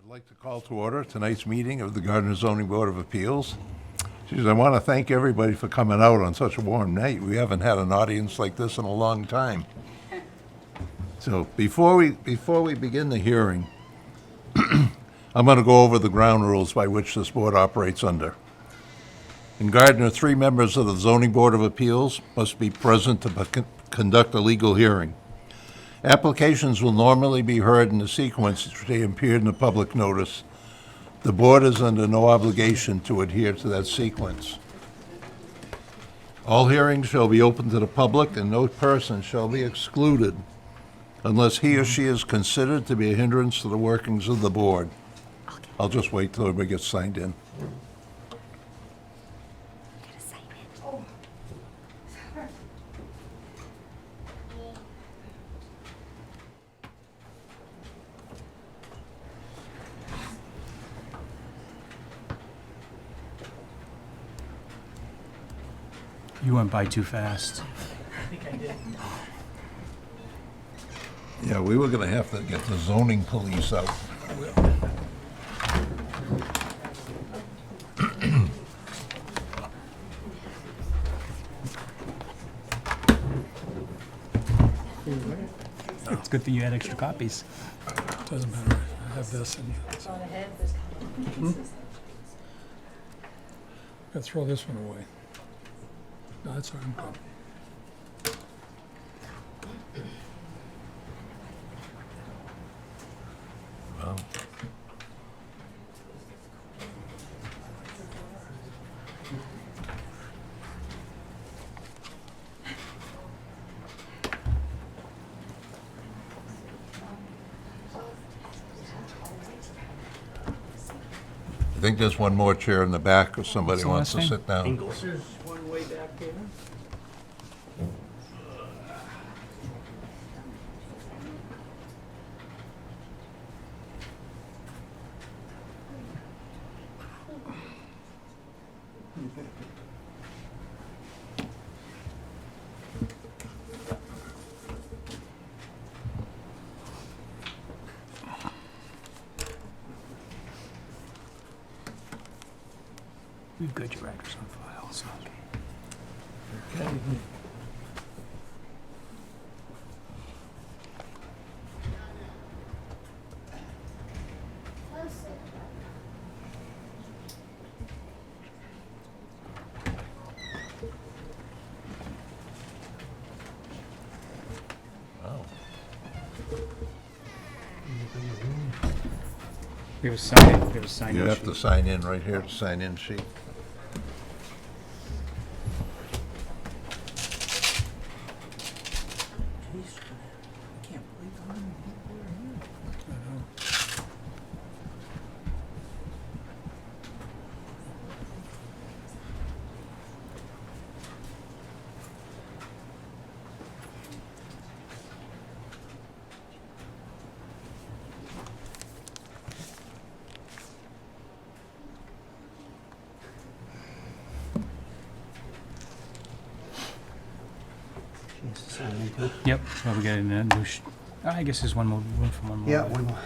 like to call to order tonight's meeting of the Gardner Zoning Board of Appeals. Geez, I want to thank everybody for coming out on such a warm night. We haven't had an audience like this in a long time. So before we begin the hearing, I'm going to go over the ground rules by which this board operates under. In Gardner, 3 members of the Zoning Board of Appeals must be present to conduct a legal hearing. Applications will normally be heard in the sequence which they appeared in the public notice. The board is under no obligation to adhere to that sequence. All hearings shall be open to the public, and no person shall be excluded unless he or she is considered to be a hindrance to the workings of the board. I'll just wait till everybody gets signed in. You went by too fast. Yeah, we were going to have to get the zoning police out. It's a good thing you had extra copies. Doesn't matter, I have this and I'll throw this one away. No, that's all right, I'm good. Well, I think there's one more chair in the back if somebody What's the wants to last name? sit down. There's one way back there. We've got your address on file, so. Okay. Wow. We have a sign, we have a sign. You have to sign in right here, the sign-in sheet. I can't believe how many people are here. I know. She has to sign in too. Yep, well, we got a new, I guess there's one more, room for one more. Yeah, one more.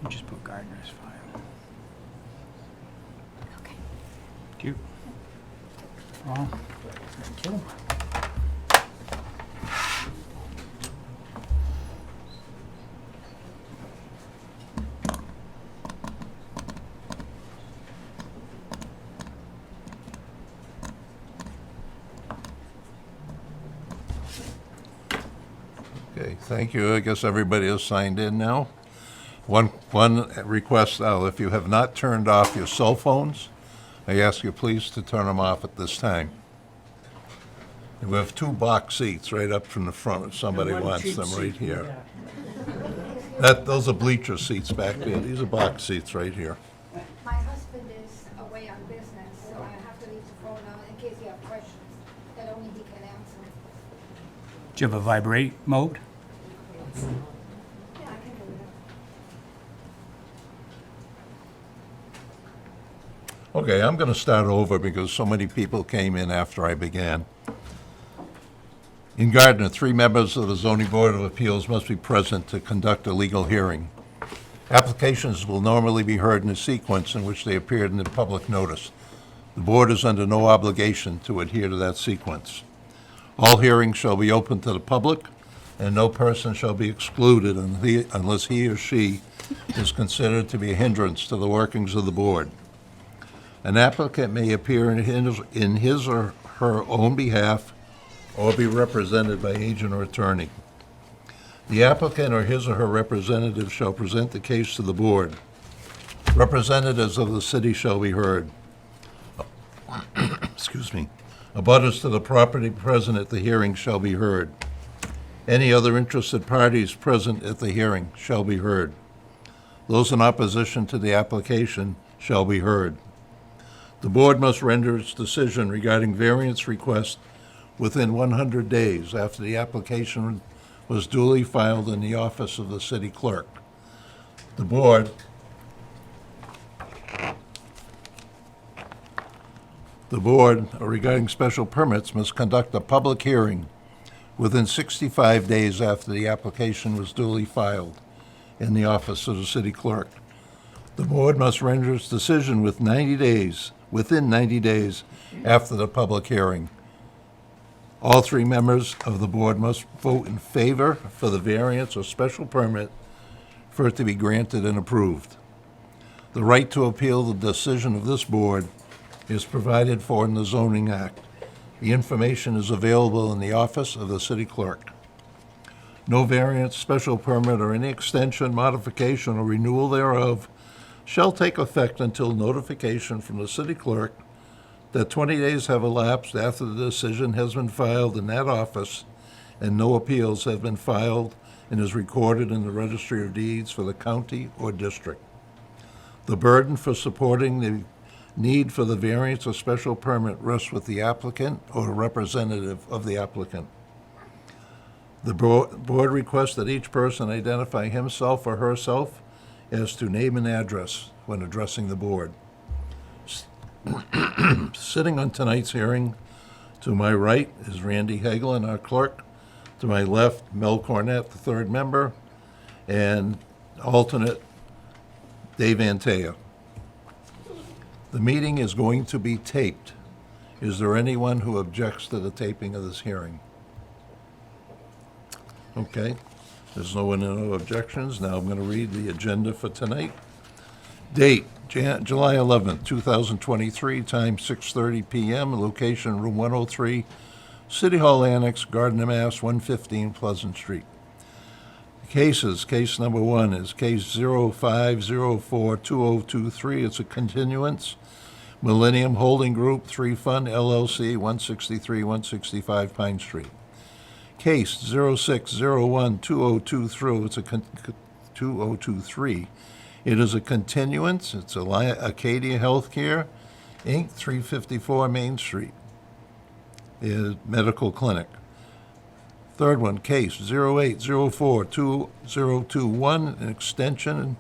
You just put Gardner's file. Okay. Cute. Well, thank you. Okay, thank you. I guess everybody is signed in now. One request, if you have not turned off your cell phones, I ask you please to turn them off at this time. And we have 2 box seats right up from the front if somebody And one wants cheap them right seat in here. back. Those are bleacher seats back there. These are box seats right here. My husband is away on business, so I have to leave the phone on in case you have questions that only he can answer. Do you have a vibrate mode? Yeah, I can do that. Okay, I'm going to start over because so many people came in after I began. In Gardner, 3 members of the Zoning Board of Appeals must be present to conduct a legal hearing. Applications will normally be heard in the sequence in which they appeared in the public notice. The board is under no obligation to adhere to that sequence. All hearings shall be open to the public, and no person shall be excluded unless he or she is considered to be a hindrance to the workings of the board. An applicant may appear in his or her own behalf or be represented by agent or attorney. The applicant or his or her representative shall present the case to the board. Representatives of the city shall be heard. Excuse me. Abutters to the property present at the hearing shall be heard. Any other interested parties present at the hearing shall be heard. Those in opposition to the application shall be heard. The board must render its decision regarding variance request within 100 days after the application was duly filed in the office of the city clerk. The board regarding special permits must conduct a public hearing within 65 days after the application was duly filed in the office of the city clerk. The board must render its decision within 90 days after the public hearing. All 3 members of the board must vote in favor for the variance or special permit for it to be granted and approved. The right to appeal the decision of this board is provided for in the Zoning Act. The information is available in the office of the city clerk. No variance, special permit, or any extension, modification, or renewal thereof shall take effect until notification from the city clerk that 20 days have elapsed after the decision has been filed in that office and no appeals have been filed and is recorded in the Registry of Deeds for the county or district. The burden for supporting the need for the variance or special permit rests with the applicant or a representative of the applicant. The board requests that each person identify himself or herself as to name and address when addressing the board. Sitting on tonight's hearing, to my right is Randy Hagelin, our clerk. To my left, Mel Cornett, the 3rd member, and alternate Dave Antaya. The meeting is going to be taped. Is there anyone who objects to the taping of this hearing? Okay, there's no objections. Now I'm going to read the agenda for tonight. Date, July 11th, 2023, time 6:30 p.m., location room 103, City Hall Annex, Gardner, Mass. 115 Pleasant Street. Cases, case number 1 is case 05042023. It's a continuance. Millennium Holding Group 3 Fund LLC, 163-165 Pine Street. Case 06012023. It's a 2023. It is a continuance. It's Acadia Healthcare, Inc., 354 Main Street, is medical clinic. Third one, case 08042021, an extension,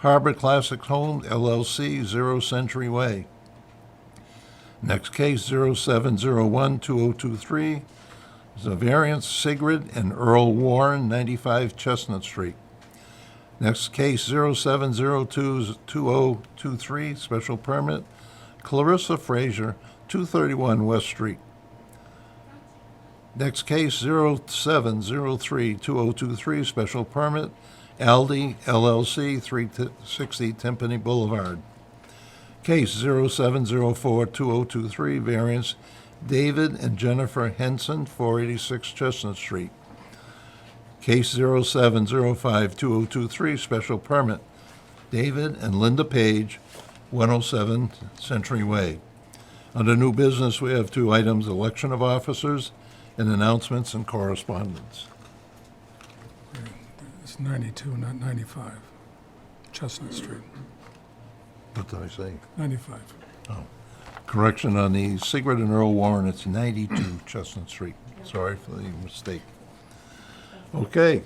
Harbor Classic Home, LLC, 0 Century Way. Next case, 07012023, is a variance, Sigrid and Earl Warren, 95 Chestnut Street. Next case, 07022023, special permit, Clarissa Frazier, 231 West Street. Next case, 07032023, special permit, Aldi LLC, 360 Timpani Boulevard. Case 07042023, variance, David and Jennifer Henson, 486 Chestnut Street. Case 07052023, special permit, David and Linda Page, 107 Century Way. Under new business, we have 2 items, election of officers and announcements and correspondence. It's 92, not 95. Chestnut Street, What did I say? 95. Correction on the Sigrid and Earl Warren, it's 92 Chestnut Street. Sorry for the mistake. Okay.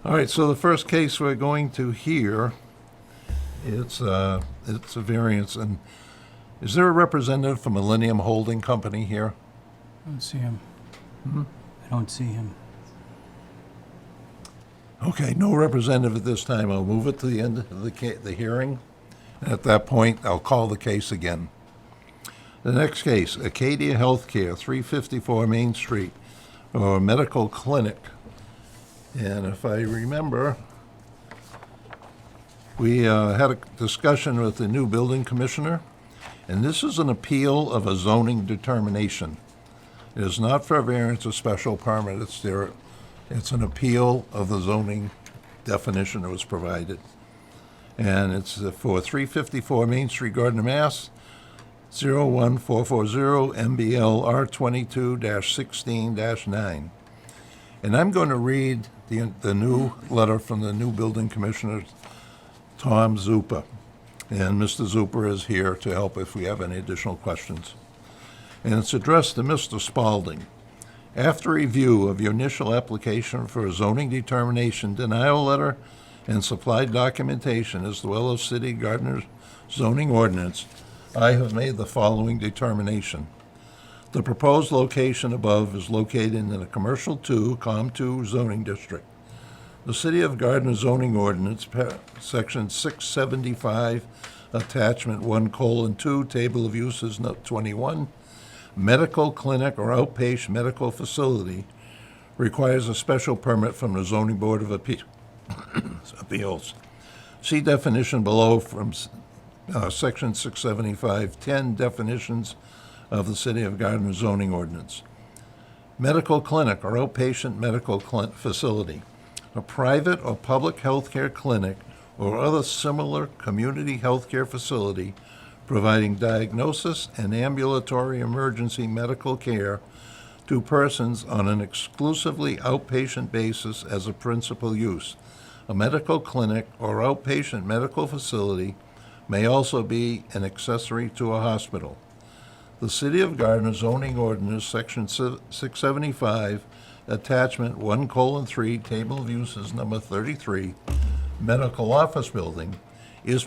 All right, so the first case we're going to hear It's a variance, and is there a representative from Millennium Holding Company here? I don't see him. I don't see him. Okay, no representative at this time. I'll move it to the end of the hearing. At that point, I'll call the case again. The next case, Acadia Healthcare, 354 Main Street, or medical clinic. And if I remember, we had a discussion with the new building commissioner, and this is an appeal of a zoning determination. It is not for a variance or special permit. It's an appeal of the zoning definition that was provided. And it's for 354 Main Street, Gardner, Mass. 01440 MBL R22-16-9. And I'm going to read the new letter from the new building commissioner, Tom Zupa. And Mr. Zupa is here to help if we have any additional questions. And it's addressed to Mr. Spalding. After review of your initial application for a zoning determination denial letter and supplied documentation, as well as City Gardner's zoning ordinance, I have made the following determination. The proposed location above is located in a Commercial 2, COM2 zoning district. The City of Gardner zoning ordinance, Section 675, Attachment 1:2, Table of Uses, Note 21, medical clinic or outpatient medical facility requires a special permit from the Zoning Board of Appeals. See definition below from Section 675-10, definitions of the City of Gardner zoning ordinance. Medical clinic or outpatient medical facility, a private or public healthcare clinic or other similar community healthcare facility providing diagnosis and ambulatory emergency medical care to persons on an exclusively outpatient basis as a principal use. A medical clinic or outpatient medical facility may also be an accessory to a hospital. The City of Gardner zoning ordinance, Section 675, Attachment 1:3, Table of Uses, number 33, medical office building, is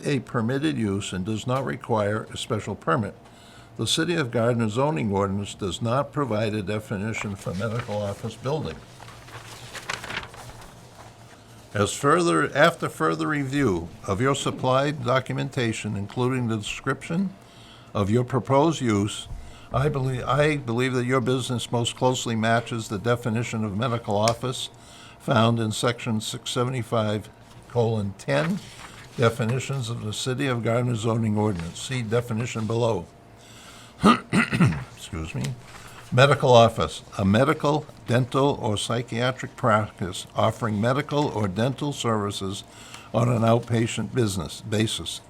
a permitted use and does not require a special permit. The City of Gardner zoning ordinance does not provide a definition for medical office building. After further review of your supplied documentation, including the description of your proposed use, I believe that your business most closely matches the definition of medical office found in Section 675:10, definitions of the City of Gardner zoning ordinance. See definition below. Excuse me. Medical office, a medical, dental, or psychiatric practice offering medical or dental services on an outpatient business basis.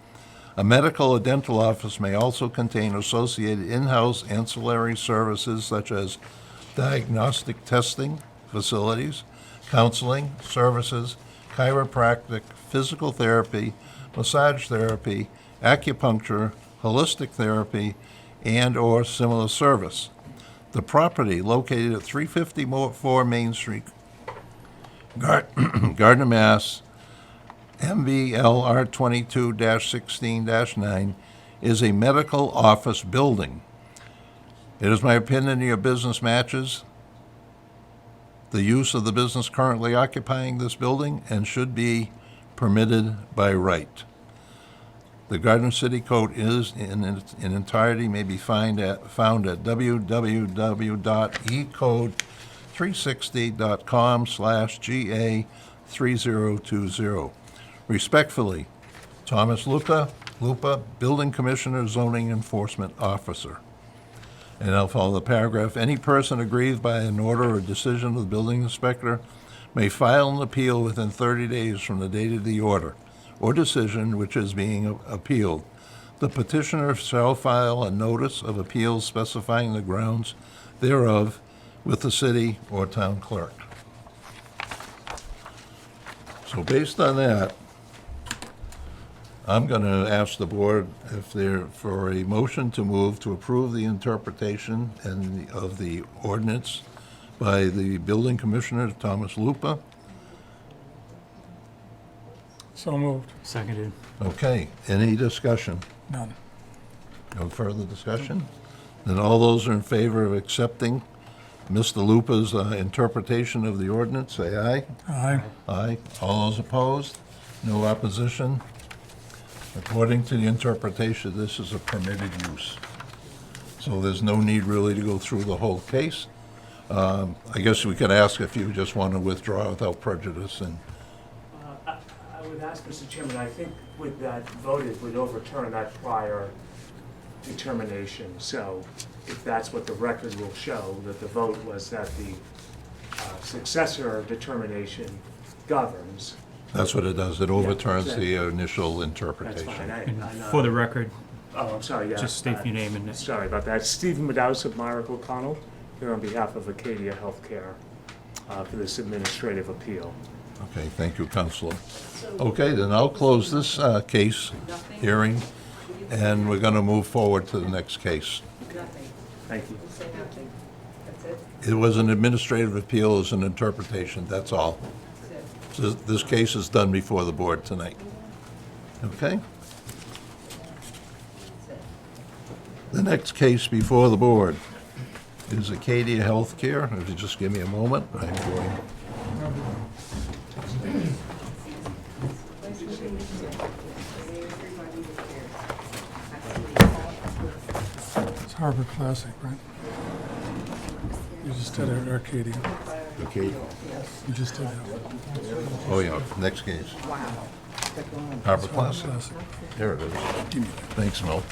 A medical or dental office may also contain associated in-house ancillary services such as diagnostic testing facilities, counseling services, chiropractic, physical therapy, massage therapy, acupuncture, holistic therapy, and or similar service. The property located at 354 Main Street, Gardner, Mass., MVLR 22-16-9, is a medical office building. It is my opinion your business matches the use of the business currently occupying this building and should be permitted by right. The Gardner City Code is in entirety may be found at www.ecode360.com/GA3020. Respectfully, Thomas Lupa, Building Commissioner, Zoning Enforcement Officer. And I'll follow the paragraph. Any person aggrieved by an order or decision of the building inspector may file an appeal within 30 days from the date of the order or decision which is being appealed. The petitioner shall file a notice of appeal specifying the grounds thereof with the city or town clerk. So based on that, I'm going to ask the board for a motion to move to approve the interpretation of the ordinance by the building commissioner, Thomas Lupa. So moved. Seconded. Okay, any discussion? None. No further discussion? Then all those are in favor of accepting Mr. Lupa's interpretation of the ordinance, say aye. Aye. Aye. All those opposed? No opposition? According to the interpretation, this is a permitted use. So there's no need really to go through the whole case. I guess we could ask if you just want to withdraw without prejudice, and I would ask, Mr. Chairman, I think with that vote, it would overturn that prior determination. So if that's what the record will show, that the vote was that the successor determination governs, that's what it does. It overturns the initial that's interpretation. fine. And I know. for the record, Oh, I'm sorry, yeah. just state your name and Sorry about that. Stephen Madaus of Myrick O'Connell, here on behalf of Acadia Healthcare for this administrative appeal. Okay, thank you, Counselor. Okay, then I'll close this case hearing, and we're going to move forward to the next case. Nothing. Thank you. You say nothing. That's it? It was an administrative appeal, as an interpretation, that's all. That's it. So this case is done before the board tonight. Okay? That's it. The next case before the board is Acadia Healthcare. If you just give me a moment, I'm going. It's Harbor Classic, right? You just did it, Arcadia. Okay. You just did that. Oh, yeah, next case. Wow. Harbor Classic. Classic. There it is. Give me Thanks, Mel.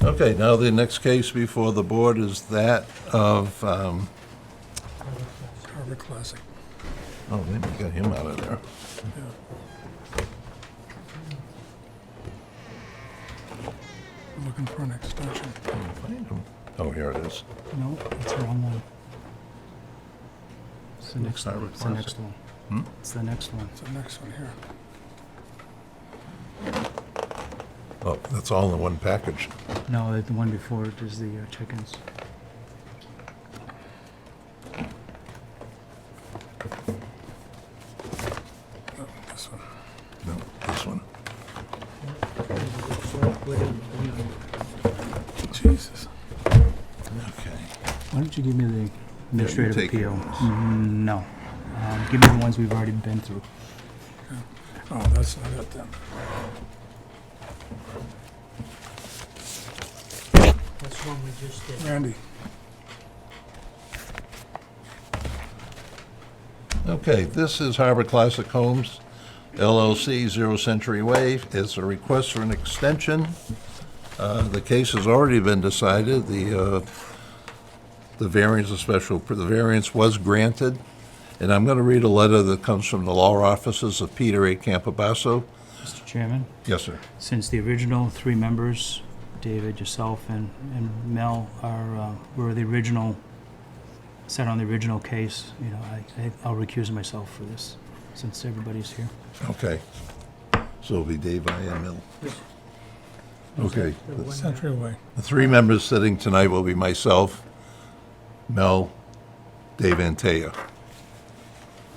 Okay, now the next case before the board is that of, that. Harbor Classic. oh, maybe we got him out of there. Yeah. I'm looking for an extension. Can't find him. Oh, here it is. no, it's the wrong one. It's the next Harbor one. It's the Classic. next one. Hmm? It's the next one. It's the next one here. Oh, that's all in one package. No, the one before it is the chickens. Oh, this one. No, this one. Jesus. Okay. Why don't you give me the administrative take appeal? yours. No. Give me the ones we've already been through. Oh, that's not it then. That's one we just did. Randy. Okay, this is Harbor Classic Homes, LLC, 0 Century Way. It's a request for an extension. The case has already been decided. The variance, the variance was granted. And I'm going to read a letter that comes from the law offices of Peter A. Campobasso. Mr. Chairman, Yes, sir. since the original three members, David, yourself, and Mel, were the original, sat on the original case, you know, I'll recuse myself for this, since everybody's here. Okay. So it'll be Dave, I, and Mill. Okay. Century Way. The three members sitting tonight will be myself, Mel, Dave, and Taya.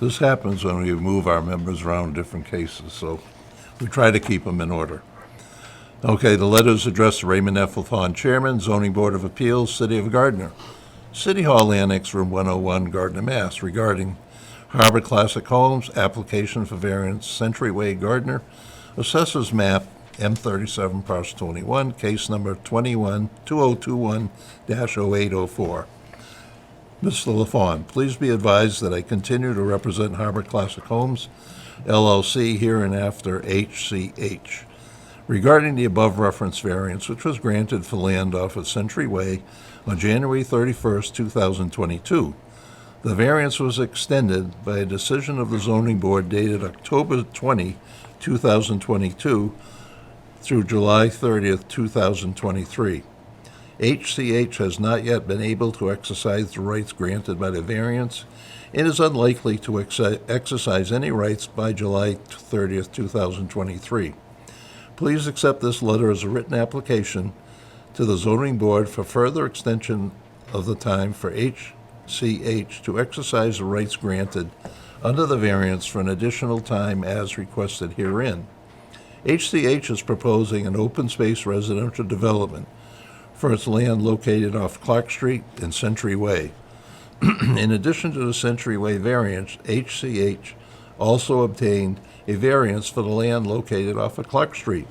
This happens when we move our members around different cases, so we try to keep them in order. Okay, the letter is addressed to Raymond F. Lafon, Chairman, Zoning Board of Appeals, City of Gardner, City Hall Annex, Room 101, Gardner, Mass., regarding Harbor Classic Homes, application for variance, Century Way, Gardner, Assessors Map, M37, Parcel 21, case number 21-2021-0804. Mr. Lafon, please be advised that I continue to represent Harbor Classic Homes, LLC, hereinafter HCH. Regarding the above referenced variance, which was granted for land off of Century Way on January 31st, 2022, the variance was extended by a decision of the Zoning Board dated October 20, 2022 through July 30th, 2023. HCH has not yet been able to exercise the rights granted by the variance and is unlikely to exercise any rights by July 30th, 2023. Please accept this letter as a written application to the Zoning Board for further extension of the time for HCH to exercise the rights granted under the variance for an additional time as requested herein. HCH is proposing an open space residential development for its land located off Clark Street and Century Way. In addition to the Century Way variance, HCH also obtained a variance for the land located off of Clark Street.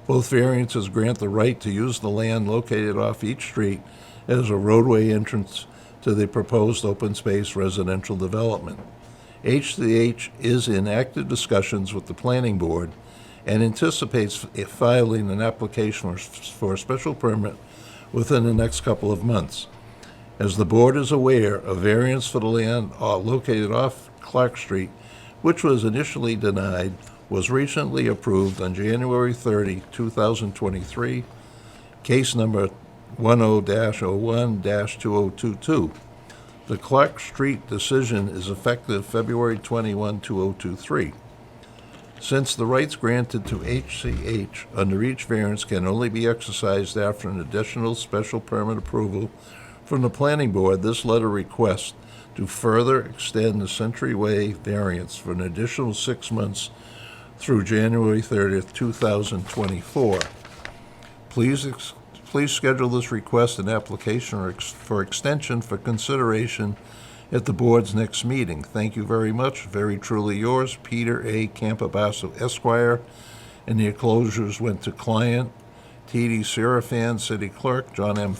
Both variances grant the right to use the land located off each street as a roadway entrance to the proposed open space residential development. HCH is in active discussions with the planning board and anticipates filing an application for a special permit within the next couple of months. As the board is aware, a variance for the land located off Clark Street, which was initially denied, was recently approved on January 30, 2023, case number 10-01-2022. The Clark Street decision is effective February 21, 2023. Since the rights granted to HCH under each variance can only be exercised after an additional special permit approval from the planning board, this letter requests to further extend the Century Way variance for an additional 6 months through January 30th, 2024. Please schedule this request and application for extension for consideration at the board's next meeting. Thank you very much. Very truly yours, Peter A. Campobasso, Esquire. And the enclosures went to client, T.D. Serafan, City Clerk, John M.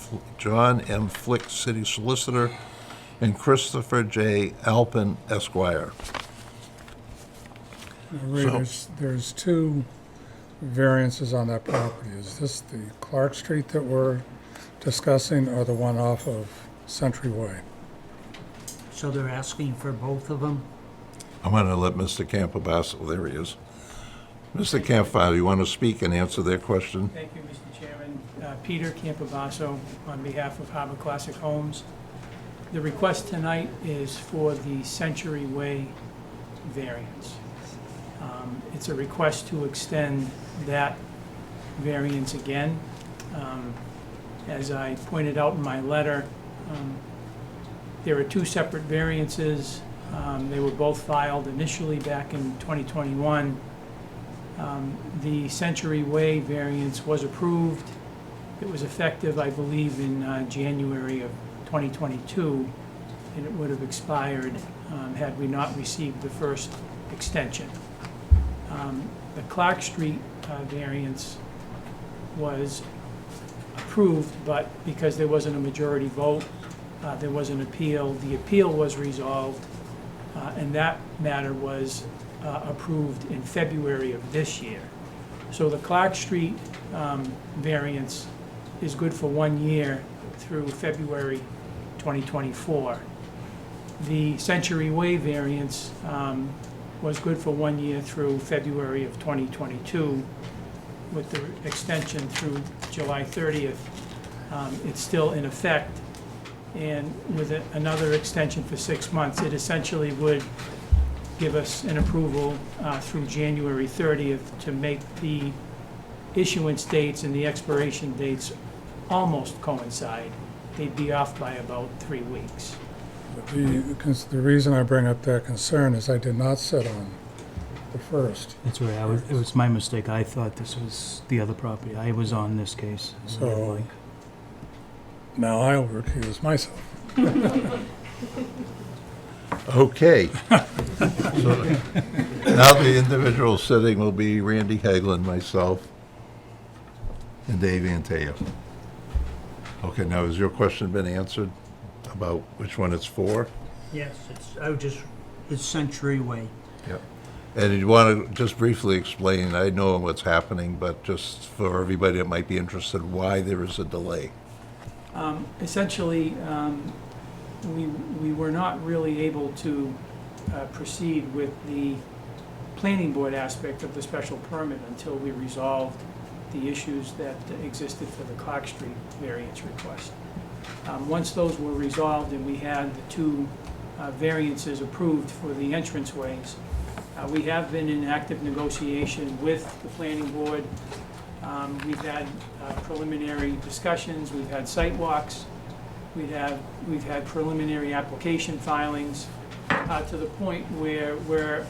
Flick, City Solicitor, and Christopher J. Alpin, Esquire. Now, Ray, there's two variances on that property. Is this the Clark Street that we're discussing or the one off of Century Way? So they're asking for both of them? I'm going to let Mr. Campobasso, there he is. Mr. Campobasso, you want to speak and answer their question? Thank you, Mr. Chairman. Peter Campobasso on behalf of Harbor Classic Homes. The request tonight is for the Century Way variance. It's a request to extend that variance again. As I pointed out in my letter, there are two separate variances. They were both filed initially back in 2021. The Century Way variance was approved. It was effective, I believe, in January of 2022, and it would have expired had we not received the first extension. The Clark Street variance was approved, but because there wasn't a majority vote, there was an appeal. The appeal was resolved, and that matter was approved in February of this year. So the Clark Street variance is good for 1 year through February 2024. The Century Way variance was good for 1 year through February of 2022. With the extension through July 30th, it's still in effect. And with another extension for 6 months, it essentially would give us an approval through January 30th to make the issuance dates and the expiration dates almost coincide. They'd be off by about 3 weeks. The reason I bring up that concern is I did not sit on the first. That's right, it was my mistake. I thought this was the other property. I was on this case. So now I'll recuse myself. Okay. So now the individual sitting will be Randy Hagelin, myself, and Dave Anteo. Okay, now has your question been answered about which one it's for? Yes, it's Century Way. Yep. And you want to just briefly explain, I know what's happening, but just for everybody that might be interested, why there is a delay? Essentially, we were not really able to proceed with the planning board aspect of the special permit until we resolved the issues that existed for the Clark Street variance request. Once those were resolved and we had the two variances approved for the entranceways, we have been in active negotiation with the planning board. We've had preliminary discussions, we've had site walks, We've had preliminary application filings to the point where we're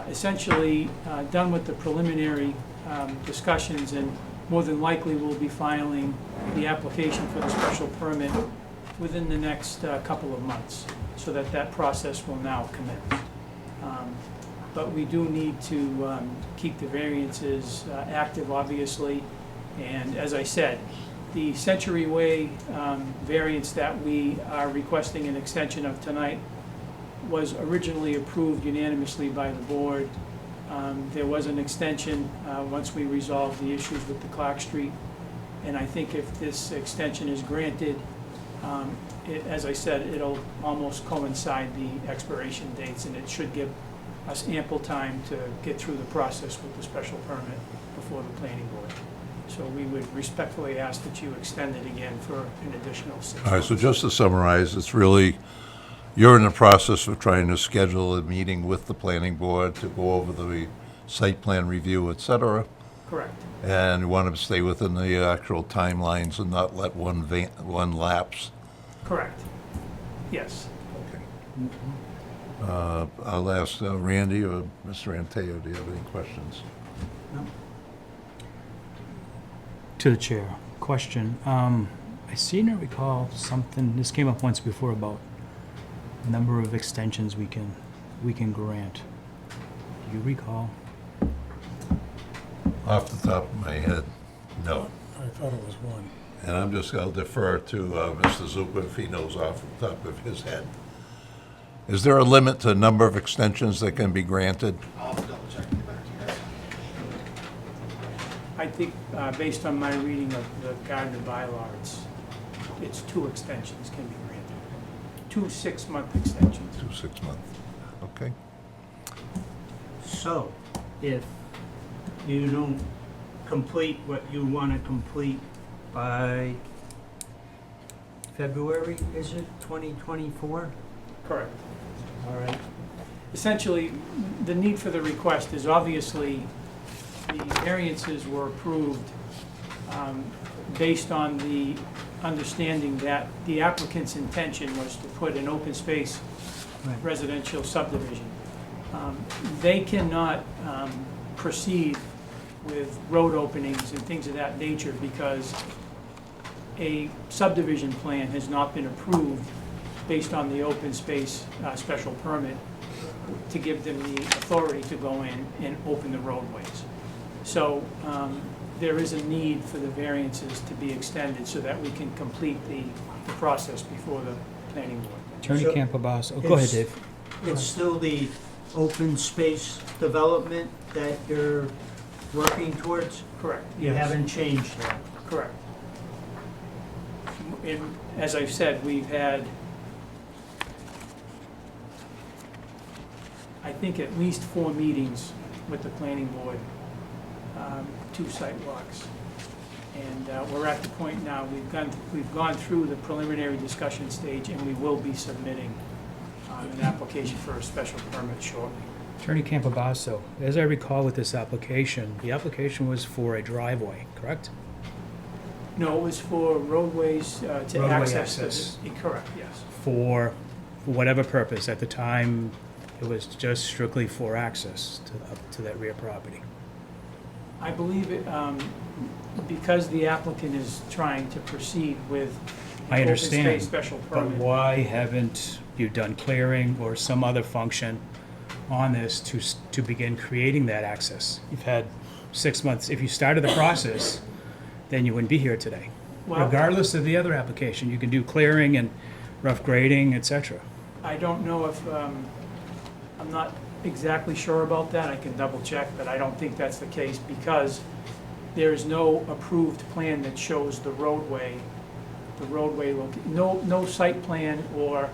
essentially done with the preliminary discussions, and more than likely we'll be filing the application for the special permit within the next couple of months, so that that process will now commence. But we do need to keep the variances active, obviously, and as I said, the Century Way variance that we are requesting an extension of tonight was originally approved unanimously by the board. There was an extension once we resolved the issues with the Clark Street, and I think if this extension is granted, as I said, it'll almost coincide the expiration dates, and it should give us ample time to get through the process with the special permit before the planning board. So we would respectfully ask that you extend it again for an additional 6 months. All right, so just to summarize, it's really, you're in the process of trying to schedule a meeting with the planning board to go over the site plan review, et cetera, Correct. and you want to stay within the actual timelines and not let one lapse. Correct. Yes. Okay. I'll ask Randy or Mr. Anteo, do you have any questions? To the chair, question. I seem to recall something, this came up once before, about number of extensions we can grant. Do you recall? Off the top of my head, no. I thought it was one. And I'll defer to Mr. Zupa if he knows off the top of his head. Is there a limit to the number of extensions that can be granted? I'll double check and get back to you guys. I think, based on my reading of the Gardner bylaw, it's 2 extensions can be granted. 2 6-month extensions. 2 6 months. Okay. So, if you don't complete what you want to complete by February, is it, 2024? Correct. All right. Essentially, the need for the request is obviously the variances were approved based on the understanding that the applicant's intention was to put an open space Right. residential subdivision. They cannot proceed with road openings and things of that nature because a subdivision plan has not been approved based on the open space special permit to give them the authority to go in and open the roadways. So there is a need for the variances to be extended so that we can complete the process before the planning board. Attorney So Campobasso, oh, go ahead, it's- Dave. It's still the open space development that you're working towards? Correct. You yes. haven't changed that? Correct. And as I've said, we've had, I think, at least 4 meetings with the planning board, 2 site walks. And we're at the point now, we've gone through the preliminary discussion stage, and we will be submitting an application for a special permit shortly. Attorney Campobasso, as I recall with this application, the application was for a driveway, correct? No, it was for roadways to Roadway access. access. Correct, yes. For whatever purpose. At the time, it was just strictly for access to that rear property. I believe it, because the applicant is trying to proceed with I an open understand, space special but permit. why haven't you done clearing or some other function on this to begin creating that access? You've had 6 months. If you started the process, then you wouldn't be here today. Well, Regardless of the other application, you can do clearing and rough grading, et cetera. I don't know if, I'm not exactly sure about that. I can double check, but I don't think that's the case there is no approved plan that shows the roadway no site plan or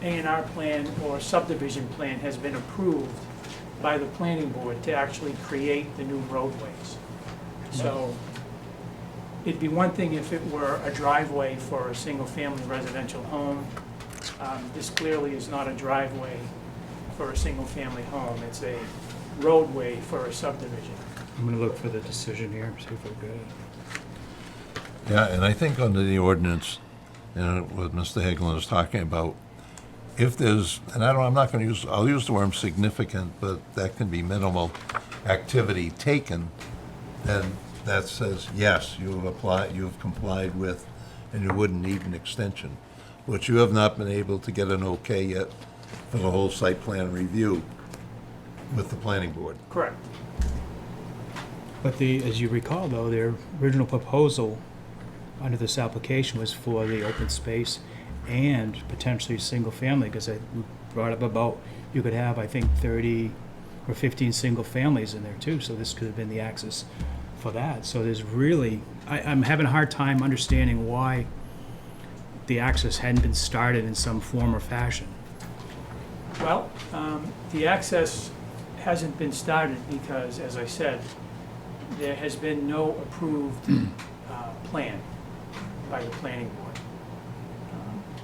A&R plan or subdivision plan has been approved by the planning board to actually create the new roadways. So it'd be one thing if it were a driveway for a single-family residential home. This clearly is not a driveway for a single-family home. It's a roadway for a subdivision. I'm gonna look for the decision here, see if we're good. Yeah, and I think under the ordinance, and what Mr. Hagelin is talking about, if there's, and I'm not gonna use, I'll use the word significant, but that can be minimal activity taken, then that says, yes, you've complied with, and you wouldn't need an extension. But you have not been able to get an okay yet for the whole site plan review with the planning board. Correct. But as you recall though, their original proposal under this application was for the open space and potentially single family, because I brought up about, you could have, I think, 30 or 15 single families in there too, so this could have been the access for that. So there's really, I'm having a hard time understanding why the access hadn't been started in some form or fashion. Well, the access hasn't been started because, as I said, there has been no approved plan by the planning board.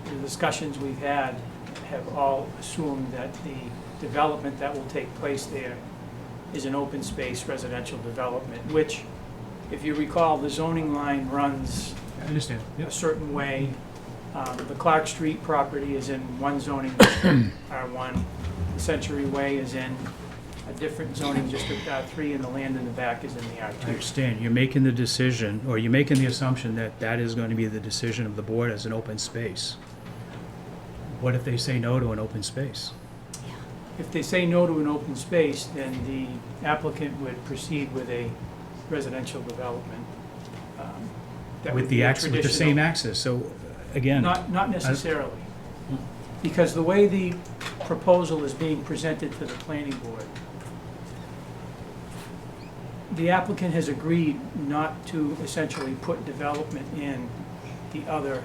The discussions we've had have all assumed that the development that will take place there is an open space residential development, which, if you recall, the zoning line runs I understand. a certain way. The Clark Street property is in one zoning district, R1. The Century Way is in a different zoning district, R3, and the land in the back is in the I R2. understand. You're making the decision, or you're making the assumption that that is going to be the decision of the board as an open space. What if they say no to an open space? If they say no to an open space, then the applicant would proceed with a residential development. That would With be the a access, with the same traditional- access, so, again. Not necessarily. Because the way the proposal is being presented to the planning board, the applicant has agreed not to essentially put development in the other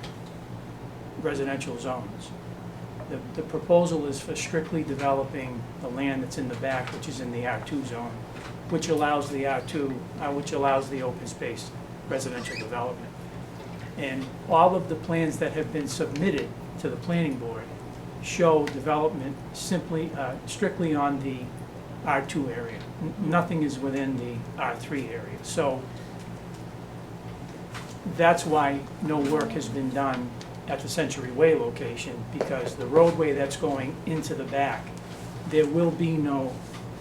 residential zones. The proposal is for strictly developing the land that's in the back, which is in the R2 zone, which allows the which allows the open space residential development. And all of the plans that have been submitted to the planning board show development simply, strictly on the R2 area. Nothing is within the R3 area. So that's why no work has been done at the Century Way location, because the roadway that's going into the back, there will be no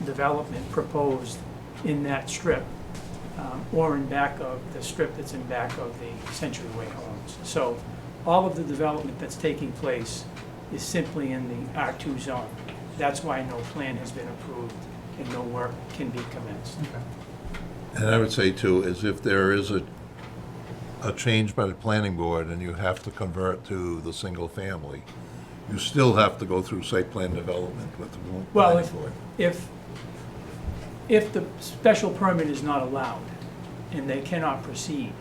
development proposed in that strip, or in back of the strip that's in back of the Century Way homes. So all of the development that's taking place is simply in the R2 zone. That's why no plan has been approved and no work can be commenced. And I would say too, is if there is a change by the planning board and you have to convert to the single family, you still have to go through site plan development with the Well, planning board. if the special permit is not allowed and they cannot proceed,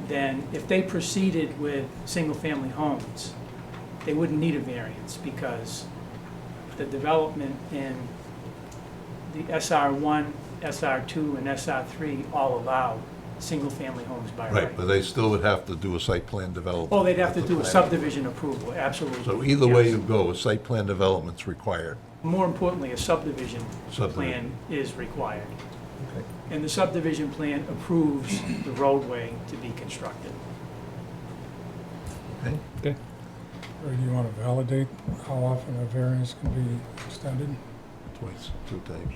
then if they proceeded with single-family homes, they wouldn't need a variance because the development in the SR1, SR2, and SR3 all allow single-family homes by right. Right, but they still would have to do a site plan development. Oh, they'd have to with the do a planning board. subdivision approval, absolutely. So either way yes. you go, a site plan development's required. More importantly, a subdivision Subdivision. plan is required. Okay. And the subdivision plan approves the roadway to be constructed. Okay? Okay. Or do you want to validate how often a variance can be extended? Twice, 2 times,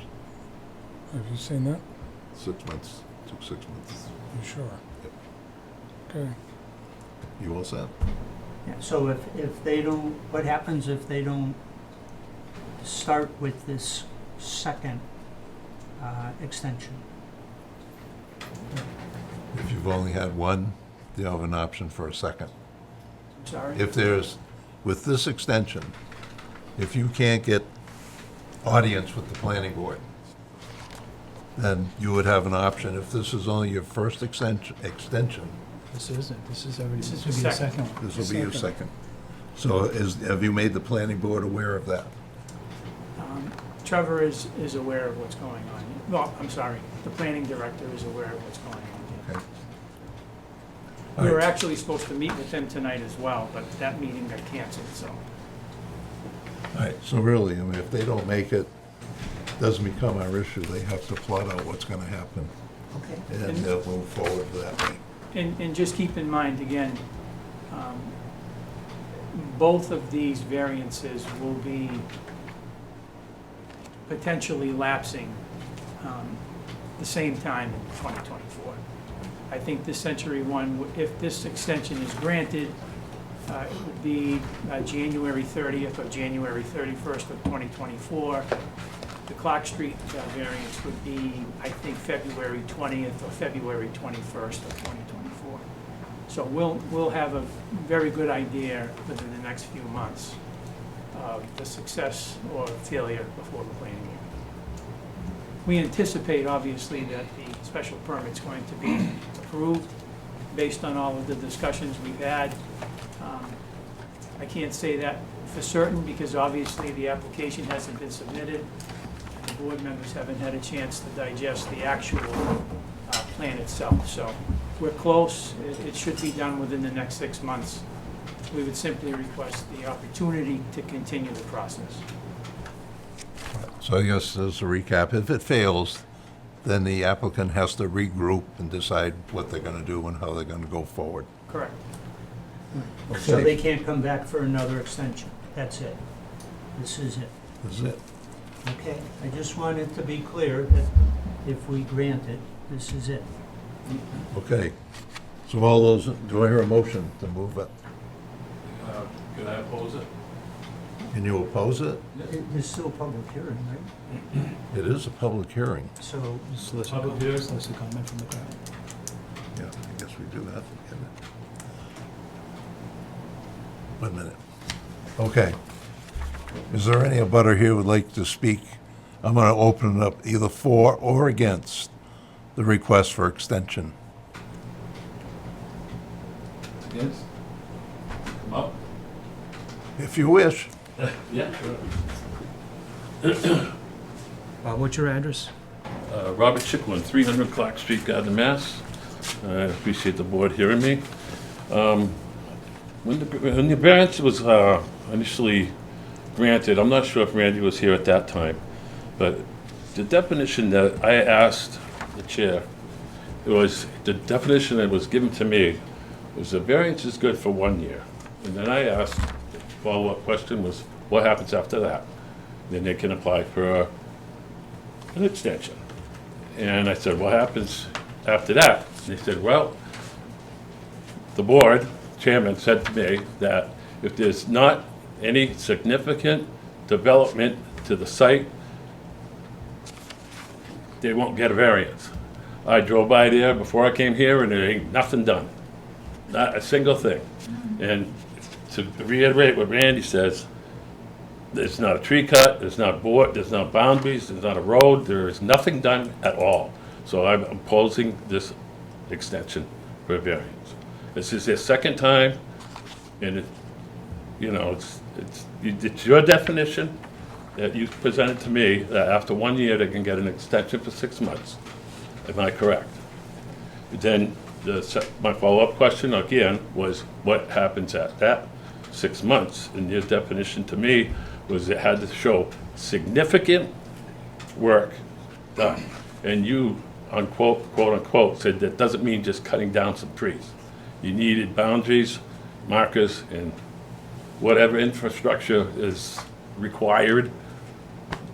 Have you seen that? 6 months, took 6 months. You sure? Yep. Okay. You all set? Yeah, so if they don't, what happens if they don't start with this second extension? If you've only had one, you have an option for a second. Sorry? If there's, with this extension, if you can't get audience with the planning board, then you would have an option. If this is only your first extension, This isn't, this is already, This this is would be the the second. second one. this will be your second. So have you made the planning board aware of that? Trevor is aware of what's going on. Well, I'm sorry, the planning director is aware of what's going on. Okay. We were All right. actually supposed to meet with them tonight as well, but that meeting got canceled, so. All right, so really, I mean, if they don't make it, doesn't become our issue. They have to plot out what's gonna happen, Okay. and they'll move forward that way. And just keep in mind, again, both of these variances will be potentially lapsing the same time in 2024. I think the Century one, if this extension is granted, it would be January 30th or January 31st of 2024. The Clark Street variance would be, I think, February 20th or February 21st of 2024. So we'll have a very good idea within the next few months of the success or failure before the planning board. We anticipate, obviously, that the special permit's going to be approved based on all of the discussions we've had. I can't say that for certain because obviously the application hasn't been submitted. The board members haven't had a chance to digest the actual plan itself. So we're close. It should be done within the next 6 months. We would simply request the opportunity to continue the process. So I guess as a recap, if it fails, then the applicant has to regroup and decide what they're gonna do and how they're gonna go forward. Correct. So they can't come back for another extension. That's it. This is it. This is it. Okay? I just wanted to be clear that if we grant it, this is it. Okay. So all those, do I hear a motion to move it? Could I oppose it? Can you oppose it? There's still a public hearing, right? It is a public hearing. So, Solicit Public hearing? solicit comment from the crowd. Yeah, I guess we do that. 1 minute. Okay. Is there any abutter here who would like to speak? I'm going to open it up either for or against the request for extension. Against? Come up? If you wish. Yeah, sure. What's your address? Robert Chicklin, 300 Clark Street, Gardner, Mass. I appreciate the board hearing me. When the variance was initially granted, I'm not sure if Randy was here at that time, but the definition that I asked the chair, it was, the definition that was given to me was the variance is good for 1 year. And then I asked, the follow-up question was, what happens after that? Then they can apply for an extension. And I said, what happens after that? And they said, well, the board chairman said to me that if there's not any significant development to the site, they won't get a variance. I drove by there before I came here and there ain't nothing done. Not a single thing. And to reiterate what Randy says, there's not a tree cut, there's not there's not boundaries, there's not a road, there is nothing done at all. So I'm opposing this extension for a variance. This is their second time, and it's your definition that you presented to me, that after 1 year, they can get an extension for 6 months. Am I correct? Then my follow-up question again was, what happens at that 6 months? And your definition to me was it had to show significant work done. And you, unquote, quote unquote, said that doesn't mean just cutting down some trees. You needed boundaries, markers, and whatever infrastructure is required.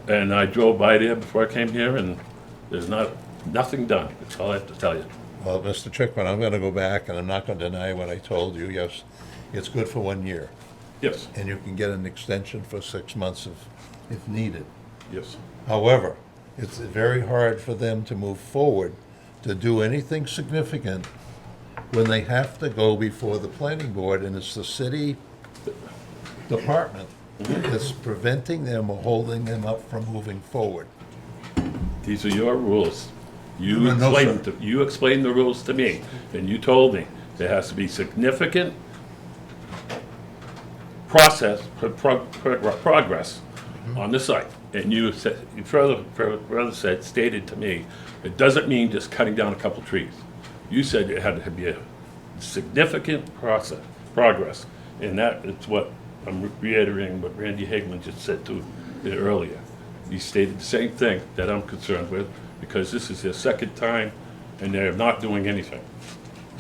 And I drove by there before I came here, and there's nothing done. That's all I have to tell you. Well, Mr. Chickman, I'm going to go back, and I'm not going to deny what I told you. Yes, it's good for 1 year, Yes, and you can get an extension for 6 months if needed. yes. However, it's very hard for them to move forward to do anything significant when they have to go before the planning board, and it's the city department that's preventing them or holding them up from moving forward. These are your rules. No, sir. You explained the rules to me, and you told me there has to be significant progress on the site. And you said, you further stated to me, it doesn't mean just cutting down a couple trees. You said it had to be a significant progress, and that is what I'm reiterating what Randy Hagman just said to it earlier. He stated the same thing that I'm concerned with, because this is their second time and they're not doing anything.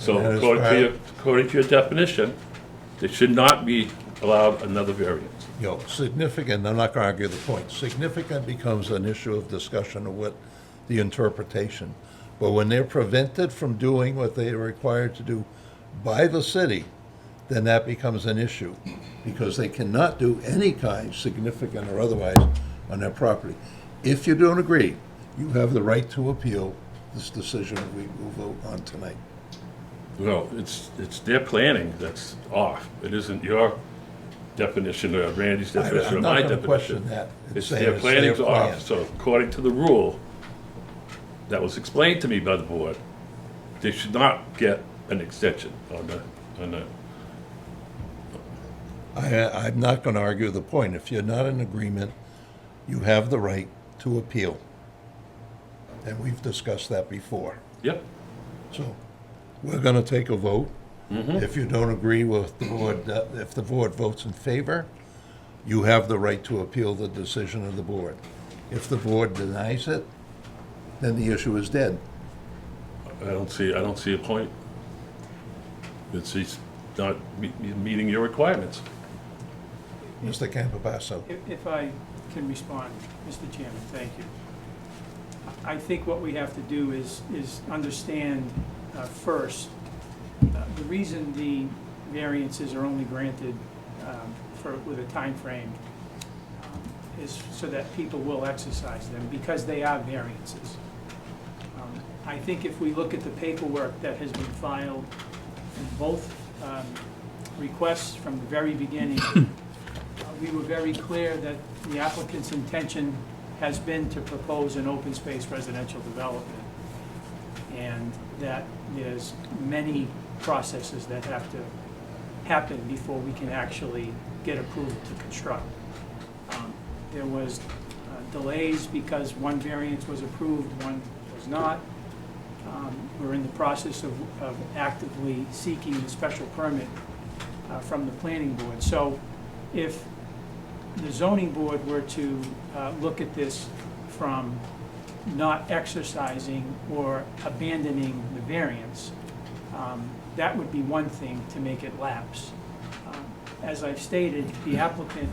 So And as according to your definition, there should not be allowed another variance. You know, significant, I'm not gonna argue the point, significant becomes an issue of discussion of what the interpretation. But when they're prevented from doing what they are required to do by the city, then that becomes an issue, because they cannot do any kind, significant or otherwise, on their property. If you don't agree, you have the right to appeal this decision that we will vote on tonight. Well, it's their planning that's off. It isn't your definition or Randy's definition or I'm my not gonna question definition. that. It's saying their planning's plan. off. So according to the rule that was explained to me by the board, they should not get an extension on the. I'm not gonna argue the point. If you're not in agreement, you have the right to appeal. And we've discussed that before. Yep. So, we're gonna take a vote. If you don't agree with the board, if the board votes in favor, you have the right to appeal the decision of the board. If the board denies it, then the issue is dead. I don't see a point. He's not meeting your requirements. Mr. Campabasso. If I can respond, Mr. Chairman, thank you. I think what we have to do is understand first, the reason the variances are only granted with a time frame is so that people will exercise them, because they are variances. I think if we look at the paperwork that has been filed in both requests from the very beginning, we were very clear that the applicant's intention has been to propose an open space residential development, and that there's many processes that have to happen before we can actually get approval to construct. There was delays because one variance was approved, one was not. We're in the process of actively seeking the special permit from the planning board. So if the zoning board were to look at this from not exercising or abandoning the variance, that would be one thing to make it lapse. As I've stated, the applicant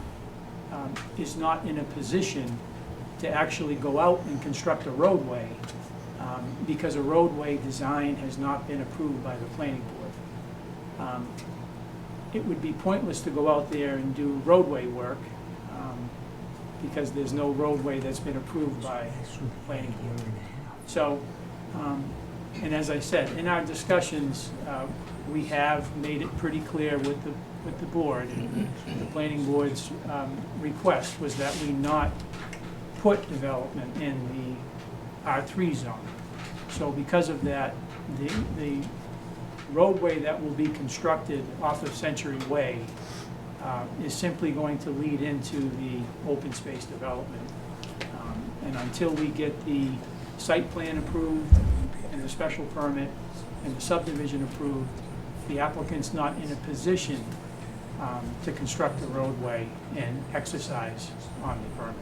is not in a position to actually go out and construct a roadway because a roadway design has not been approved by the planning board. It would be pointless to go out there and do roadway work because there's no roadway that's been approved by the planning board. So, and as I said, in our discussions, we have made it pretty clear with the board. The planning board's request was that we not put development in the R3 zone. So because of that, the roadway that will be constructed off of Century Way is simply going to lead into the open space development. And until we get the site plan approved and the special permit and the subdivision approved, the applicant's not in a position to construct a roadway and exercise on the permit.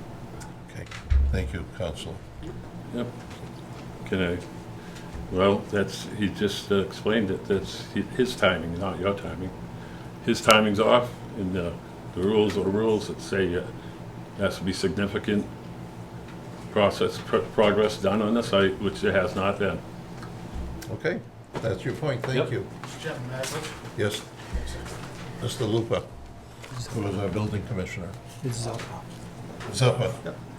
Okay, thank you, Counselor. Yep. Can I, well, he just explained it, that's his timing, not your timing. His timing's off, and the rules are the rules that say it has to be significant progress done on the site, which there has not been. Okay, that's your point, thank Yep. you. Mr. Chairman, may I vote? Yes, Mr. Lupa, who is our building commissioner. This is all. Zuppa.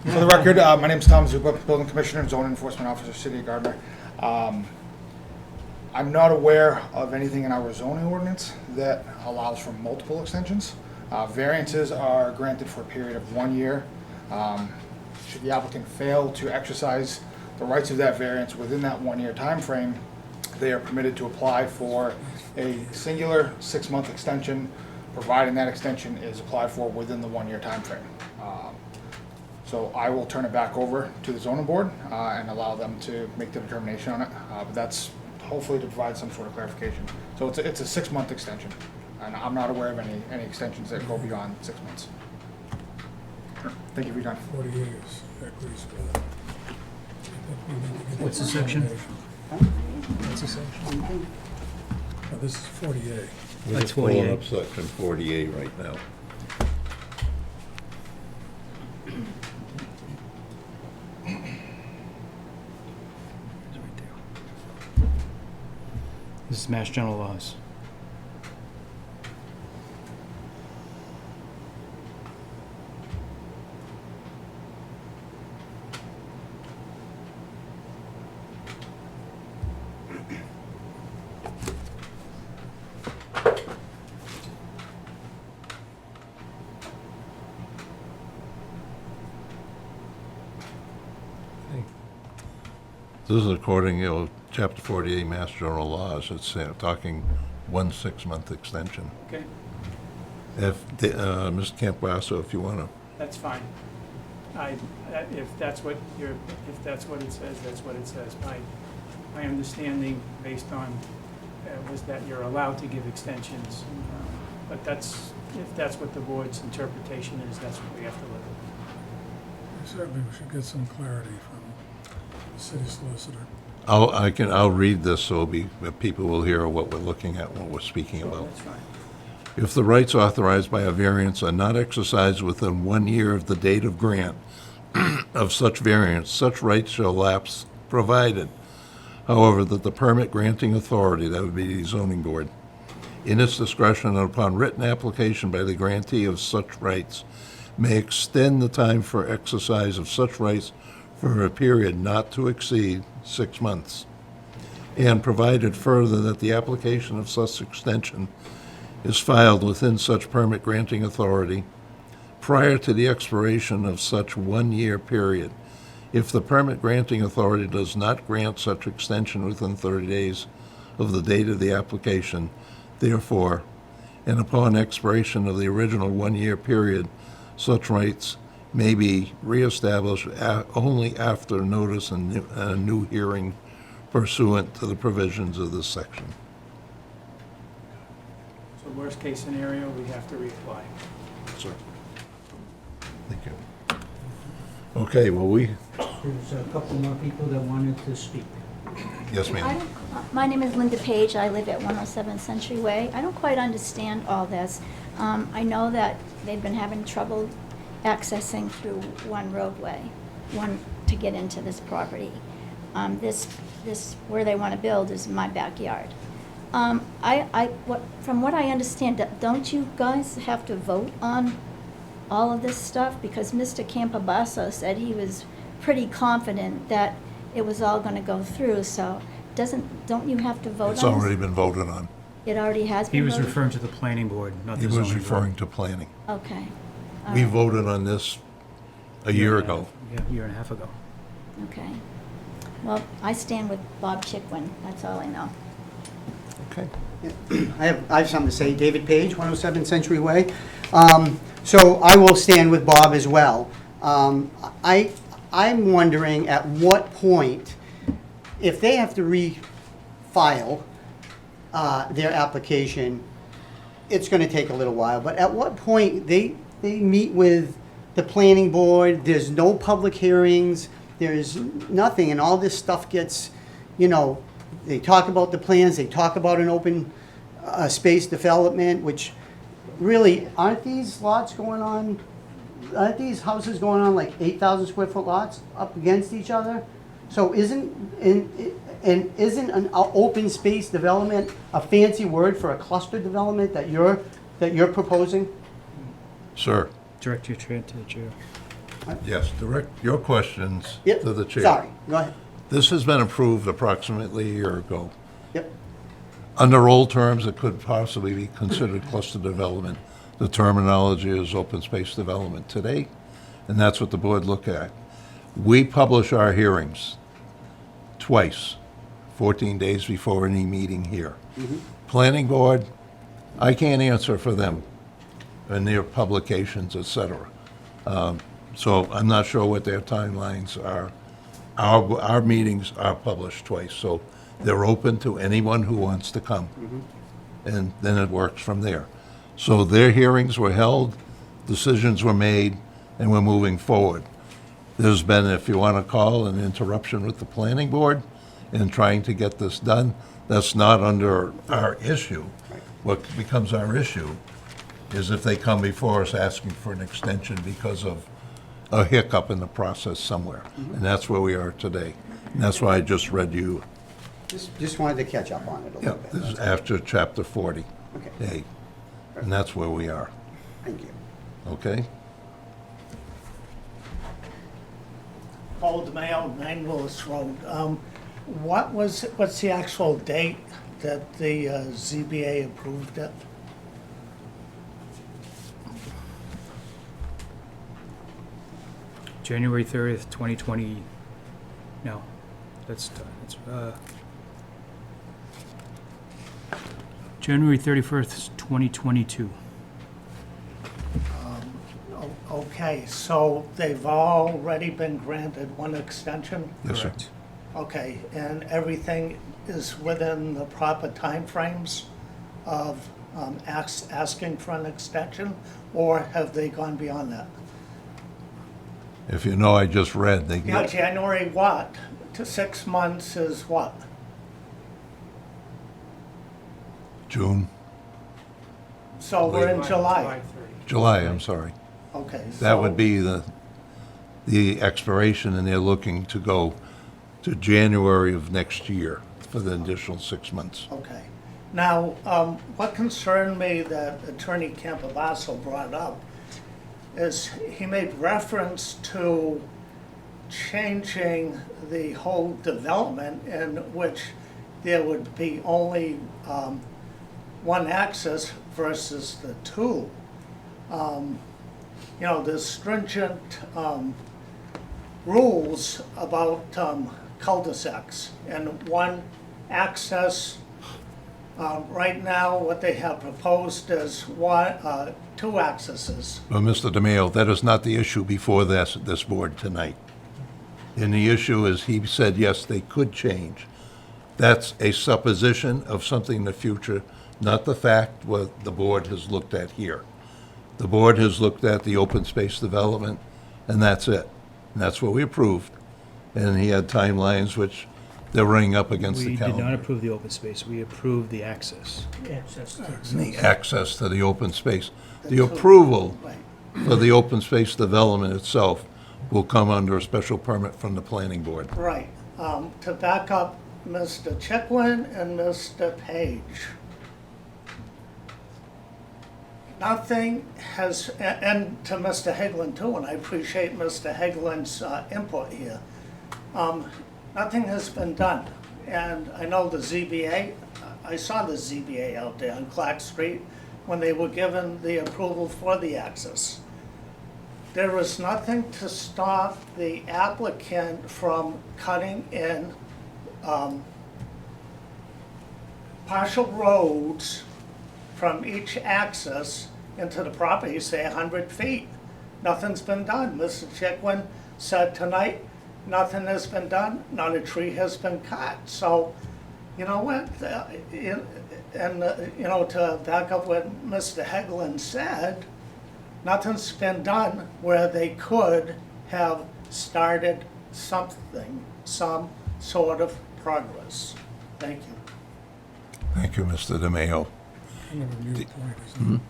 For the record, my name is Tom Zupa, Building Commissioner and Zoning Enforcement Officer, City of Gardner. I'm not aware of anything in our zoning ordinance that allows for multiple extensions. Variances are granted for a period of 1 year. Should the applicant fail to exercise the rights of that variance within that 1 year time frame, they are permitted to apply for a singular 6-month extension, providing that extension is applied for within the 1 year time frame. So I will turn it back over to the zoning board and allow them to make the determination on it. But that's hopefully to provide some sort of clarification. So it's a 6-month extension, and I'm not aware of any extensions that go beyond 6 months. Thank you for your time. 40 years, agrees with that. I think we need to get What's the a section? determination. What's the section? Oh, this is 48. We're That's just pulling 48. up section 48 right now. It's right there. This is Mass General Laws. This is according, chapter 48, Mass General Laws. It's talking 1 6-month extension. Okay, that's Mr. Campasso, if you want to. fine. If that's what it says, that's what it says. My understanding based on, was that you're allowed to give extensions. But if that's what the board's interpretation is, that's what we have to live with. Certainly, we should get some clarity from the city solicitor. I'll read this so people will hear what we're looking at, what we're speaking about. That's fine. If the rights authorized by a variance are not exercised within 1 year of the date of grant of such variance, such rights shall lapse, provided, however, that the permit granting authority, that would be the zoning board, in its discretion and upon written application by the grantee of such rights, may extend the time for exercise of such rights for a period not to exceed 6 months, and provided further that the application of such extension is filed within such permit granting authority prior to the expiration of such 1 year period. If the permit granting authority does not grant such extension within 30 days of the date of the application, therefore, and upon expiration of the original 1 year period, such rights may be reestablished only after notice and a new hearing pursuant to the provisions of this section. So worst case scenario, we have to reapply. Sir. Thank you. Okay, well, There's a couple more people that wanted to speak. yes, I ma'am. don't, my name is Linda Page. I live at 107 Century Way. I don't quite understand all this. I know that they've been having trouble accessing through one roadway, one to get into this property. This where they want to build is my backyard. From what I understand, don't you guys have to vote on all of this stuff? Because Mr. Campabasso said he was pretty confident that it was all going to go through, so don't you have to vote on It's this? already been voted on. It already has He been was voted? referring to the planning board, not He the was zoning board. referring to planning. Okay. All We right. voted on this a year ago. Yeah, a year and a half ago. Okay. Well, I stand with Bob Chickwin, that's all I know. Okay. I have something to say. David Page, 107 Century Way. So I will stand with Bob as well. I'm wondering at what point, if they have to refile their application, it's going to take a little while, but at what point they meet with the planning board, there's no public hearings, there's nothing, and all this stuff gets, they talk about the plans, they talk about an open space development, which really, aren't these lots going on, aren't these houses going on like 8,000 square foot lots up against each other? So isn't an open space development a fancy word for a cluster development that you're proposing? Sir, Direct your chair to the chair. yes, direct your questions Yep. to the chair. Sorry, go ahead. This has been approved approximately a year ago. Yep. Under old terms, it could possibly be considered cluster development. The terminology is open space development today, and that's what the board looked at. We publish our hearings twice, 14 days before any meeting here. Planning board, I can't answer for them and their publications, et cetera. So I'm not sure what their timelines are. Our meetings are published twice, so they're open to anyone who wants to come. And then it works from there. So their hearings were held, decisions were made, and we're moving forward. There's been, if you want to call, an interruption with the planning board in trying to get this done. That's not under our issue. What becomes our issue is if they come before us asking for an extension because of a hiccup in the process somewhere. And that's where we are today. And that's why I just read you, Just wanted to catch up on it a yeah, little bit. this is after chapter 40. Okay, Hey, and that's where we are, thank you. okay? Paul DeMayo, 9 Willis Road. What's the actual date that the ZBA approved it? January 30th, 2020, no, that's, January 31st, 2022. Okay, so they've already been granted one extension? Yes, sir. Okay, and everything is within the proper timeframes of asking for an extension? Or have they gone beyond that? If you know, I just read, they Yeah, get, January what? To 6 months is what? June, So we're in July. July, I'm sorry. Okay. That would so- be the expiration, and they're looking to go to January of next year for the additional 6 months. Okay. Now, what concerned me that Attorney Campobasso brought up is he made reference to changing the whole development in which there would be only one access versus the two. You know, there's stringent rules about cul-de-sacs and one access. Right now, what they have proposed is two accesses. Well, Mr. DeMayo, that is not the issue before this board tonight. And the issue is, he said, yes, they could change. That's a supposition of something in the future, not the fact what the board has looked at here. The board has looked at the open space development, and that's it. And that's what we approved. And he had timelines which they're running up against the We calendar. did not approve the open space, we approved the access. Access to The access to the open space. The approval for the open space development itself will come under a special permit from the planning board. Right. To back up Mr. Chickwin and Mr. Page. Nothing has, and to Mr. Hagelin too, and I appreciate Mr. Hagelin's input here. Nothing has been done. And I know the ZBA, I saw the ZBA out there on Clark Street when they were given the approval for the access. There is nothing to stop the applicant from cutting in partial roads from each axis into the property, say 100 feet. Nothing's been done. Mr. Chickwin said tonight, nothing has been done, not a tree has been cut. So, you know what, you know, to back up what Mr. Hagelin said, nothing's been done where they could have started something, some sort of progress. Thank you. Thank you, Mr. DeMayo. Kind of a mute point, isn't it?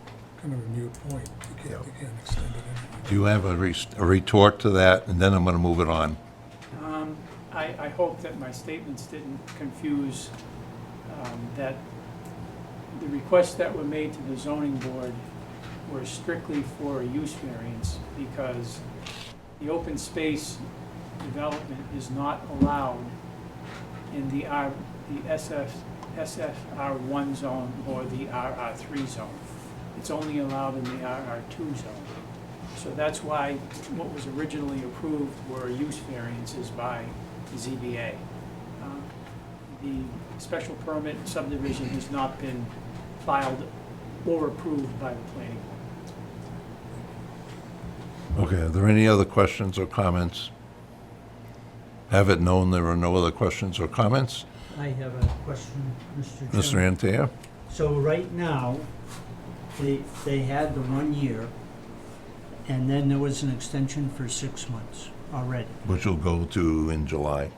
Kind of a mute point. You can't extend it anymore. Do you have a retort to that? And then I'm going to move it on. I hope that my statements didn't confuse that the requests that were made to the zoning board were strictly for a use variance because the open space development is not allowed in the SFR1 zone or the RR3 zone. It's only allowed in the RR2 zone. So that's why what was originally approved were use variances by the ZBA. The special permit subdivision has not been filed or approved by the planning board. Okay, are there any other questions or comments? Have it known there are no other questions or comments. I have a question, Mr. Mr. Chairman. Antaya? So right now, they had the 1 year, and then there was an extension for 6 months already. Which will go to in July.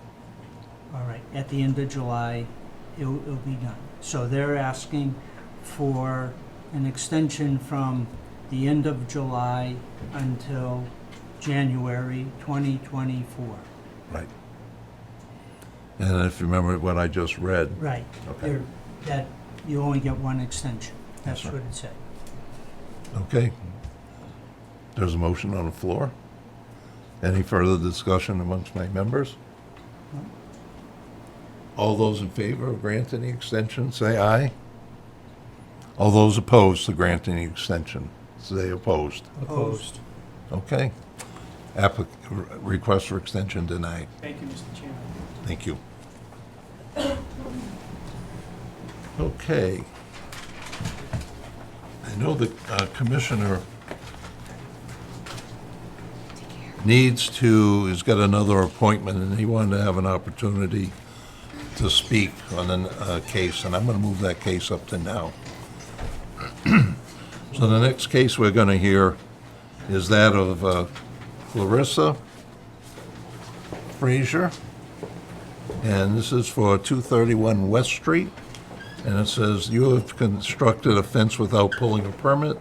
All right, at the end of July, it'll be done. So they're asking for an extension from the end of July until January 2024. Right. And if you remember what I just read, Right. Okay. That you only get one extension. That's Yes, sir. what it said. okay. There's a motion on the floor. Any further discussion amongst my members? All those in favor of granting the extension, say aye. All those opposed to granting the extension, say opposed. Opposed. Okay. Request for extension denied. Thank you, Mr. Chairman. Thank you. Okay. I know the commissioner has got another appointment, and he wanted to have an opportunity to speak on a case, and I'm going to move that case up to now. So the next case we're going to hear is that of Clarissa Frazier, and this is for 231 West Street, and it says, "You have constructed a fence without pulling a permit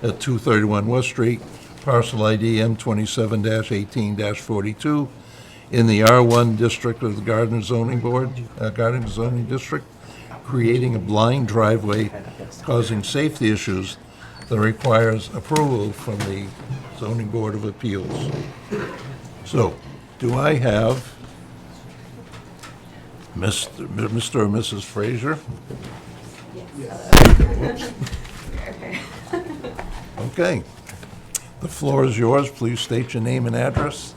at 231 West Street, parcel ID M27-18-42, in the R1 district of the Gardner Zoning Board, Gardner Zoning District, creating a blind driveway causing safety issues that requires approval from the Zoning Board of Appeals." So, do I have Mr. or Mrs. Frazier? Okay. The floor is yours. Please state your name and address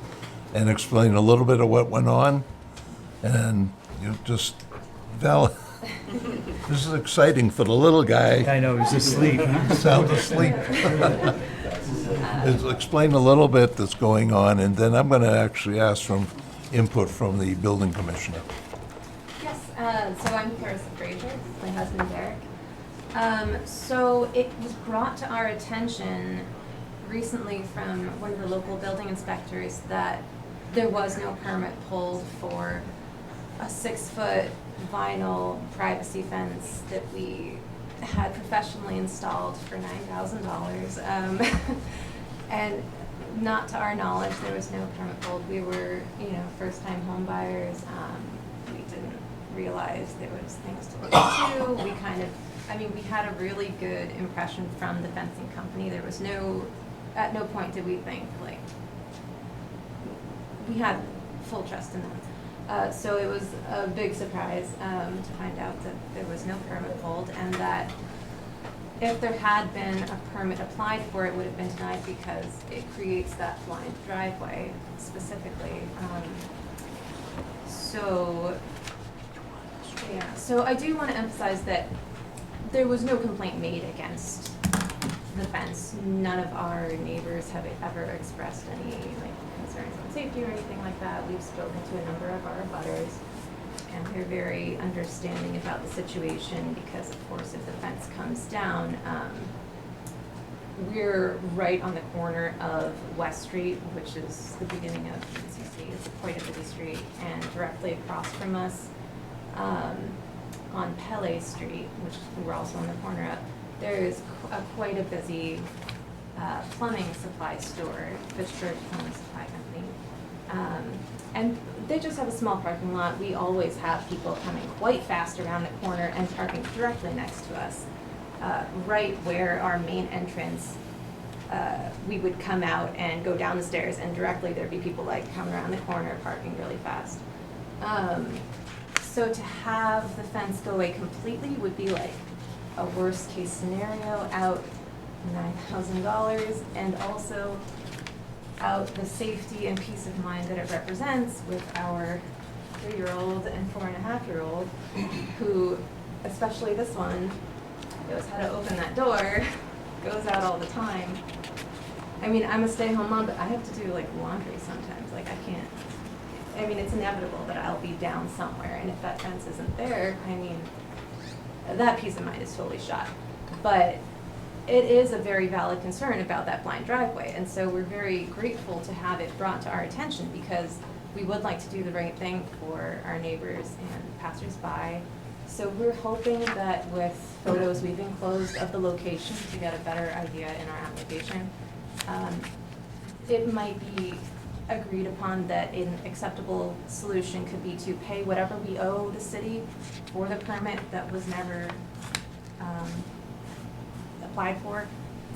and explain a little bit of what went on. And you just, this is exciting for the little guy. I know, he's asleep, huh? Sound asleep. Explain a little bit that's going on, and then I'm going to actually ask for input from the building commissioner. Yes, so I'm Clarissa Frazier, my husband Derek. So it was brought to our attention recently from one of the local building inspectors that there was no permit pulled for a 6-foot vinyl privacy fence that we had professionally installed for $9,000. And not to our knowledge, there was no permit pulled. We were, first-time home buyers. We didn't realize there was things to look into. We we had a really good impression from the fencing company. There was at no point did we think, we had full trust in them. So it was a big surprise to find out that there was no permit pulled, and that if there had been a permit applied for, it would have been denied because it creates that blind driveway specifically. So I do want to emphasize that there was no complaint made against the fence. None of our neighbors have ever expressed any concerns on safety or anything like that. We've spoken to a number of our abutters, and they're very understanding about the situation because, of course, if the fence comes down, we're right on the corner of West Street, which is the beginning of UCC. It's quite a busy street, and directly across from us on Pele Street, which we're also on the corner of, there is quite a busy plumbing supply store, Fishchurch Plumbing Supply Company. And they just have a small parking lot. We always have people coming quite fast around the corner and parking directly next to us, right where our main entrance. We would come out and go down the stairs, and directly there'd be people coming around the corner parking really fast. So to have the fence go away completely would be a worst case scenario, out $9,000, and also out the safety and peace of mind that it represents with our 3-year-old and 4.5-year-old, who, especially this one, knows how to open that door, goes out all the time. I'm a stay-at-home mom, but I have to do laundry sometimes. I can't. It's inevitable that I'll be down somewhere, and if that fence isn't there, that peace of mind is totally shot. But it is a very valid concern about that blind driveway, and so we're very grateful to have it brought to our attention, because we would like to do the right thing for our neighbors and passersby. So we're hoping that with photos we've enclosed of the location to get a better idea in our application, it might be agreed upon that an acceptable solution could be to pay whatever we owe the city for the permit that was never applied for,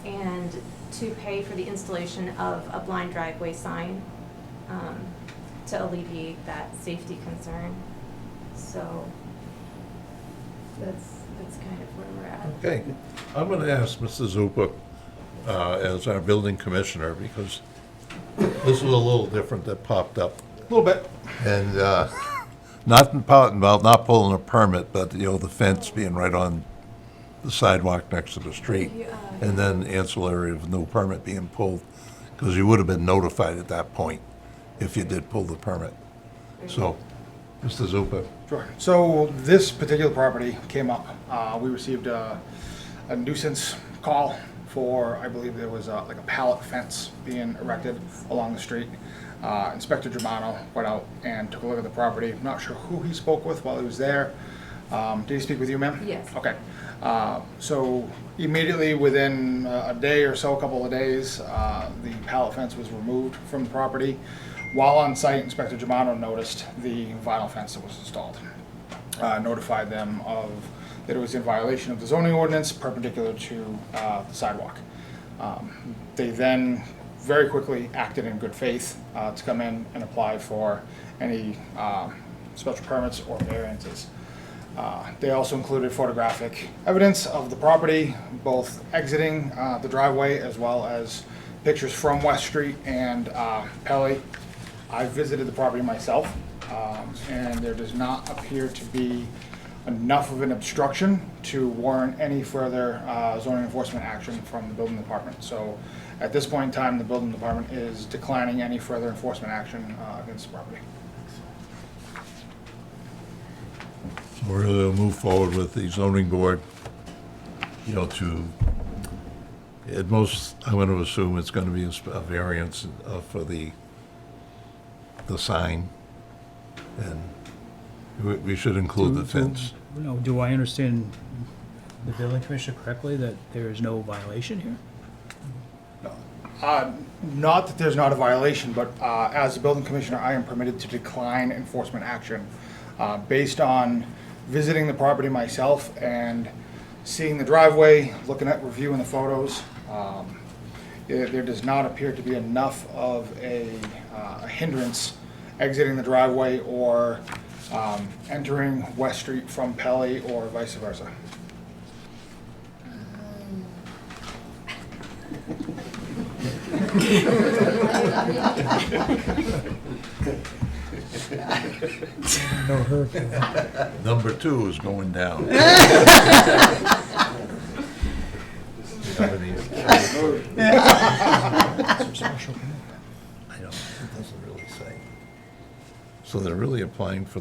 and to pay for the installation of a blind driveway sign to alleviate that safety concern. So that's kind of where we're at. Okay, I'm going to ask Mr. Zupa, as our building commissioner, because this is a little different that popped up. A little bit. And not about not pulling a permit, but, the fence being right on the sidewalk next to the street, and then ancillary of no permit being pulled, because you would have been notified at that point if you did pull the permit. So, Mr. Zupa. Sure. So this particular property came up. We received a nuisance call for, I believe there was like a pallet fence being erected along the street. Inspector Germano went out and took a look at the property. I'm not sure who he spoke with while he was there. Did he speak with you, ma'am? Yes. Okay. So immediately within a day or so, a couple of days, the pallet fence was removed from the property. While on site, Inspector Germano noticed the vinyl fence that was installed. Notified them of that it was in violation of the zoning ordinance perpendicular to the sidewalk. They then very quickly acted in good faith to come in and apply for any special permits or variances. They also included photographic evidence of the property, both exiting the driveway as well as pictures from West Street and Pelly. I visited the property myself, and there does not appear to be enough of an obstruction to warrant any further zoning enforcement action from the building department. So at this point in time, the building department is declining any further enforcement action against the property. We're going to move forward with the zoning board, to, at most, I'm going to assume it's going to be a variance for the sign, and we should include the fence. No, do I understand the building commissioner correctly that there is no violation here? Not that there's not a violation, but as the building commissioner, I am permitted to decline enforcement action based on visiting the property myself and seeing the driveway, reviewing the photos. There does not appear to be enough of a hindrance exiting the driveway or entering West Street from Pelly or vice versa. No hurt. Number 2 is going down. I don't, it doesn't really say. So they're really applying for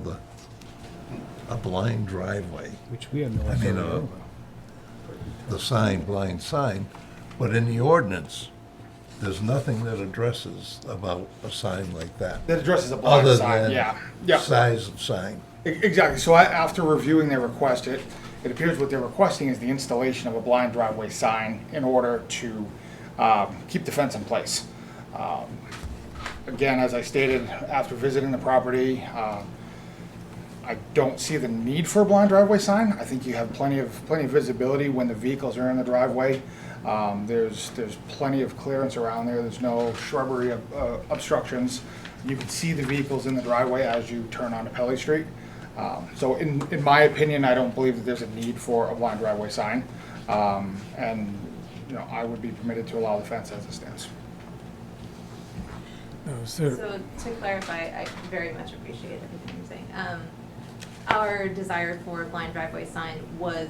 a blind driveway, Which we have no I mean, authority over. the sign, blind sign, but in the ordinance, there's nothing that addresses about a sign like that. That addresses a blind Other sign, than yeah. size of sign. Exactly. So after reviewing their request, it appears what they're requesting is the installation of a blind driveway sign in order to keep the fence in place. Again, as I stated, after visiting the property, I don't see the need for a blind driveway sign. I think you have plenty of visibility when the vehicles are in the driveway. There's plenty of clearance around there. There's no shrubbery obstructions. You can see the vehicles in the driveway as you turn onto Pelly Street. So in my opinion, I don't believe that there's a need for a blind driveway sign. And I would be permitted to allow the fence as it stands. So to clarify, I very much appreciate everything you're saying. Our desire for a blind driveway sign was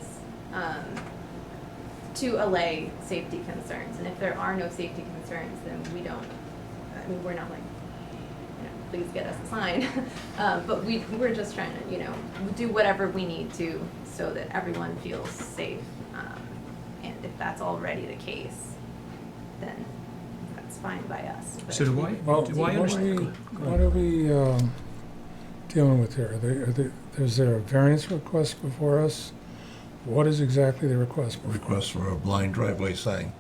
to allay safety concerns. And if there are no safety concerns, then we're not like, please get us a sign. But we're just trying to, do whatever we need to so that everyone feels safe. And if that's already the case, then that's fine by us. But So do I Well, understand? why don't we dealing with here? Is there a variance request before us? What is exactly the request? Request for a blind driveway sign.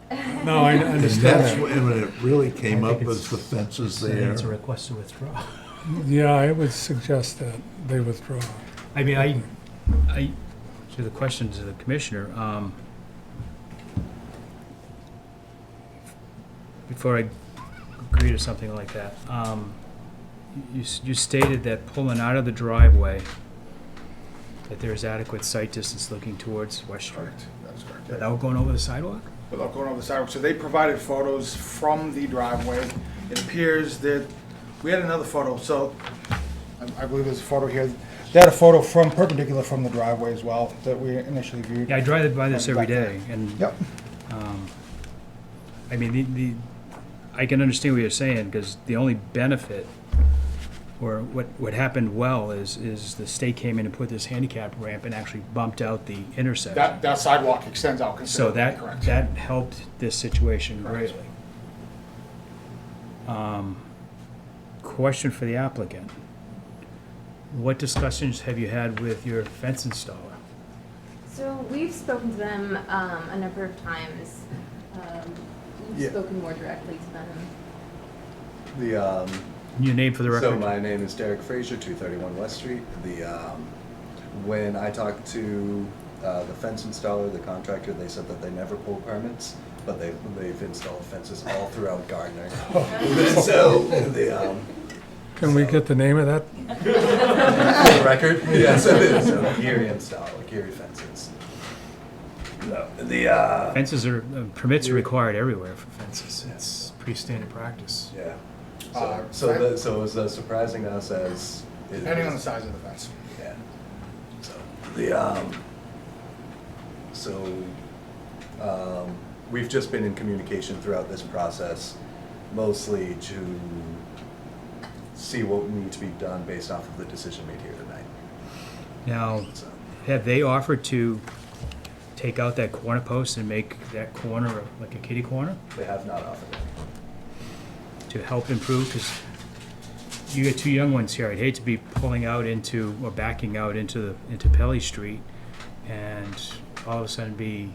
No, I And understand that's that. when it really came I up think as the fences there. It's a request to withdraw. Yeah, I would suggest that they withdraw. I mean, to the question to the commissioner, before I agree to something like that, you stated that pulling out of the driveway, that there is adequate sight distance looking towards West Street, Correct, that's correct. yeah. without going over the sidewalk? Without going over the sidewalk. So they provided photos from the driveway. It appears that, we had another photo, so I believe there's a photo here. They had a photo from, perpendicular from the driveway as well, that we initially viewed. Yeah, I drive by this every day, and, Yep. I mean, I can understand what you're saying, because the only benefit, or what happened well, is the state came in and put this handicap ramp and actually bumped out the intersection. That sidewalk extends out So considerably, correct. that helped this situation Correct. greatly. Question for the applicant. What discussions have you had with your fence installer? So we've spoken to them a number of times. We've Yeah. spoken more directly to them. Your name for the So record? my name is Derek Frazier, 231 West Street. When I talked to the fence installer, the contractor, they said that they never pull permits, but they've installed fences all throughout Gardner. So Can we get the name of that? for the record, yes, it is. So Geary installer, Geary fences. No, Fences are, permits are required everywhere for fences. It's pretty standard practice. yeah. Uh, So it was as surprising to us as it Depending on the is. size of the fence. Yeah. We've just been in communication throughout this process, mostly to see what would need to be done based off of the decision made here tonight. Now, So, have they offered to take out that corner post and make that corner like a kitty corner they have not offered it. to help improve? Because you got two young ones here. I'd hate to be pulling out into, or backing out into Pelly Street and all of a sudden be,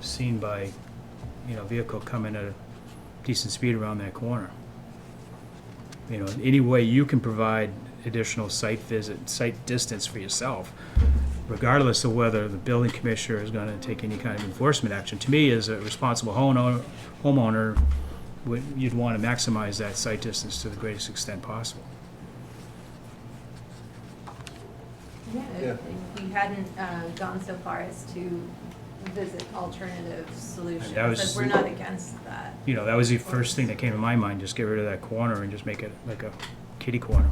seen by, vehicle coming at a decent speed around that corner. Any way you can provide additional site distance for yourself, regardless of whether the building commissioner is gonna take any kind of enforcement action. To me, as a responsible homeowner, you'd wanna maximize that site distance to the greatest extent possible. Yeah, Yeah. if we hadn't gone so far as to visit alternative solutions, that was- but we're not against that. That was the first thing that came to my mind, just get rid of that corner and just make it like a kitty corner.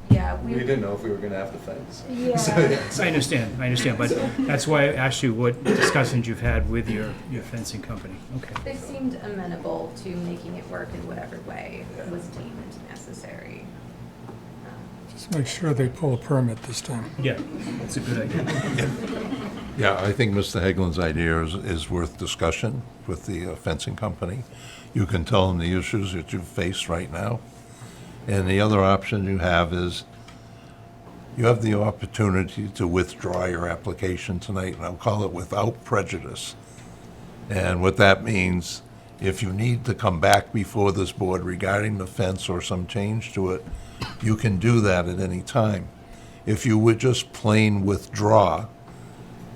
Yeah, We didn't know if we were gonna have to fence. Yeah. So, I understand, but that's why I asked you what discussions you've had with your fencing company. Okay. They seemed amenable to making it work in whatever way was deemed necessary. Just make sure they pull a permit this time. Yeah, that's a good idea. Yeah, I think Mr. Hagelin's idea is worth discussion with the fencing company. You can tell them the issues that you face right now. And the other option you have is, you have the opportunity to withdraw your application tonight, and I'll call it without prejudice. And what that means, if you need to come back before this board regarding the fence or some change to it, you can do that at any time. If you would just plain withdraw,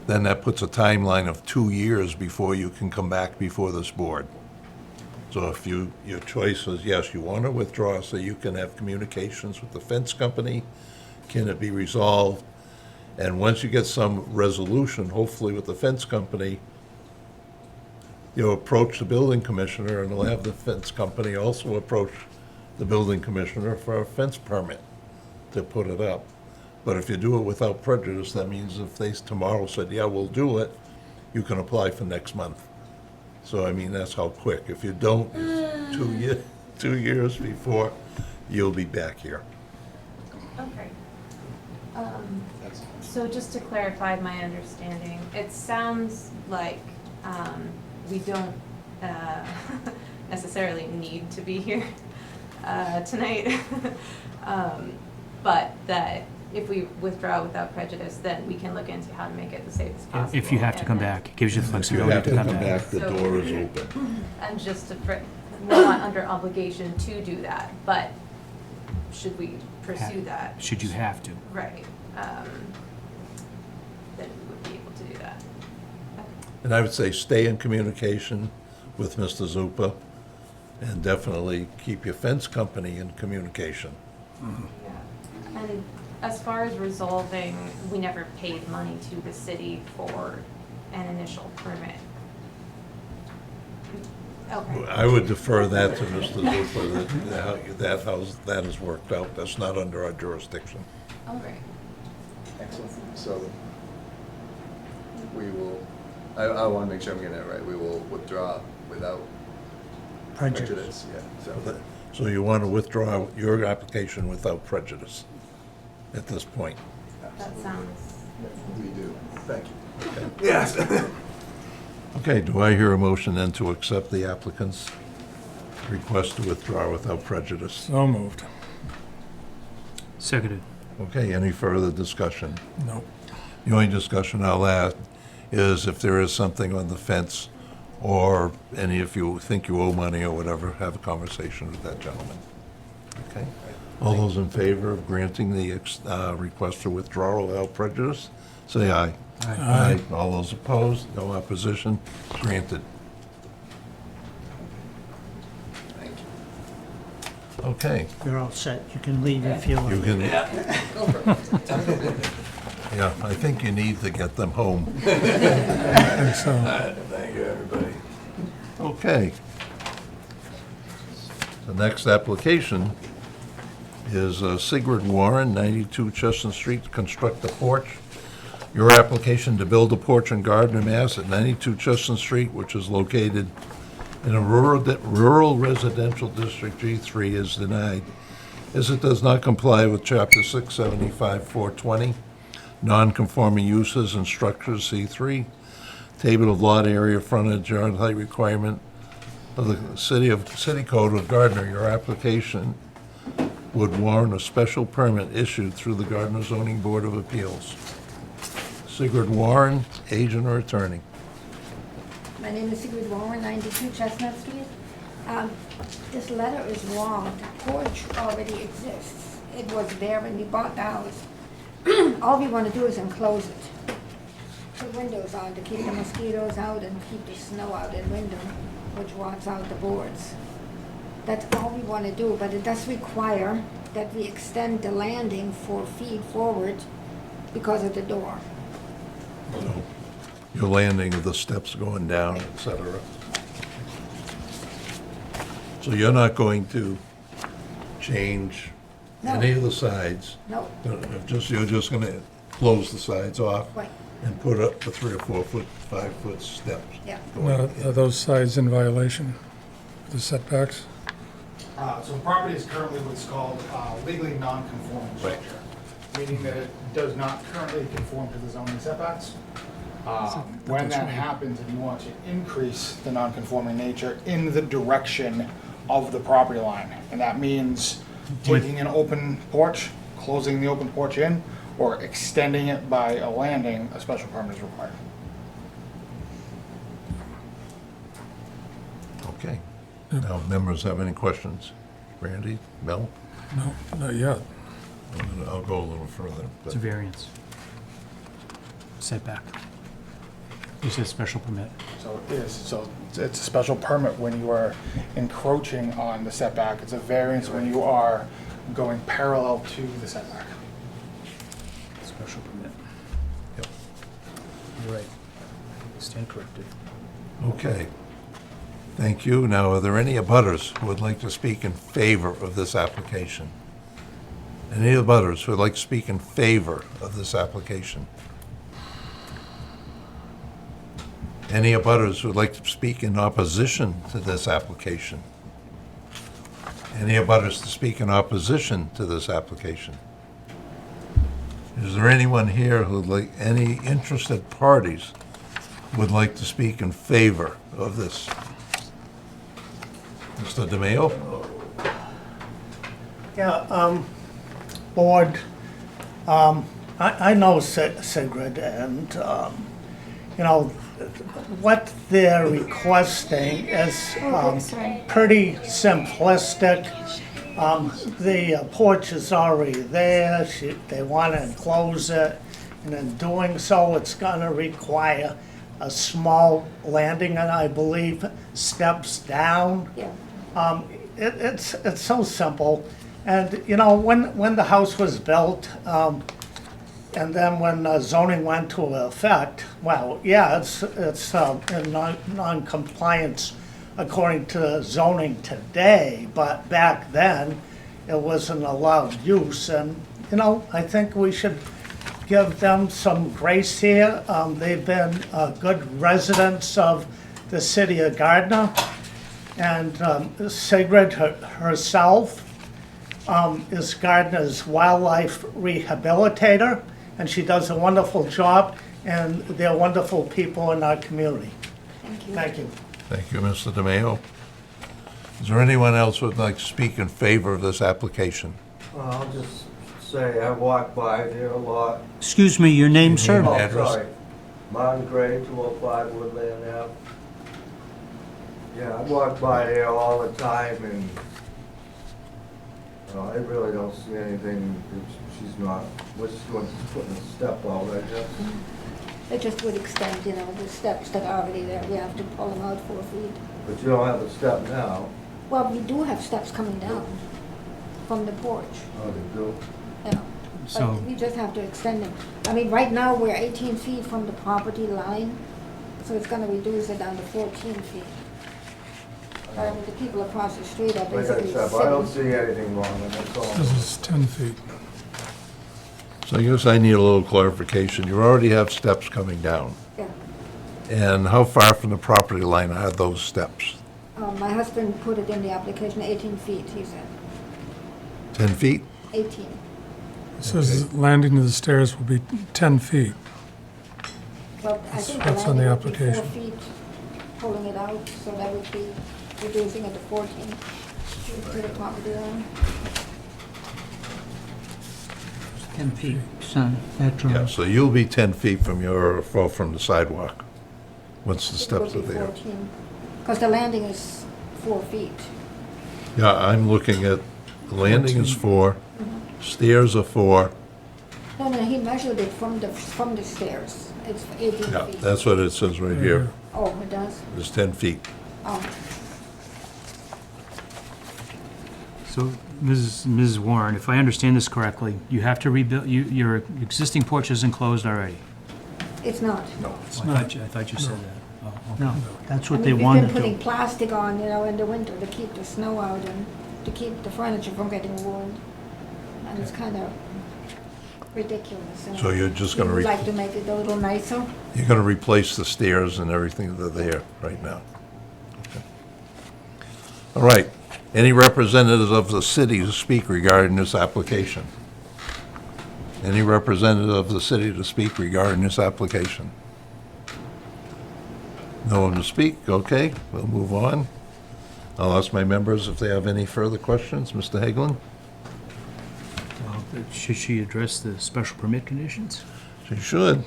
then that puts a timeline of 2 years before you can come back before this board. So if your choice is, yes, you want to withdraw, so you can have communications with the fence company, can it be resolved? And once you get some resolution, hopefully with the fence company, you'll approach the building commissioner, and they'll have the fence company also approach the building commissioner for a fence permit to put it up. But if you do it without prejudice, that means if they tomorrow said, yeah, we'll do it, you can apply for next month. So, I mean, that's how quick. If you don't, it's 2 years before, you'll be back here. Okay. So just to clarify my understanding, it sounds like we don't necessarily need to be here tonight. but that if we withdraw without prejudice, then we can look into how to make it the safest possible. If you have to and come then- back, it gives you the If you flexibility have to to come come back. back, the door is open. And just to, we're not under obligation to do that, but should we pursue that? Should you have to. Right, then we would be able to do that. And I would say stay in communication with Mr. Zupa, and definitely keep your fence company in communication. Yeah. And as far as resolving, we never paid money to the city for an initial permit. Okay. I would defer that to Mr. Zupa, that has worked out. That's not under our jurisdiction. All right. Excellent. So we will, I want to make sure I'm getting it right. We will withdraw without prejudice. Yeah. So you want to withdraw your application without prejudice at this point? That sounds. We do. Thank you. Okay. Yes. Okay, do I hear a motion then to accept the applicant's request to withdraw without prejudice? So moved. Seconded. Okay, any further discussion? No. The only discussion I'll add is if there is something on the fence, or any, if you think you owe money or whatever, have a conversation with that gentleman. Okay? All those in favor of granting the request for withdrawal without prejudice, say aye. Aye. All those opposed, no opposition, granted. Thank you. Okay, You're all set. You can leave if you you want. can, yeah, I think you need to get them home. And so, Thank you, everybody. Okay. The next application is Sigrid Warren, 92 Chestnut Street, to construct a porch. Your application to build a porch in Gardner, Mass. at 92 Chestnut Street, which is located in a rural residential district, G3, is denied, as it does not comply with Chapter 675, 420, non-conforming uses and structures, C3, table of lot area, frontage, yard height requirement of the City Code of Gardner. Your application would warrant a special permit issued through the Gardner Zoning Board of Appeals. Sigrid Warren, agent or attorney. My name is Sigrid Warren, 92 Chestnut Street. This letter is wrong. The porch already exists. It was there when we bought the house. All we want to do is enclose it. Put windows on to keep the mosquitoes out and keep the snow out in window, which rots out the boards. That's all we want to do, but it does require that we extend the landing 4 feet forward because of the door. So your landing of the steps going down, et cetera. So you're not going to change any of the sides? No, You're just gonna close the sides off right, and put up the 3 or 4 foot, 5 foot steps? yeah. now, are those sides in violation of the setbacks? So the property is currently what's called legally non-conforming structure, meaning that it does not currently conform to the zoning setbacks. When that happens and you want to increase the non-conforming nature in the direction of the property line, and that means taking an open porch, closing the open porch in, or extending it by a landing, a special permit is required. Okay. Now, members have any questions? Randy, Mel? No, not yet. I'll go a little further. It's a variance. Setback. You said special permit. So it is, so it's a special permit when you are encroaching on the setback. It's a variance when you are going parallel to the setback. Special permit. Yep. You're right. Stand corrected. Okay. Thank you. Now, are there any abutters who would like to speak in favor of this application? Any abutters who would like to speak in favor of this application? Any abutters who would like to speak in opposition to this application? Any abutters to speak in opposition to this application? Is there anyone here who would like, any interested parties would like to speak in favor of this? Mr. DeMayo? Yeah, board, I know Sigrid, and, you know, what they're requesting is sorry. pretty simplistic. The porch is already there, they want to enclose it, and in doing so, it's going to require a small landing, and I believe steps down. Yeah. It's so simple, and, you know, when the house was built, and then when zoning went to effect, well, yeah, it's in non-compliance according to zoning today, but back then, it wasn't allowed use, and, you know, I think we should give them some grace here. They've been good residents of the city of Gardner, and Sigrid herself is Gardner's wildlife rehabilitator, and she does a wonderful job, and they're wonderful people in our community. Thank you. Thank you. Thank you, Mr. DeMayo. Is there anyone else who would like to speak in favor of this application? Well, I'll just say I walk by there a lot. Excuse me, your name, sir? Name. Oh, Address? sorry. Martin Gray, 205 Woodland Ave. Yeah, I walk by there all the time, and I really don't see anything. She's not, what's she doing? She's putting a step out, I guess. It just would extend, you know, the steps that are already there. We have to pull them out 4 feet. But you don't have a step now. Well, we do have steps coming down from the porch, Oh, you do? yeah. So- But we just have to extend them. I mean, right now, we're 18 feet from the property line, so it's gonna reduce it down to 14 feet. I mean, the people across the street are Like I basically said, I don't sitting. see anything wrong with it, that's all. This is 10 feet. So I guess I need a little clarification. You already have steps coming down. Yeah. And how far from the property line are those steps? My husband put it in the application, 18 feet, he said. 10 feet? 18. It says landing to the stairs will be 10 feet. Well, I think the That's on the landing would be 4 application. feet, pulling it out, so that would be reducing it to 14 to the property line. 10 feet, son, that Yeah, drawing. so you'll be 10 feet from from the sidewalk, once the steps are there. Because the landing is 4 feet. Yeah, I'm looking at, the landing is 4, stairs are 4. No, he measured it from the stairs. It's 18 Yeah, feet. that's what it says right here. Oh, it does? It's 10 feet. Oh, So, Ms. Warren, if I understand this correctly, you have to rebuild, your existing porch is enclosed already? it's not. No. I thought you said that. Oh, okay. No, that's I what mean, they we've wanted been to putting do. plastic on, in the winter to keep the snow out and to keep the furniture from getting ruined. And it's kind of ridiculous. So you're just gonna We'd re- like to make it a little nicer. You're going to replace the stairs and everything that are there right now. Okay. All right. Any representatives of the city to speak regarding this application? Any representative of the city to speak regarding this application? No one to speak? Okay, we'll move on. I'll ask my members if they have any further questions. Mr. Hagelin? Well, should she address the special permit conditions? She should.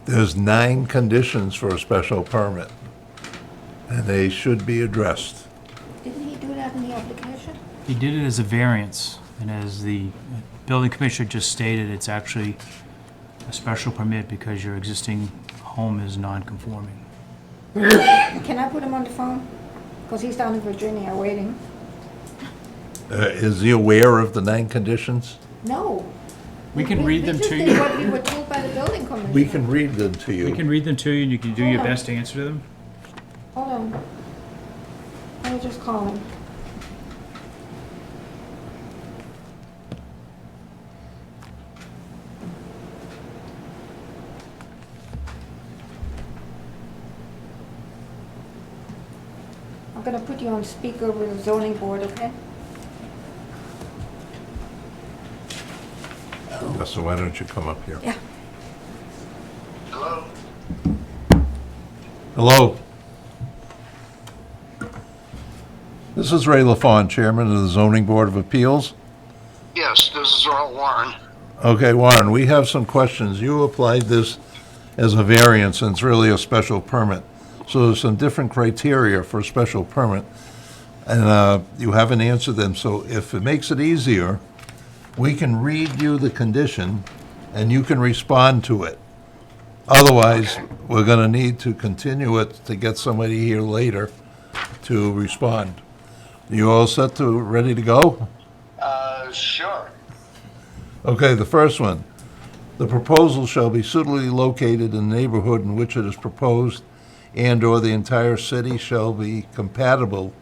There's 9 conditions for a special permit, and they should be addressed. Didn't he do that in the application? He did it as a variance, and as the building commissioner just stated, it's actually a special permit because your existing home is non-conforming. Can I put him on the phone? Because he's down in Virginia waiting. Is he aware of the 9 conditions? No. We can read them to We just you. did what we were told by the building commissioner. We can read them to you. We can read them to you, and you can do your Hold on. best to answer them. Hold on. Let me just call him. I'm gonna put you on speaker with the zoning board, okay? Yeah, so why don't you come up here? Yeah. Hello? Hello. This is Ray LaFawn, Chairman of the Zoning Board of Appeals. Yes, this is Earl Warren. Okay, Warren, we have some questions. You applied this as a variance, and it's really a special permit. So there's some different criteria for a special permit, and you haven't answered them. So if it makes it easier, we can read you the condition, and you can respond to it. Otherwise, we're gonna need to continue it to get somebody here later to respond. You all set to, ready to go? Sure. Okay, the first one. The proposal shall be suitably located in the neighborhood in which it is proposed, and/or the entire city shall be compatible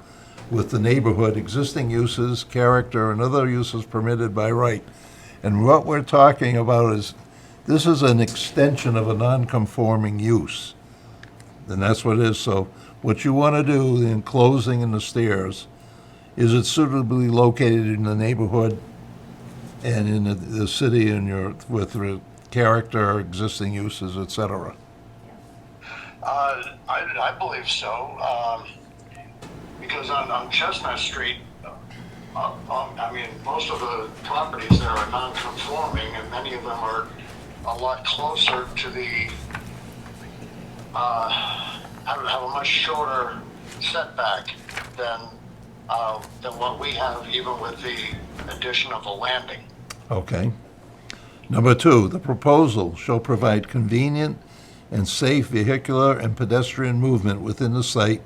with the neighborhood, existing uses, character, and other uses permitted by right. And what we're talking about is, this is an extension of a non-conforming use. And that's what it is. So what you want to do, the enclosing and the stairs, is it suitably located in the neighborhood and in the city and with character, existing uses, et cetera? I believe so. Because on Chestnut Street, I mean, most of the properties there are non-conforming, and many of them are a lot closer to the, have a much shorter setback than what we have, even with the addition of a landing. Okay. Number two, the proposal shall provide convenient and safe vehicular and pedestrian movement within the site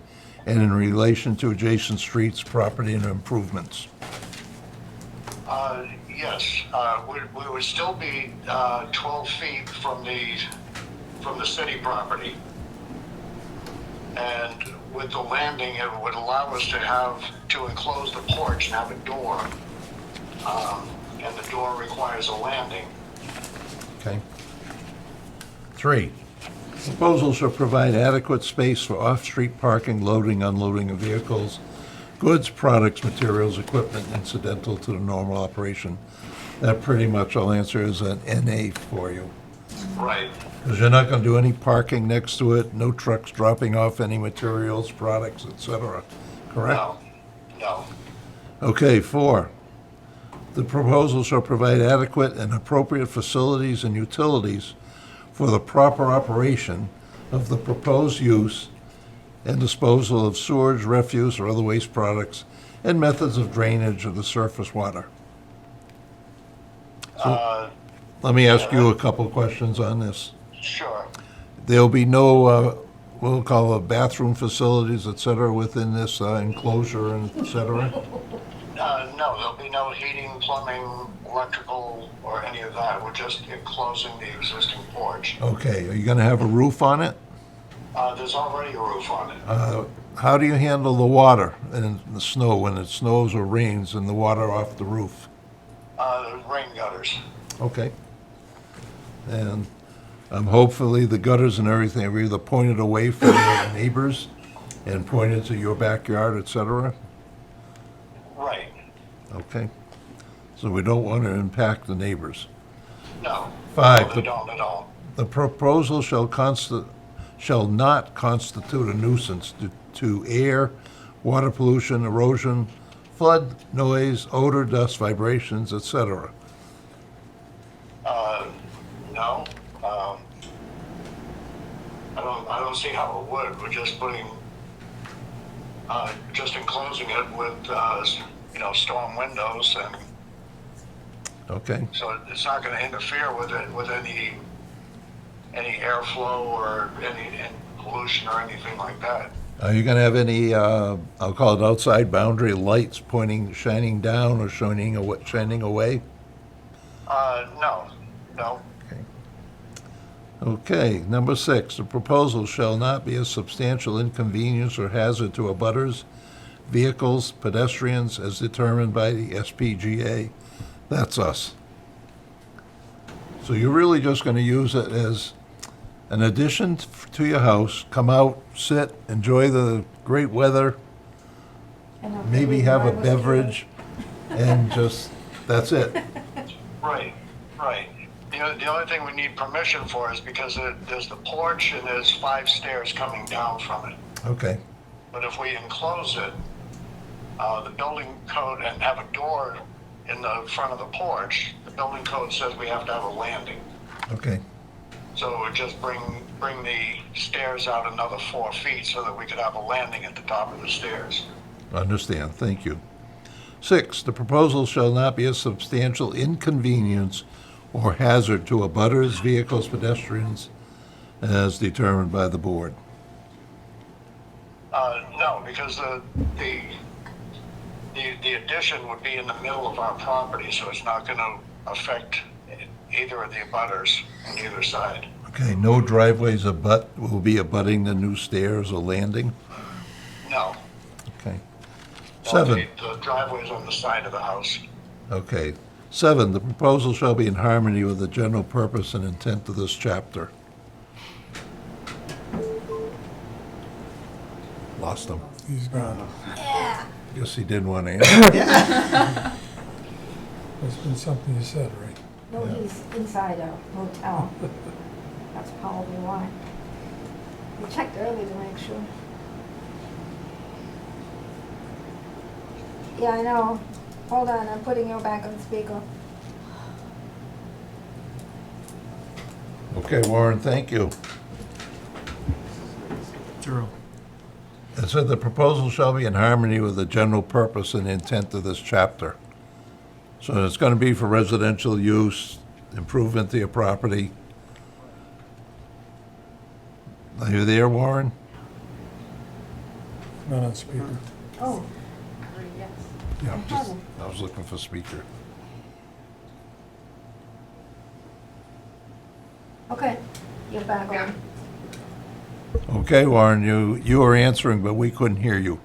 and in relation to adjacent streets, property, and improvements. Yes, we would still be 12 feet from the city property. And with the landing, it would allow us to enclose the porch and have a door. And the door requires a landing. Okay. Three, proposal shall provide adequate space for off-street parking, loading, unloading of vehicles, goods, products, materials, equipment incidental to the normal operation. That pretty much, I'll answer, is an NA for you. Right. Because you're not going to do any parking next to it, no trucks dropping off any materials, products, et cetera. Correct? No. Okay, four, the proposal shall provide adequate and appropriate facilities and utilities for the proper operation of the proposed use and disposal of sewage, refuse, or other waste products, and methods of drainage of the surface water. So, let me ask you a couple questions on this. Sure. There'll be no, we'll call it bathroom facilities, et cetera, within this enclosure, and et cetera? No, there'll be no heating, plumbing, electrical, or any of that. We're just enclosing the existing porch. Okay, are you gonna have a roof on it? There's already a roof on it. How do you handle the water and the snow when it snows or rains and the water off the roof? Rain gutters. Okay. And hopefully the gutters and everything are either pointed away from your neighbors and pointed to your backyard, et cetera? Right. Okay. So we don't want to impact the neighbors. No. Five, No, they don't at all. the proposal shall not constitute a nuisance to air, water pollution, erosion, flood, noise, odor, dust, vibrations, et cetera. No. I don't see how it would. We're just just enclosing it with, storm windows, and Okay. so it's not going to interfere with it, with any airflow or any pollution or anything like that. Are you going to have any, I'll call it outside boundary lights shining down or shining away? No. Okay, number 6, the proposal shall not be a substantial inconvenience or hazard to abutters, vehicles, pedestrians, as determined by the SPGA. That's us. So you're really just going to use it as an addition to your house, come out, sit, enjoy the great weather, maybe have a beverage, and just, that's it. Right. The only thing we need permission for is because there's the porch and there's 5 stairs coming down from it. Okay, But if we enclose it, the building code, and have a door in the front of the porch, the building code says we have to have a landing. Okay. So it would just bring the stairs out another 4 feet so that we could have a landing at the top of the stairs. Understand, thank you. 6, the proposal shall not be a substantial inconvenience or hazard to abutters, vehicles, pedestrians, as determined by the board. No, because the addition would be in the middle of our property, so it's not going to affect either of the abutters on either side. Okay, no driveways will be abutting the new stairs or landing? No. Okay. 7, The driveway's on the side of the house. okay. 7, the proposal shall be in harmony with the general purpose and intent of this chapter. Lost him. He's gone. Guess he didn't want to answer. There's been something you said, right? No, he's inside a motel. That's probably why. We checked early to make sure. Yeah, I know. Hold on, I'm putting you back on speaker. Okay, Warren, thank you. Zero. It said the proposal shall be in harmony with the general purpose and intent of this chapter. So it's going to be for residential use, improvement to your property. Are you there, Warren? Not on speaker. Oh. Yeah, I was looking for speaker. Okay, you're back on. Okay, Warren, you were answering, but we couldn't hear you.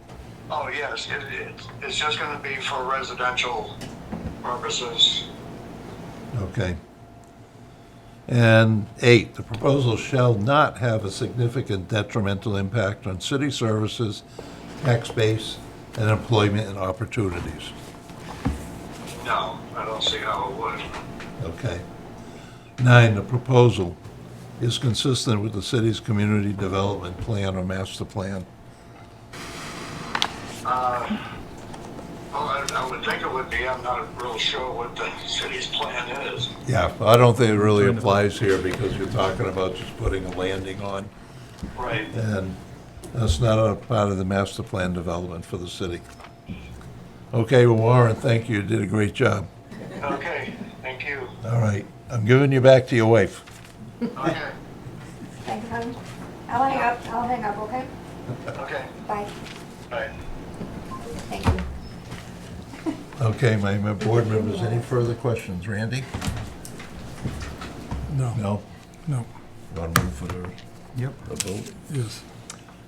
Oh, yes, it's just going to be for residential purposes. Okay. And 8, the proposal shall not have a significant detrimental impact on city services, tax base, and employment and opportunities. No, I don't see how it would. Okay. 9, the proposal is consistent with the city's community development plan or master plan. Well, I would think it would be. I'm not real sure what the city's plan is. Yeah, I don't think it really applies here because you're talking about just putting a landing on. Right. And that's not a part of the master plan development for the city. Okay, well, Warren, thank you. You did a great job. Okay, thank you. All right, I'm giving you back to your wife. Okay. Thanks, honey. I'll hang up, okay? Okay. Bye. Bye. Thank you. Okay, my board members, any further questions? Randy? No. No? No. You want to move for the Yep. vote? Yes.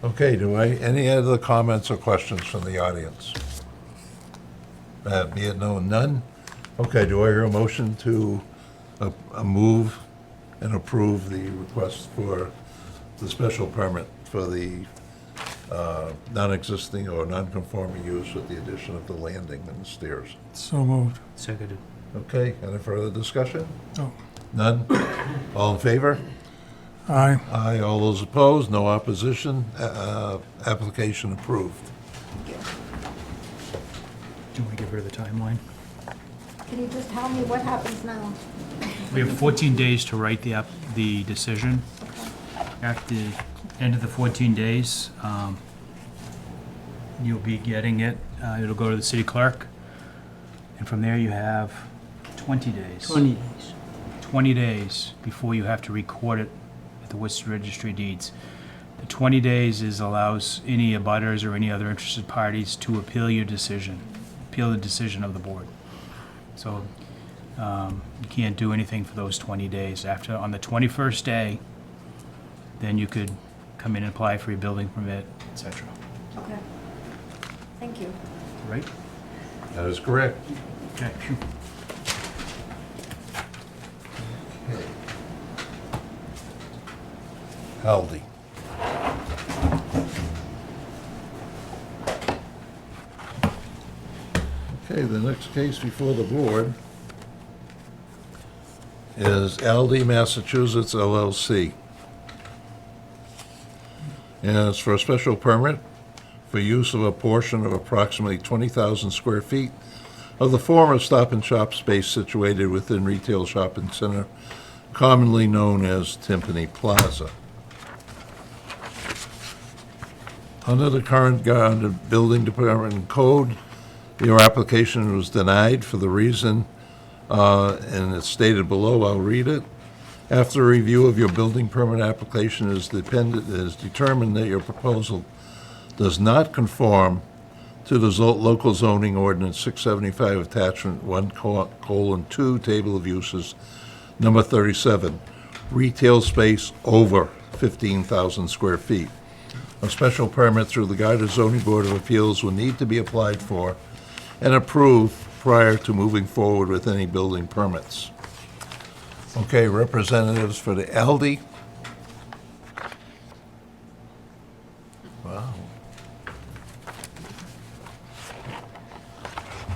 Okay, any other comments or questions from the audience? Be it known, none? Okay, do I hear a motion to move and approve the request for the special permit for the non-existing or non-conforming use with the addition of the landing and the stairs? So moved. Seconded. Okay, any further discussion? No. None? All in favor? Aye. Aye, all those opposed, no opposition, application approved. Do you want to give her the timeline? Can you just tell me what happens now? We have 14 days to write the decision. After the end of the 14 days, you'll be getting it. It'll go to the city clerk. And from there, you have 20 days. 20 days. 20 days before you have to record it at the Worcester Registry of Deeds. The 20 days allows any abutters or any other interested parties to appeal your decision, appeal the decision of the board. So you can't do anything for those 20 days. On the 21st day, then you could come in and apply for your building permit, etc. Okay. Thank you. Right? That is correct. Okay. Phew. Okay. Aldi. Okay, the next case before the board is Aldi, Massachusetts LLC. And it's for a special permit for use of a portion of approximately 20,000 square feet of the former Stop and Shop space situated within Retail Shopping Center, commonly known as Timpani Plaza. Under the current Gardner Building Department code, your application was denied for the reason, and it's stated below, I'll read it. After a review of your building permit application is determined that your proposal does not conform to the local zoning ordinance 675 attachment 1:2, table of uses, number 37, retail space over 15,000 square feet. A special permit through the Gardner Zoning Board of Appeals will need to be applied for and approved prior to moving forward with any building permits. Okay, representatives for the Aldi. Wow.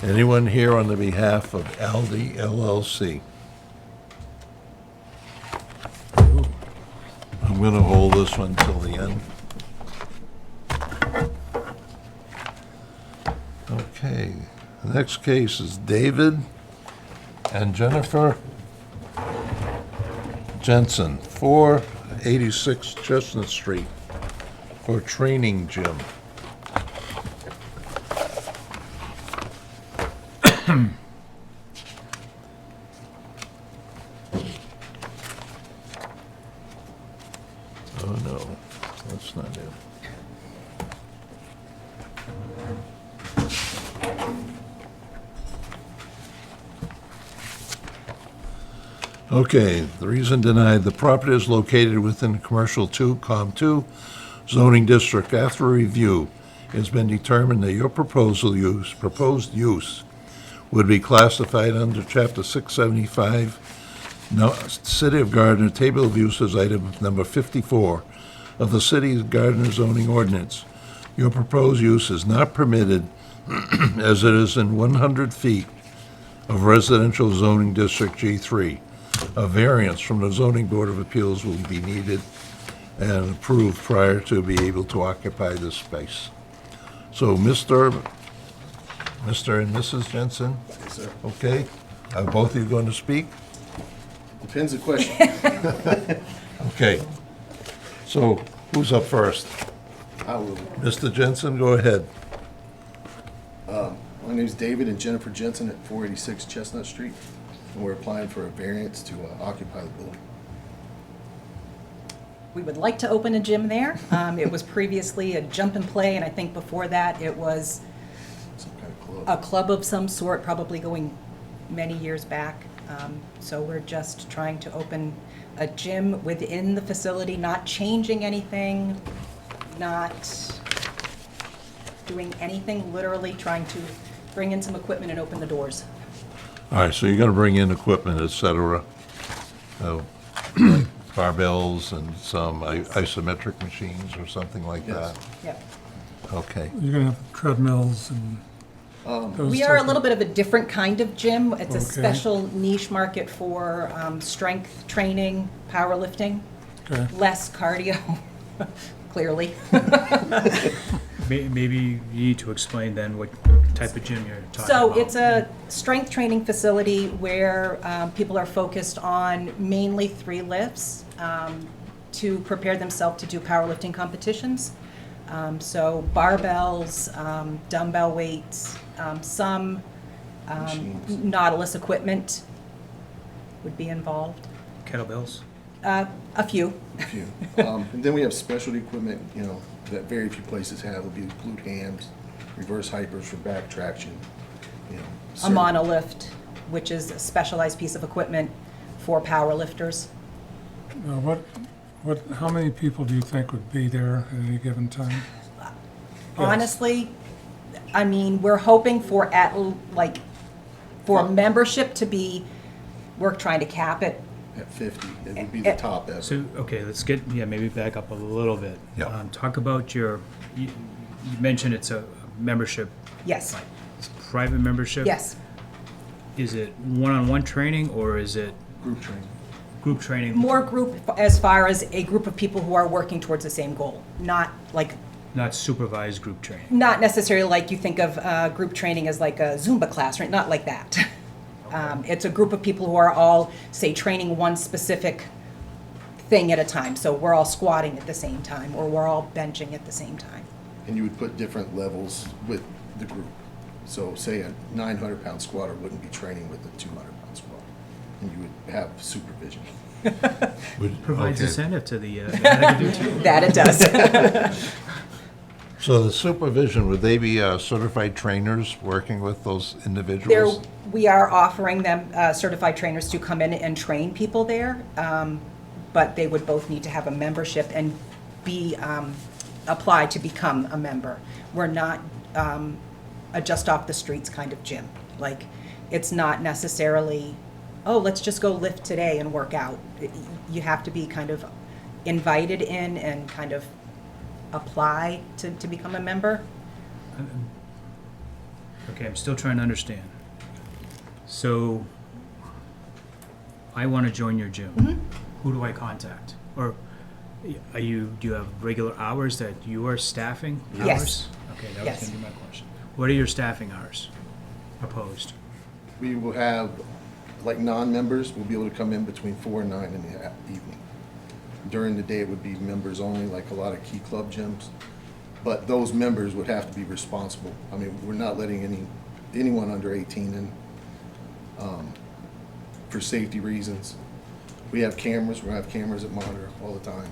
Anyone here on the behalf of Aldi LLC? I'm going to hold this one till the end. Okay, the next case is David and Jennifer Jensen, 486 Chestnut Street, for a training gym. Oh no, that's not it. Okay, the reason denied, the property is located within Commercial 2, Com 2 zoning district. After review, it has been determined that your proposed use would be classified under Chapter 675, City of Gardner, Table of Uses, item number 54 of the City of Gardner zoning ordinance. Your proposed use is not permitted as it is in 100 feet of residential zoning district G3. A variance from the Zoning Board of Appeals will be needed and approved prior to be able to occupy this space. So, Mr. and Mrs. Jensen? Yes, sir. Okay, are both of you going to speak? Depends the question. Okay, so who's up first? I will. Mr. Jensen, go ahead. My name's David and Jennifer Jensen at 486 Chestnut Street, and we're applying for a variance to occupy the building. We would like to open a gym there. It was previously a jump and play, and I think before that it was Some kind of club. a club of some sort, probably going many years back. So we're just trying to open a gym within the facility, not changing anything, not doing anything, literally trying to bring in some equipment and open the doors. All right, so you're going to bring in equipment, et cetera, barbells and some isometric machines or something like Yes. that? Yep. Okay. You're gonna have treadmills and those We are a type little bit of a different kind of gym. It's a Okay. special niche market for strength training, powerlifting, Okay. less cardio, clearly. Maybe you need to explain then what type of gym you're talking So about. it's a strength training facility where people are focused on mainly 3 lifts to prepare themselves to do powerlifting competitions. So barbells, dumbbell weights, some Machines. Nautilus equipment would be involved. Kettlebells? A few. A few. And then we have specialty equipment, that very few places have. It'll be glute hams, reverse hypers for back traction, A certain- monolift, which is a specialized piece of equipment for power lifters. how many people do you think would be there at any given time? Honestly, I mean, we're hoping for membership to be, we're trying to cap it. At 50, it would be the top ever. So, okay, let's maybe back up a little bit. Yeah. Talk about you mentioned it's a membership. Yes, It's private membership? yes. Is it one-on-one training or is it Group training. group training? More group as far as a group of people who are working towards the same goal, not like Not supervised group training. Not necessarily like you think of group training as like a Zumba class, right? Not like that. It's a group of people who are all, say, training one specific thing at a time. So we're all squatting at the same time, or we're all benching at the same time. And you would put different levels with the group. So say a 900-pound squatter wouldn't be training with a 200-pound squatter, and you would have supervision. Provides Okay. incentive to the, to do too. That it does. So the supervision, would they be certified trainers working with those There, individuals? we are offering them certified trainers to come in and train people there, but they would both need to have a membership and be applied to become a member. We're not a just off the streets kind of gym. Like, it's not necessarily, oh, let's just go lift today and work out. You have to be kind of invited in and kind of apply to become a member. Okay, I'm still trying to understand. So, I want to join your gym. Mhm. Who do I contact? Or do you have regular hours that you are staffing? Yes. Hours? Okay, that Yes. was gonna be my question. What are your staffing hours proposed? We will have, like non-members, will be able to come in between 4 and 9 in the evening. During the day, it would be members only, like a lot of key club gyms. But those members would have to be responsible. I mean, we're not letting anyone under 18 in for safety reasons. We have cameras, we have cameras that monitor all the time.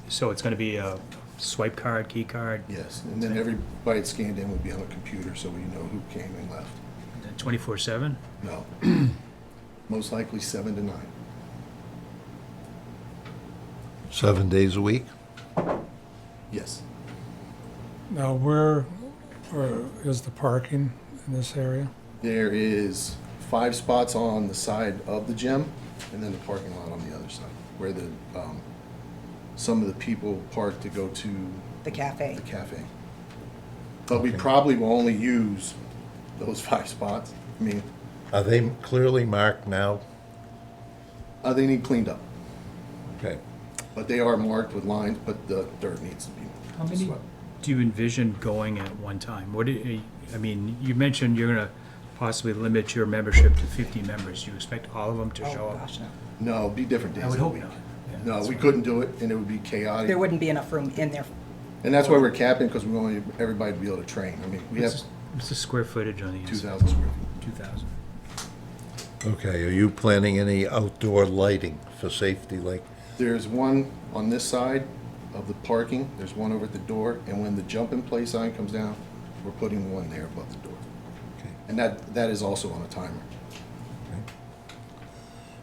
So it's gonna be a swipe card, key card? Yes, and then everybody that's scanned in would be on a computer, so we know who came and left. 24/7? No. Most likely 7 to 9. 7 days a week? Yes. Now, where is the parking in this area? There is 5 spots on the side of the gym, and then the parking lot on the other side, where the some of the people park to go to The cafe. the cafe. But we probably will only use those 5 spots. I mean, Are they clearly marked now? they need cleaned up, Okay. but they are marked with lines, but the dirt needs to be How many swept. do you envision going at one time? I mean, you mentioned you're gonna possibly limit your membership to 50 members. Do you expect all of them to show Oh, up? gosh, no. No, it'd be different days I would of the hope week. not. Yeah, No, that's we fine. couldn't do it, and it would be chaotic. There wouldn't be enough room in there. And that's why we're capping, because we want everybody to be able to train. I mean, we have What's the square footage on the inside? 2,000 square feet. 2,000. Okay, are you planning any outdoor lighting for safety, like? There's one on this side of the parking, there's one over at the door, and when the jump in place sign comes down, we're putting one there above the door. Okay. And that is also on a timer,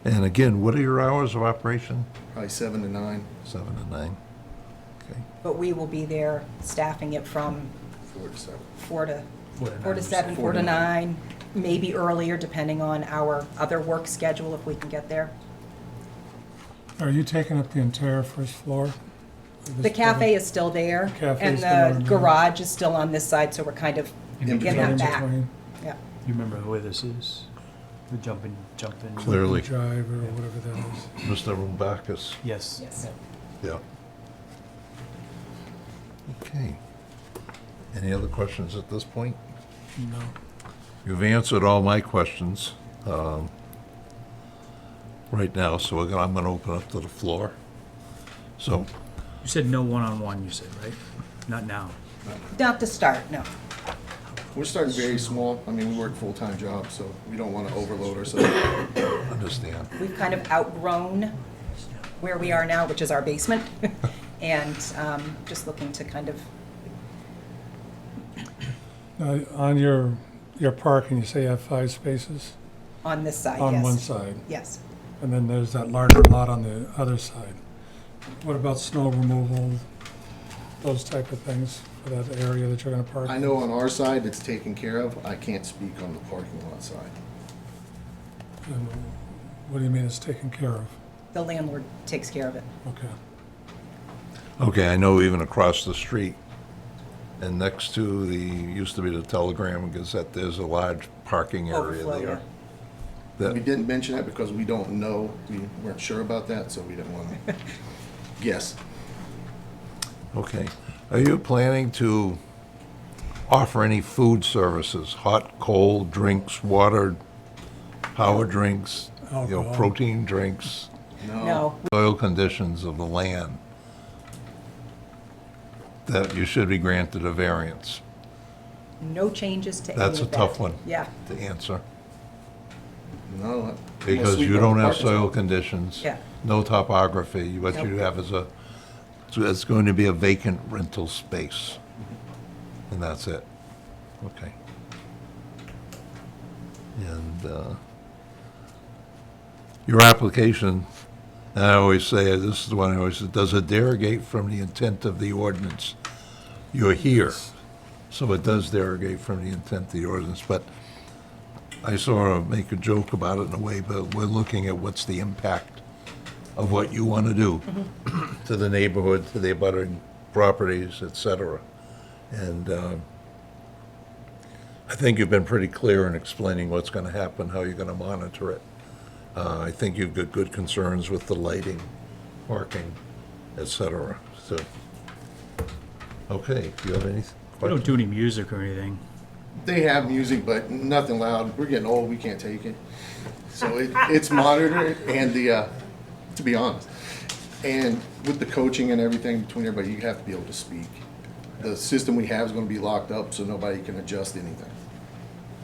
And again, what are your hours of operation? probably 7 to 9, 7 to 9? Okay. But we will be there staffing it from 4 to 7. 4 to 9. 7, 4 to 4 to 9, maybe earlier, depending on our other work schedule, if we can get there. Are you taking up the entire first floor? of this The cafe building? is still there, Cafe and is still on the there. garage is still on this side, so we're kind of In in between. that In back. between, Yeah. You remember where this is? The jumping. Clearly. Drive or whatever that is. Mr. Rumbakis? Yes. Yes. Yeah. Okay. Any other questions at this point? No. You've answered all my questions right now, so I'm going to open up to the floor. So, You said no one-on-one, you said, right? Not now. Not to start, no. We're starting very small. I mean, we work full-time jobs, so we don't want to overload ourselves. understand. We've kind of outgrown where we are now, which is our basement, and just looking to kind of, Now, on your parking, you say you have 5 spaces on this side, yes. on one side, Yes. and then there's that larger lot on the other side. What about snow removal, those type of things for that area that you're gonna park? I know on our side, it's taken care of. I can't speak on the parking lot side. And what do you mean it's taken care of? The landlord takes care of it. Okay. Okay, I know even across the street, and next to used to be the Telegram and Gazette, there's a large parking area Overflow, there. We That, didn't mention that because we don't know, we weren't sure about that, so we didn't want to guess. Okay. Are you planning to offer any food services, hot, cold, drinks, water, power drinks, Alcohol. protein drinks, No, soil conditions of the land, that you should be granted a variance? no changes to any of That's that. a tough one Yeah, to answer, No. because Sweep you up don't the have parking soil spot. conditions. Yeah. No topography. What you Nope. have is it's going to be a vacant rental space. And that's it. Okay. And your application, and I always say, this is the one I always say, does it derogate from the intent of the ordinance? You're here, so it does derogate from the intent of the ordinance, but I sort of make a joke about it in a way, but we're looking at what's the impact of what you want to do to the neighborhood, to the abutting properties, et cetera. And I think you've been pretty clear in explaining what's going to happen, how you're going to monitor it. I think you've got good concerns with the lighting, parking, et cetera. So, okay, do you have any We don't questions? do any music or anything. They have music, but nothing loud. We're getting old, we can't take it. So it's monitored and to be honest, and with the coaching and everything between everybody, you have to be able to speak. The system we have is gonna be locked up, so nobody can adjust anything.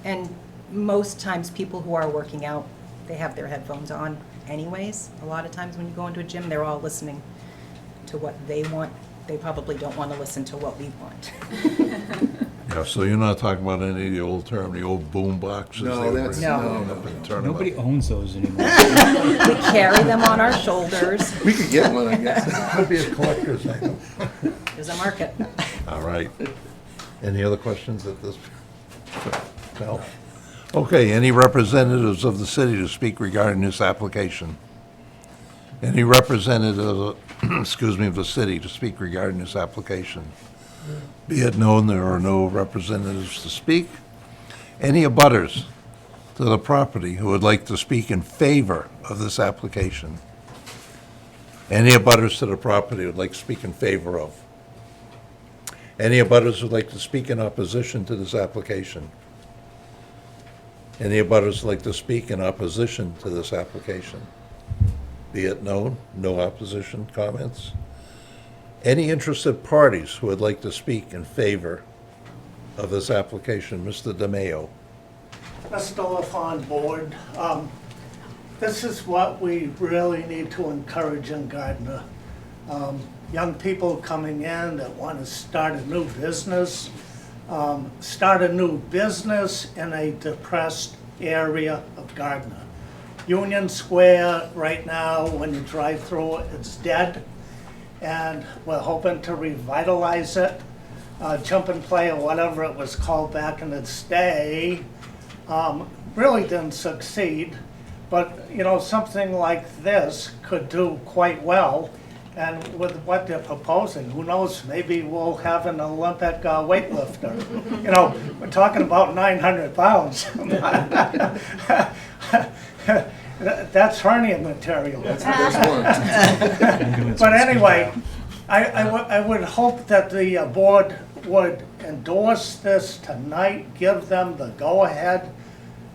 and most times people who are working out, they have their headphones on anyways. A lot of times when you go into a gym, they're all listening to what they want. They probably don't want to listen to what we want. Yeah, so you're not talking about any of the old term, the old boom boxes? No, they were that's- bringing no. up and turning Nobody up. owns those anymore. We carry them on our shoulders. We could get one, I guess. Could be a collector's item. There's a market. All right. Any other questions at this? No? Okay, any representatives of the city to speak regarding this application? Any representative, excuse me, of the city to speak regarding this application? Be it known there are no representatives to speak. Any abutters to the property who would like to speak in favor of this application? Any abutters to the property who would like to speak in favor of? Any abutters who'd like to speak in opposition to this application? Any abutters who'd like to speak in opposition to this application? Be it known, no opposition comments. Any interested parties who would like to speak in favor of this application? Mr. DeMayo. Mr. LaFawn Board, this is what we really need to encourage in Gardner. Young people coming in that want to start a new business, in a depressed area of Gardner. Union Square, right now, when you drive through it, it's dead, and we're hoping to revitalize it. Jump and Play, or whatever it was called back in its day, really didn't succeed, but, you know, something like this could do quite well. And with what they're proposing, who knows, maybe we'll have an Olympic weightlifter. You know, we're talking about 900 pounds. That's hernia material. That's the best one. But anyway, I would hope that the board would endorse this tonight, give them the go-ahead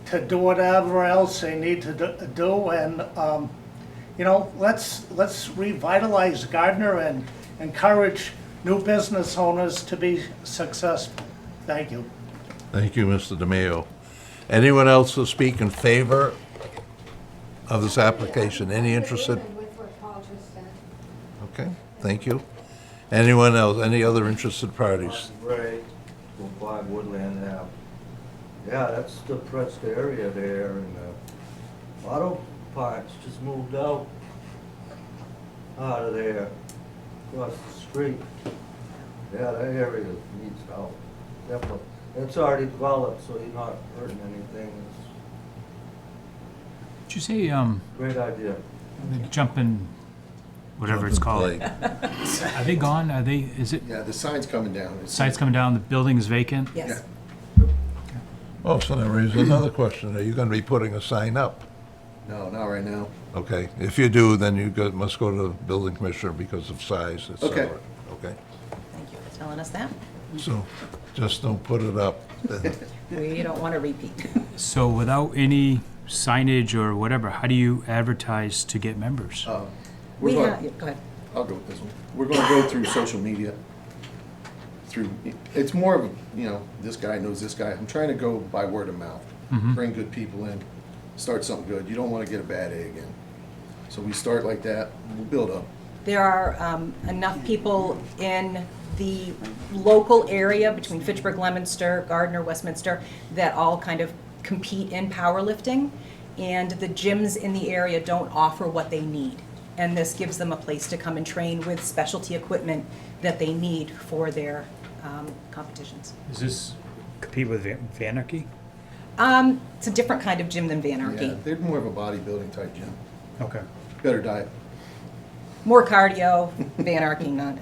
to do whatever else they need to do, and, you know, let's revitalize Gardner and encourage new business owners to be successful. Thank you. Thank you, Mr. DeMayo. Anyone else to speak in favor of this application? Any interested? With what Paul just said. Okay, thank you. Anyone else, any other interested parties? Ray, 5 Woodland Ave. Yeah, that's the depressed area there, and auto parts just moved out of there, across the street. Yeah, that area needs help, definitely. It's already developed, so you're not hurting anything. Did you say, Great idea. the jumping, whatever it's called? Play. Are they gone? Are they, is it, Yeah, the sign's coming down. It's- site's coming down, the building is vacant? Yes. Oh, so that raises another question. Are you going to be putting a sign up? No, not right now. Okay, if you do, then you must go to the building commissioner because of size, et cetera. Okay. Okay, telling us that. So just don't put it up. We don't want to repeat. So without any signage or whatever, how do you advertise to get members? We We're have, going, go ahead. I'll go with this one. We're gonna go through social media. It's more of, this guy knows this guy. I'm trying to go by word of mouth. Bring good people in, start something good. You don't wanna get a bad egg in. So we start like that, we'll build up. There are enough people in the local area between Fitchburg, Leominster, Gardner, Westminster, that all kind of compete in powerlifting. And the gyms in the area don't offer what they need. And this gives them a place to come and train with specialty equipment that they need for their competitions. Does this compete with Vanarchy? It's a different kind of gym than Vanarchy. Yeah, they're more of a bodybuilding type gym. Okay. Better diet. More cardio, Vanarchy not.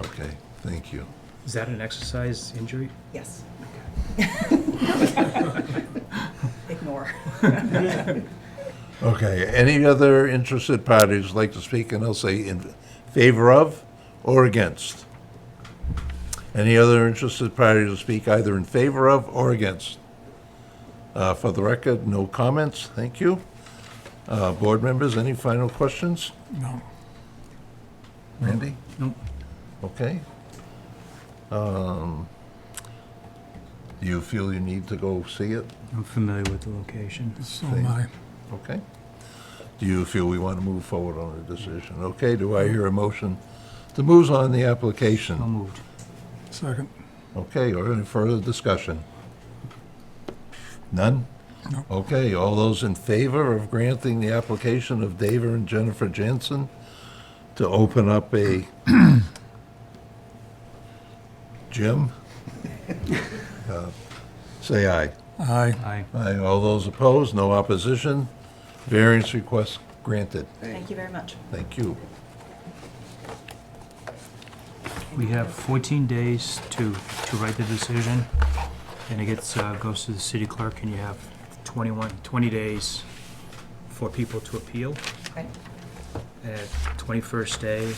Okay, thank you. Is that an exercise injury? Yes. Ignore. Okay, any other interested parties like to speak, and I'll say in favor of or against? Any other interested parties to speak either in favor of or against? For the record, no comments, thank you. Board members, any final questions? No. Randy? Nope. Okay. Do you feel you need to go see it? I'm familiar with the location. So am I. Okay. Do you feel we want to move forward on a decision? Okay, do I hear a motion to move on the So application? moved. Second. Okay, or any further discussion? None? No. Okay, all those in favor of granting the application of David and Jennifer Jansen to open up a gym? Say aye. Aye. Aye. Aye, all those opposed, no opposition. Variance request granted. Thank you very much. Thank you. We have 14 days to write the decision, and it gets, goes to the city clerk, and you have 20 days for people to appeal. Okay. At 21st day,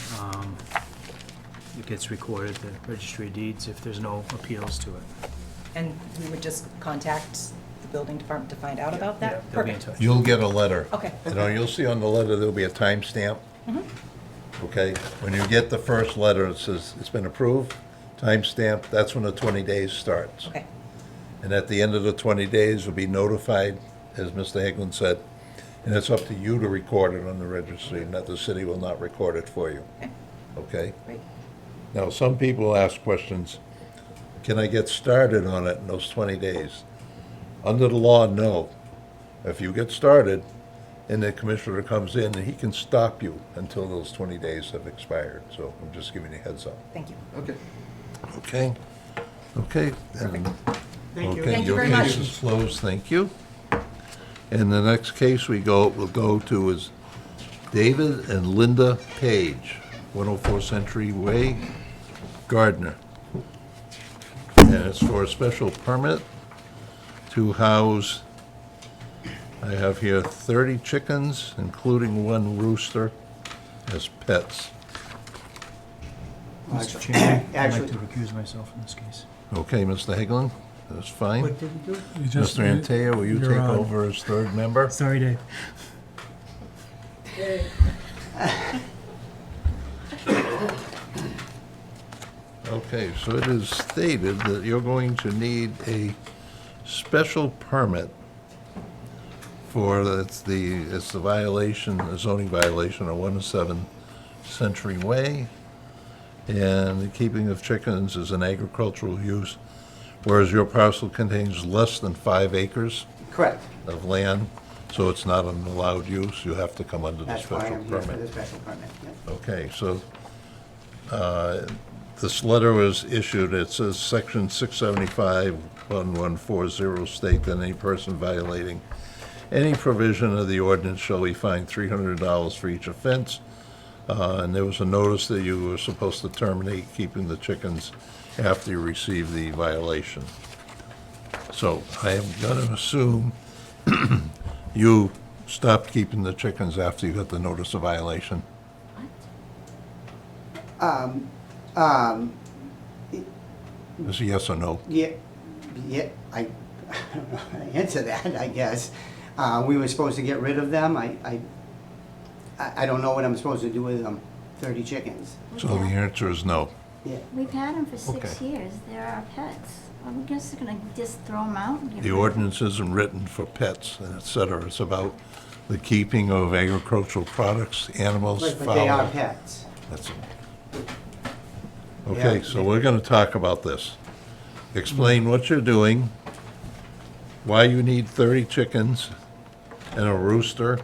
it gets recorded at the registry of deeds if there's no appeals to it. And we would just contact the building department to find out about that? They'll be in Perfect. touch. You'll get a letter. Okay. You'll see on the letter, there'll be a timestamp. Okay? When you get the first letter, it says it's been approved, timestamp, that's when the 20 days starts. Okay. And at the end of the 20 days, you'll be notified, as Mr. Hagelin said, and it's up to you to record it on the registry, and that the city will not record it for you. Okay. Okay? Great. Now, some people ask questions, can I get started on it in those 20 days? Under the law, no. If you get started, and the commissioner comes in, he can stop you until those 20 days have expired. So I'm just giving you a heads up. Thank you. Okay. Okay? Okay? Perfect. Thank you. Okay, Thank you your very much. case is closed, thank you. And the next case we'll go to is David and Linda Page, 104 Century Way, Gardner. And it's for a special permit to house, I have here 30 chickens, including one rooster, as pets. Mr. Chairman, I'd like Actually- to recuse myself in this case. Okay, Mr. Hagelin, that's fine. What did you do? You just- Mr. Antaya, will you you're take on. over as third member? Sorry, Dave. Okay, so it is stated that you're going to need a special permit for, it's the violation, the zoning violation of 107 Century Way, and the keeping of chickens is an agricultural use, whereas your parcel contains less than 5 acres Correct. of land, so it's not an allowed use, you have to come under the That's why special I'm here for permit. the special permit. Yep. Okay, so this letter was issued, it says section 675-1140 state that any person violating any provision of the ordinance shall be fined $300 for each offense. And there was a notice that you were supposed to terminate keeping the chickens after you receive the violation. So I am going to assume you stopped keeping the chickens after you got the notice of violation. Is it yes or no? Yeah, yeah, I don't know how to answer that, I guess. We were supposed to get rid of them. I don't know what I'm supposed to do with them, 30 chickens. So the answer is no. Yeah. We've had them for 6 Okay. years. They're our pets. I'm just gonna just throw them out and get The rid of 'em. ordinance isn't written for pets, and et cetera. It's about the keeping of agricultural products, animals, Right, fowl. but they are pets. That's it. Okay, Yeah. so we're gonna talk about this. Explain what you're doing, why you need 30 chickens and a rooster.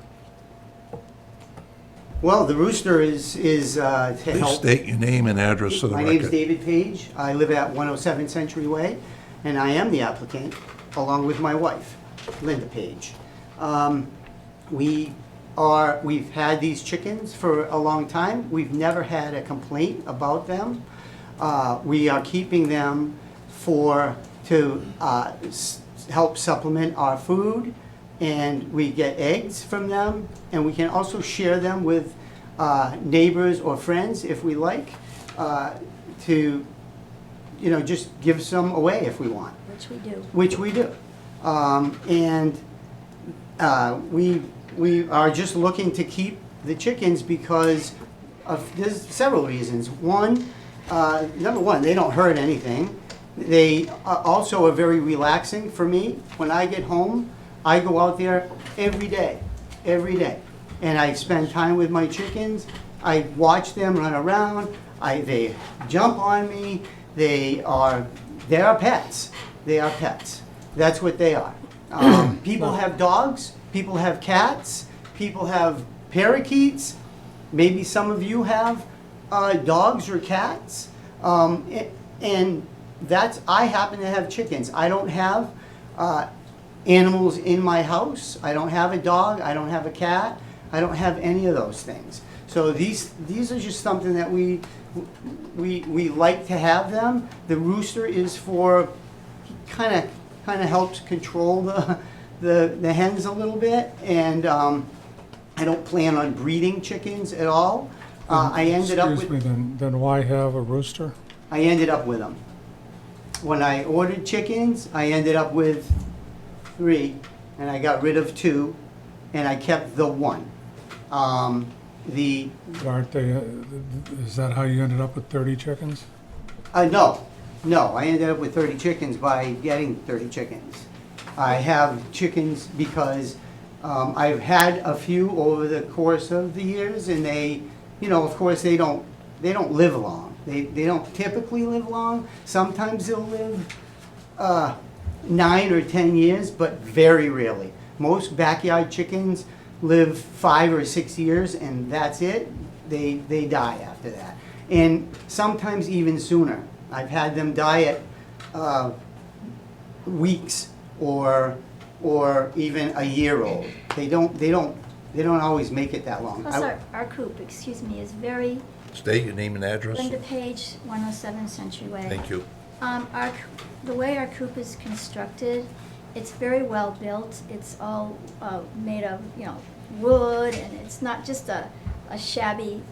Well, the rooster is to Please help. state your name and address for the My record. name's David Page. I live at 107 Century Way, and I am the applicant, along with my wife, Linda Page. We've had these chickens for a long time. We've never had a complaint about them. We are keeping them to help supplement our food, and we get eggs from them, and we can also share them with neighbors or friends if we like, to, just give some away if we want. Which we do. Which we do. We are just looking to keep the chickens because there's several reasons. Number one, they don't hurt anything. They also are very relaxing for me. When I get home, I go out there every day. And I spend time with my chickens. I watch them run around. They jump on me. They are pets. They are pets. That's what they are. People have dogs. People have cats. People have parakeets. Maybe some of you have dogs or cats. And I happen to have chickens. I don't have animals in my house. I don't have a dog. I don't have a cat. I don't have any of those things. So these are just something that we like to have them. The rooster is for kind of helps control the hens a little bit, and I don't plan on breeding chickens at all. I ended up with. Excuse me, then why have a rooster? I ended up with them. When I ordered chickens, I ended up with 3, and I got rid of 2, and I kept the 1. Aren't they, is that how you ended up with 30 chickens? No, I ended up with 30 chickens by getting 30 chickens. I have chickens because I've had a few over the course of the years, and they, of course, they don't live long. They don't typically live long. Sometimes they'll live 9 or 10 years, but very rarely. Most backyard chickens live 5 or 6 years, and that's it. They die after that, and sometimes even sooner. I've had them die at weeks or even a year old. They don't always make it that long. Plus our coop, is very. State your name and address. Linda Page, 107 Century Way. Thank you. The way our coop is constructed, it's very well built. It's all made of, wood, and it's not just a shabby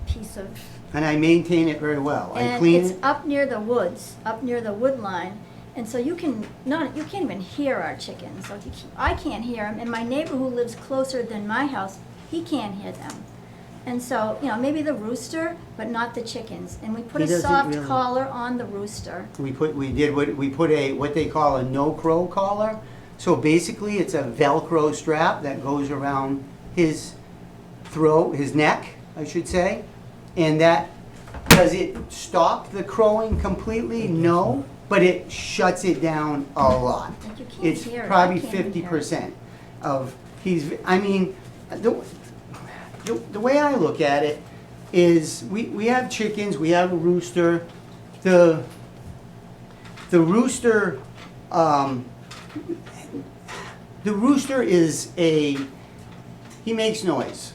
piece of. And I maintain it very well. I And clean it's it. up near the woods, up near the wood line, and so you can't even hear our chickens. So I can't hear them, and my neighbor who lives closer than my house, he can't hear them. And so, maybe the rooster, but not the chickens. And we put He a doesn't soft really. collar on the rooster. We put what they call a no-crow collar. So basically, it's a Velcro strap that goes around his throat, his neck, I should say. And does it stop the crowing completely? No, but it shuts it down a lot. Like you can't It's hear it. probably I can't even hear it. 50% of the way I look at it is we have chickens, we have a rooster. The rooster is he makes noise.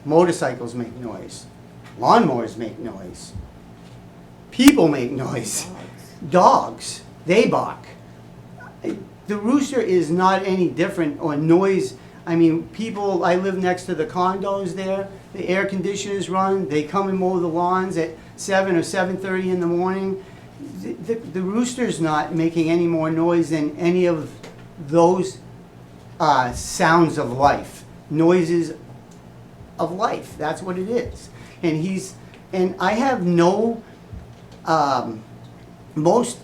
Motorcycles make noise. Lawnmowers make noise. People make noise. Dogs, they bark. The rooster is not any different or noise. I mean, people, I live next to the condos there, the air conditioners run, they come and mow the lawns at 7 or 7:30 in the morning. The rooster's not making any more noise than any of those sounds of life, noises of life. That's what it is. And I have no, almost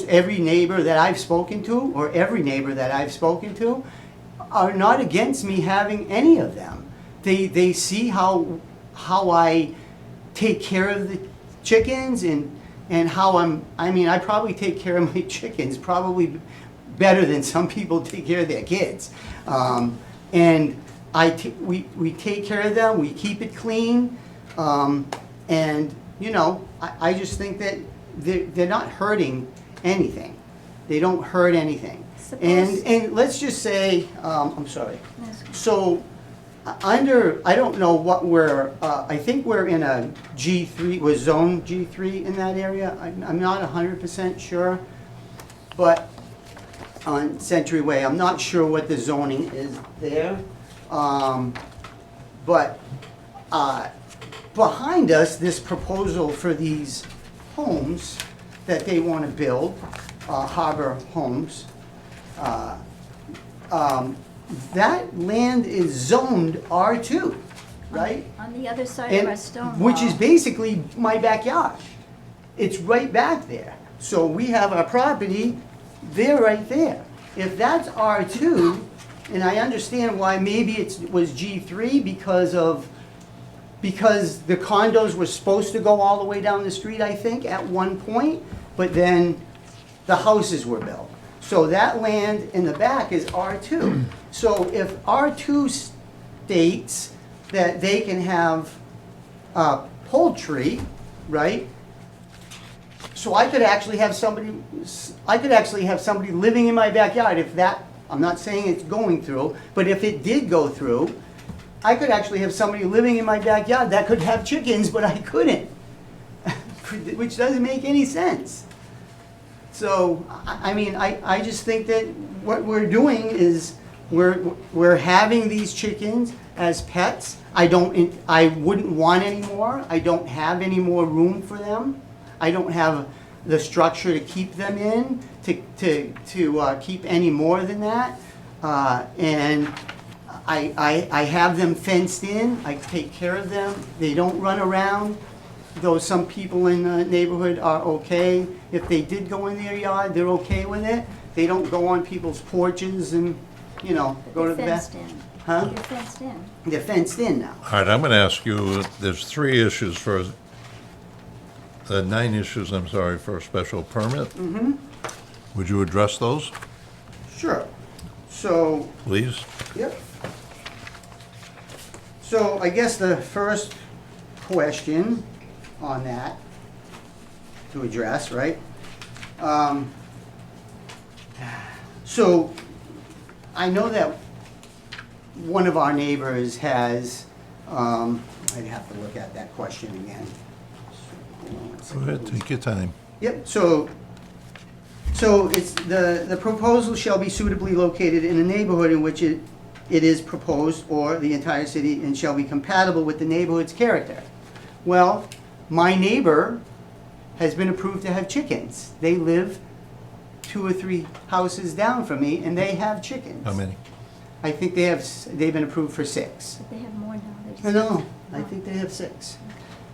every neighbor that I've spoken to, or every neighbor that I've spoken to, are not against me having any of them. They see how I take care of the chickens and how I probably take care of my chickens probably better than some people take care of their kids. And we take care of them, we keep it clean, and I just think that they're not hurting anything. They don't hurt anything. And let's just say, I'm sorry. So I don't know what I think we're in a G3, we're zone G3 in that area. I'm not 100% sure, but on Century Way, I'm not sure what the zoning is there. But behind us, this proposal for these homes that they want to build, harbor homes, that land is zoned R2, right? On the other side of our stone wall. Which is basically my backyard. It's right back there. So we have our property, they're right there. If that's R2, and I understand why maybe it was G3 because the condos were supposed to go all the way down the street, I think, at one point, but then the houses were built. So that land in the back is R2. So if R2 states that they can have poultry, right? So I could actually have somebody living in my backyard if that, I'm not saying it's going through, but if it did go through, I could actually have somebody living in my backyard that could have chickens, but I couldn't, which doesn't make any sense. So, I just think that what we're doing is we're having these chickens as pets. I wouldn't want any more. I don't have any more room for them. I don't have the structure to keep them in, to keep any more than that. And I have them fenced in. I take care of them. They don't run around, though some people in the neighborhood are okay. If they did go in their yard, they're okay with it. They don't go on people's porches and, go to the bath. Huh? They're fenced in. They're fenced in now. All right, I'm going to ask you, there's 3 issues for, 9 issues, I'm sorry, for a special permit. Mm-hmm. Would you address those, Sure. So, please? yep. So I guess the first question on that to address, right? So I know that one of our neighbors has, I'd have to look at that question again. Hold on one Go second, ahead, please. take your time. Yep, so it's, the proposal shall be suitably located in a neighborhood in which it is proposed, or the entire city, and shall be compatible with the neighborhood's character. Well, my neighbor has been approved to have chickens. They live 2 or 3 houses down from me, and they have chickens. How many? I think they've been approved for 6. But they have more now. They just- No, I think they have 6.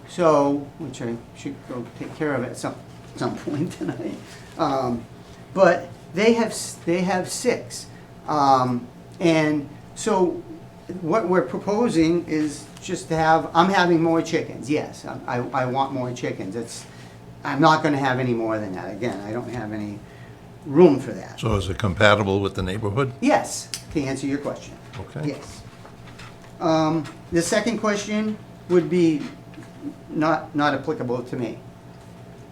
So, which I should go take care of at some point tonight. But they have 6. And so what we're proposing is just to have, I'm having more chickens, yes. I want more chickens. I'm not gonna have any more than that. Again, I don't have any room for that. So is it compatible with the neighborhood? Yes, to answer your question. Okay. Yes. The second question would be not applicable to me.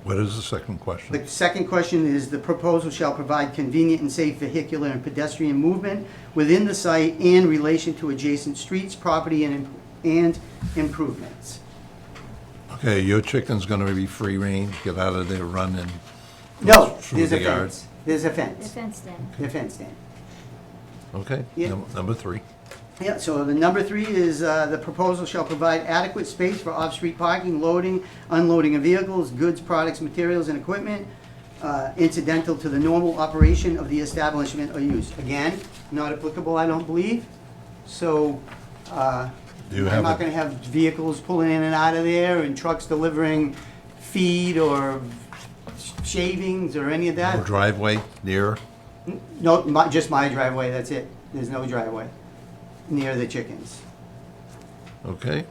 What is the second question? The second question is, the proposal shall provide convenient and safe vehicular and pedestrian movement within the site in relation to adjacent streets, property, and improvements. Okay, your chicken's gonna be free range, get out of there, run and No, through there's the a yard? fence. There's a They're fence. fenced in. They're fenced in. Okay, Yeah. number 3. Yeah, so the number 3 is, the proposal shall provide adequate space for off-street parking, loading, unloading of vehicles, goods, products, materials, and equipment incidental to the normal operation of the establishment or use. Again, not applicable, I don't believe. So, Do you I'm have not a- gonna have vehicles pulling in and out of there and trucks delivering feed or shavings or any of No that. driveway near? No, just my driveway, that's it. There's no driveway near the chickens. Okay.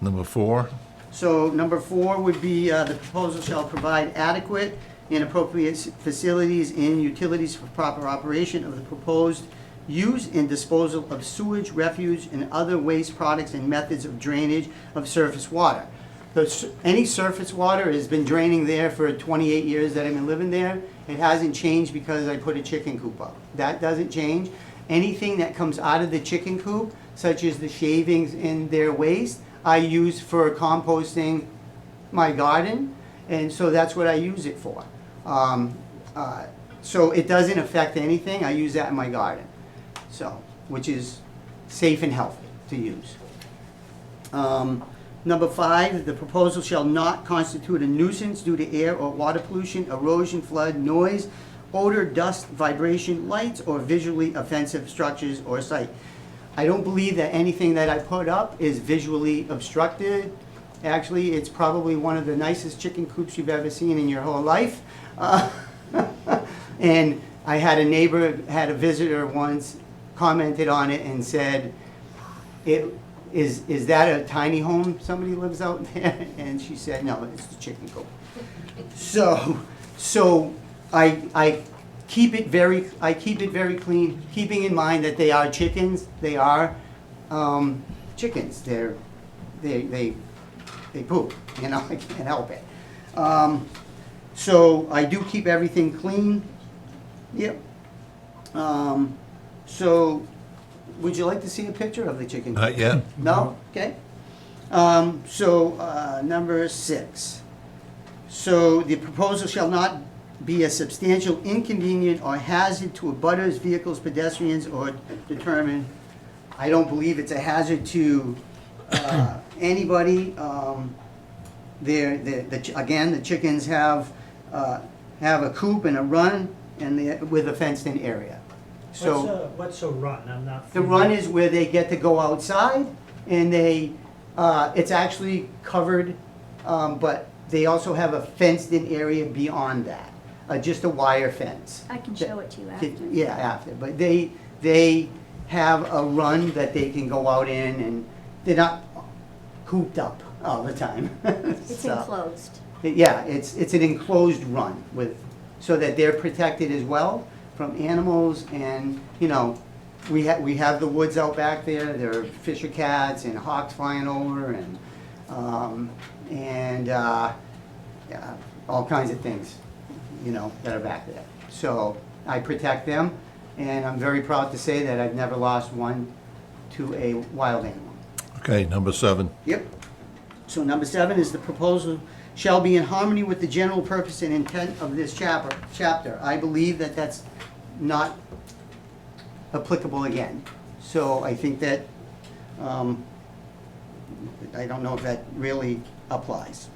Number 4. So number 4 would be, the proposal shall provide adequate and appropriate facilities and utilities for proper operation of the proposed use and disposal of sewage, refuse, and other waste products and methods of drainage of surface water. Any surface water has been draining there for 28 years that I've been living there. It hasn't changed because I put a chicken coop up. That doesn't change. Anything that comes out of the chicken coop, such as the shavings and their waste, I use for composting my garden, and so that's what I use it for. So it doesn't affect anything. I use that in my garden, so, which is safe and healthy to use. Number 5, the proposal shall not constitute a nuisance due to air or water pollution, erosion, flood, noise, odor, dust, vibration, lights, or visually offensive structures or site. I don't believe that anything that I put up is visually obstructed. Actually, it's probably one of the nicest chicken coops you've ever seen in your whole life. And I had a neighbor, had a visitor once, commented on it and said, is that a tiny home somebody lives out there? And she said, no, it's the chicken coop. So I keep it very clean, keeping in mind that they are chickens. They are chickens. They poop. You know, I can't help it. So I do keep everything clean. Yep. So would you like to see a picture of the chicken coop? Not yet. No? Okay. Number 6. So the proposal shall not be a substantial inconvenience or hazard to abutters, vehicles, pedestrians, or determined. I don't believe it's a hazard to anybody. Again, the chickens have a coop and a run, and with a fenced-in area. So What's a run? I'm not. the run is where they get to go outside, and it's actually covered, but they also have a fenced-in area beyond that, just a wire fence. I can show it to you after. Yeah, after, but they have a run that they can go out in, and they're not cooped up all the time. It's So, enclosed. yeah, it's an enclosed run so that they're protected as well from animals, and, you know, we have the woods out back there. There are fisher cats and hawks flying over, and all kinds of things, you know, that are back there. So I protect them, and I'm very proud to say that I've never lost one to a wild animal. Okay, number 7. Yep. So number 7 is the proposal shall be in harmony with the general purpose and intent of this chapter. I believe that that's not applicable again. So I think that, I don't know if that really applies.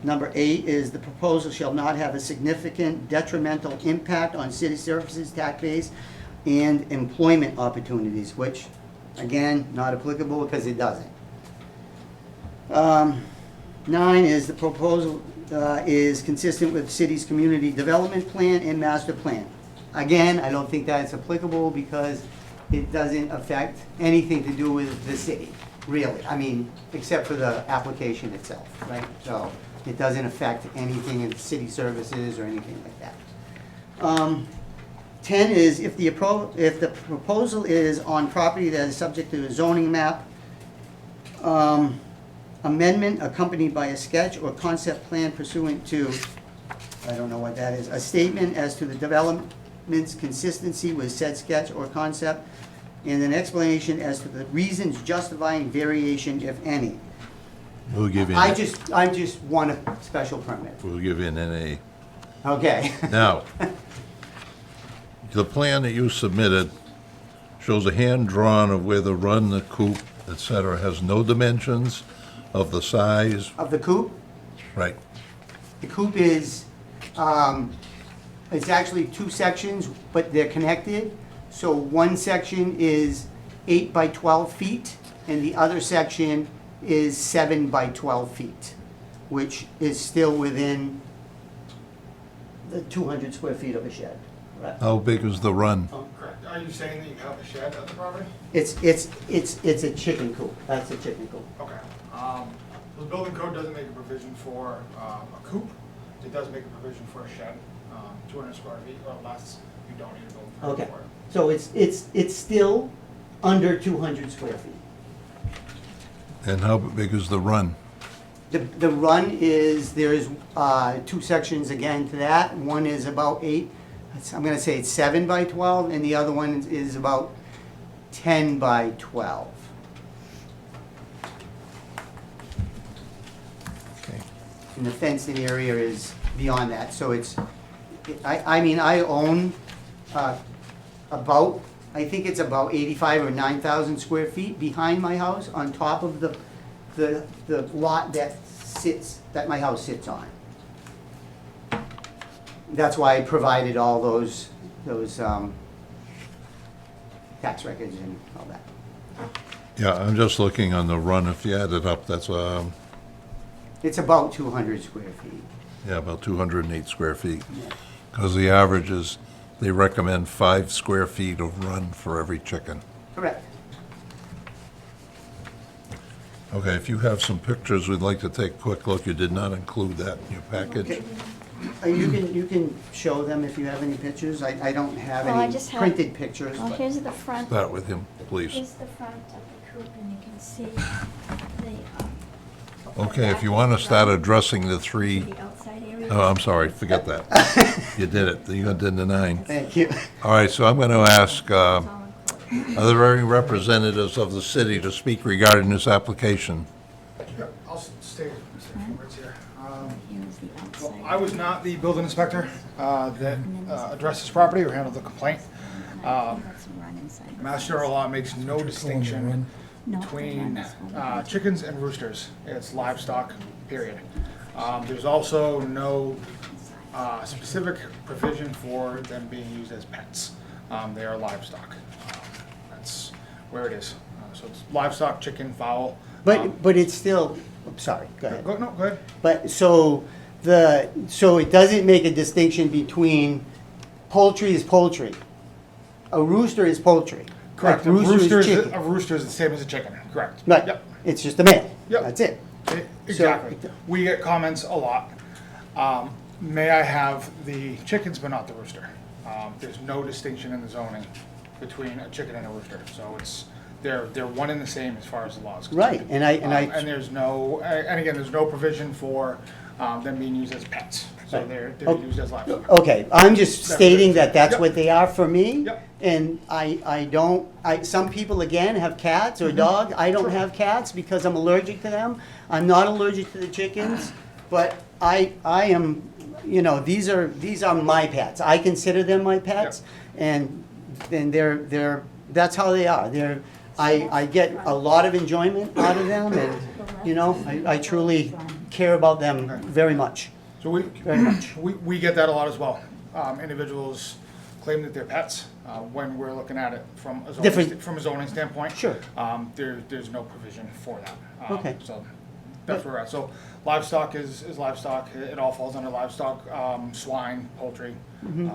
Number 8 is the proposal shall not have a significant detrimental impact on city services, tax base, and employment opportunities, which, again, not applicable because it doesn't. 9 is the proposal is consistent with the city's community development plan and master plan. Again, I don't think that's applicable because it doesn't affect anything to do with the city, really. I mean, except for the application itself, right? So it doesn't affect anything in city services or anything like that. 10 is if the proposal is on property that is subject to a zoning map, amendment accompanied by a sketch or concept plan pursuant to, I don't know what that is, a statement as to the development's consistency with said sketch or concept, and an explanation as to the reasons justifying variation, if any. We'll give you. I just want a special permit. We'll give you an NA. Okay. Now, the plan that you submitted shows a hand drawn of where the run, the coop, et cetera, has no dimensions of the size. Of the coop, Right. the coop is, it's actually two sections, but they're connected. So one section is 8 by 12 feet, and the other section is 7 by 12 feet, which is still within the 200 square feet of a shed. Correct. How big is the run? Correct. Are you saying that you have a shed at the property? It's a chicken coop. That's a chicken coop. Okay. The building code doesn't make a provision for a coop. It does make a provision for a shed, 200 square feet or less. You don't need a building permit Okay. for it. So it's still under 200 square feet. And how big is the run? The run is, there's two sections again to that. One is about 8, I'm gonna say it's 7 by 12, and the other one is about 10 by 12. Okay. And the fenced-in area is beyond that, so it's, I mean, I own about, I think it's about 85 or 9,000 square feet behind my house, on top of the lot that my house sits on. That's why I provided all those tax records and all that. Yeah, I'm just looking on the run. If you add it up, that's, It's about 200 square feet. yeah, about 208 square feet. Because the average is, they recommend 5 square feet of run for every chicken. Correct. Okay, if you have some pictures, we'd like to take a quick look. You did not include that in your package. Okay. You can show them if you have any pictures. I don't have Well, I any just have- printed pictures. Well, but- here's the front. Start with him, please. Here's the front of the coop, and you can see the, Okay, if you want to start addressing the three, the outside area. oh, I'm sorry, forget that. You did it. You did the 9. Thank you. All right, so I'm going to ask, are there any representatives of the city to speak regarding this application? Yeah, I'll stay a few words here. Here's the Well, outside. I was not the building inspector that addressed this property or handled the complaint. That's run inside. Mass General Law makes no distinction No, between the run is chickens and roosters. It's livestock, period. There's also no specific provision for them being used as pets. They are livestock. That's where it is. So it's livestock, chicken, fowl. But it's still, I'm sorry, go ahead. Go ahead. But, so it doesn't make a distinction between poultry is poultry. A rooster is poultry. Correct. Like rooster is chicken. A rooster is the same as a chicken. Correct. Right, Yep. it's just a male. Yep. That's it. Exactly. We get comments a lot. May I have the chickens but not the rooster? There's no distinction in the zoning between a chicken and a rooster. So they're one and the same as far as the law is concerned. Right, And there's no, and again, there's no provision for them being used as pets. So Right. they're Oh, used as livestock. Okay, I'm just That's stating it. that that's Yep. what they are for me. Yep. And I don't, some people again have cats Mm-hmm. or dog. I don't have cats because I'm allergic to them. I'm not allergic to the chickens, but I am, these are my pets. I consider them my pets. And they're, that's how they are. I get a lot of enjoyment out of them and, I truly care about them very much. So Very much. we get that a lot as well. Individuals claim that they're pets when we're looking at it from a zoning, Different- from a zoning standpoint. Sure. There's no provision for that. Okay. So that's where we're at. So livestock is livestock. It all falls under livestock, swine, poultry. Mm-hmm.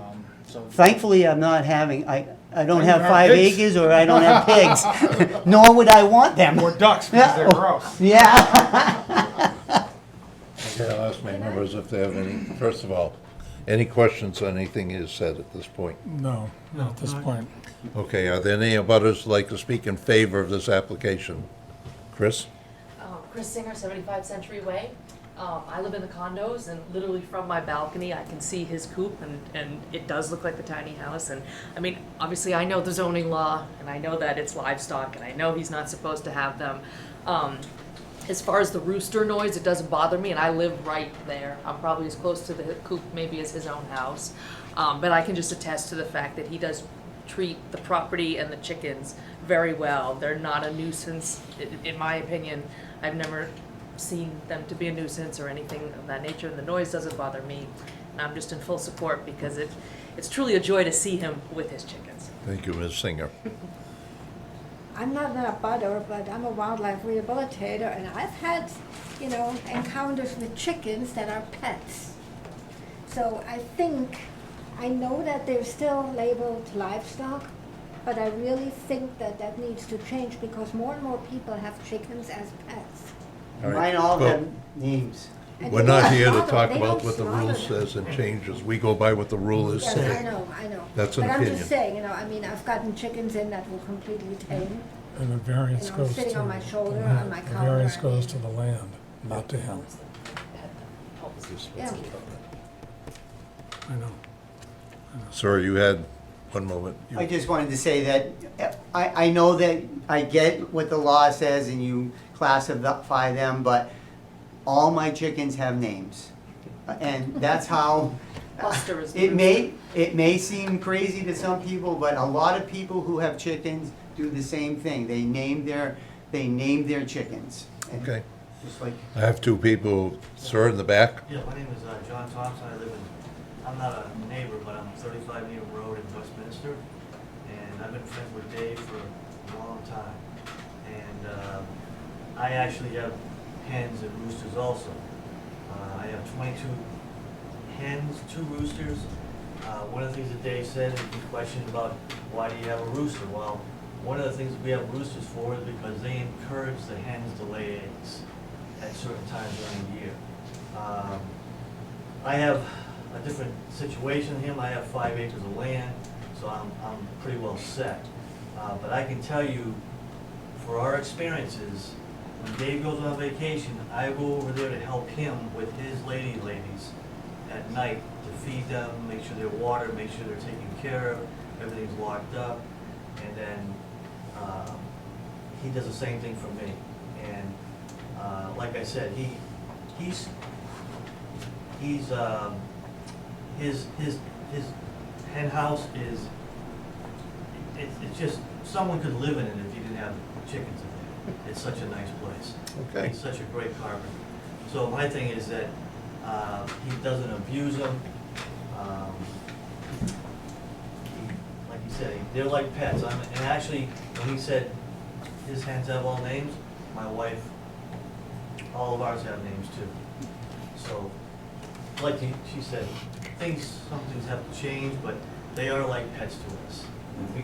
So Thankfully, I'm not having, I don't You have don't have 5 pigs. acres or I don't have pigs, nor would I want them. or ducks because they're gross. Yeah. Okay, I'll ask my members if they have any, first of all, any questions on anything he has said at this point? No, not at this point. Okay, are there any abutters who'd like to speak in favor of this application? Chris? Chris Singer, 75 Century Way. I live in the condos, and literally from my balcony, I can see his coop, and it does look like the tiny house. And I mean, obviously, I know the zoning law, and I know that it's livestock, and I know he's not supposed to have them. As far as the rooster noise, it doesn't bother me, and I live right there. I'm probably as close to the coop maybe as his own house. But I can just attest to the fact that he does treat the property and the chickens very well. They're not a nuisance, in my opinion. I've never seen them to be a nuisance or anything of that nature, and the noise doesn't bother me. And I'm just in full support because it's truly a joy to see him with his chickens. Thank you, Ms. Singer. I'm not a butter, but I'm a wildlife rehabilitator, and I've had, encounters with chickens that are pets. So I know that they're still labeled livestock, but I really think that needs to change because more and more people have chickens as pets. All right. Mine all Well, have names. And We're they not don't here to slaughter- talk they about don't what the slaughter rule them. says and changes. We go by what the rule is Yes, today. I know. That's an But I'm opinion. just saying, I've gotten chickens in that were completely tame. And the variance You know, goes to sitting on my the shoulder, land. on my The counter, variance I goes mean. to the land, not to him. Yeah. I know. Sir, you had one moment. You- I just wanted to say that I know that I get what the law says and you classify them, but all my chickens have names. And that's how, Buster is the it may seem crazy to some people, but a lot of people who have chickens do the same thing. They name their chickens. And Okay. Just like, I have two people, sir, in the back. Yeah, my name is John Thompson. I'm not a neighbor, but I'm 35 Needham Road in Westminster. And I've been friends with Dave for a long time. And I actually have hens and roosters also. I have 22 hens, 2 roosters. One of the things that Dave said, he questioned about why do you have a rooster? Well, one of the things we have roosters for is because they encourage the hens to lay eggs at certain times during the year. I have a different situation than him. I have 5 acres of land, so I'm pretty well set. But I can tell you, for our experiences, when Dave goes on vacation, I go over there to help him with his ladies at night to feed them, make sure they're watered, make sure they're taken care of, everything's locked up, and then he does the same thing for me. And like I said, his hen house is, it's just, someone could live in it if you didn't have chickens in there. It's such a nice place. Okay. He's such a great carpenter. So my thing is that he doesn't abuse them. Like you said, they're like pets. And actually, when he said his hens have all names, my wife, all of ours have names too. So, like she said, some things have to change, but they are like pets to us.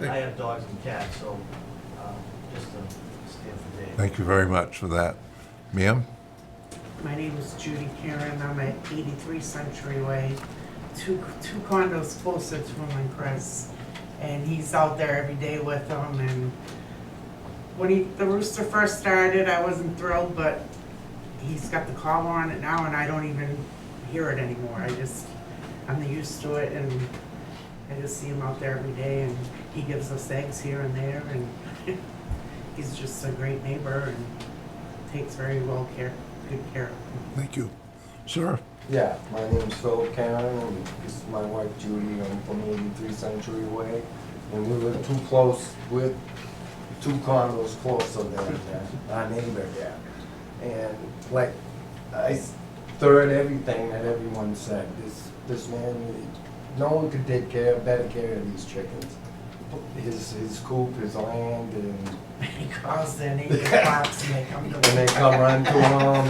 I have dogs and cats, so just to stand for Dave. Thank you very much for that. Ma'am? My name is Judy Karen. I'm at 83 Century Way, two condos closer to him and Chris. And he's out there every day with them. And when the rooster first started, I wasn't thrilled, but he's got the collar on it now, and I don't even hear it anymore. I'm used to it, and I just see him out there every day, and he gives us eggs here and there, and he's just a great neighbor and takes very good care of them. Thank you. Sir? Yeah, my name's Philip Karen, and this is my wife Judy. I'm from 83 Century Way, and we live too close, with 2 condos closer than our neighbor there. And like, I third everything that everyone said. This man, no one could take better care of these chickens. His coop, his land, and He calls their neighbor box and they come to him. and they come run to him,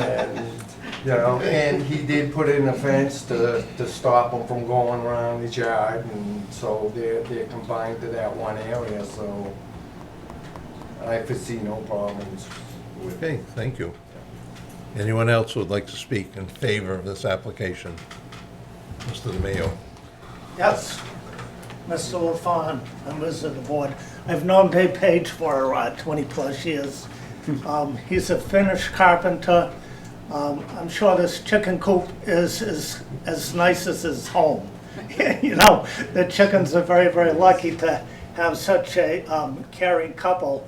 and and he did put in a fence to stop them from going around his yard, and so they're confined to that one area. So I foresee no problems with. Okay, thank you. Anyone else who would like to speak in favor of this application? Mr. DeMayo? Yes, Mr. LaFawn, members of the board. I've known Dave Page for 20-plus years. He's a finished carpenter. I'm sure this chicken coop is as nice as his home. The chickens are very, very lucky to have such a caring couple.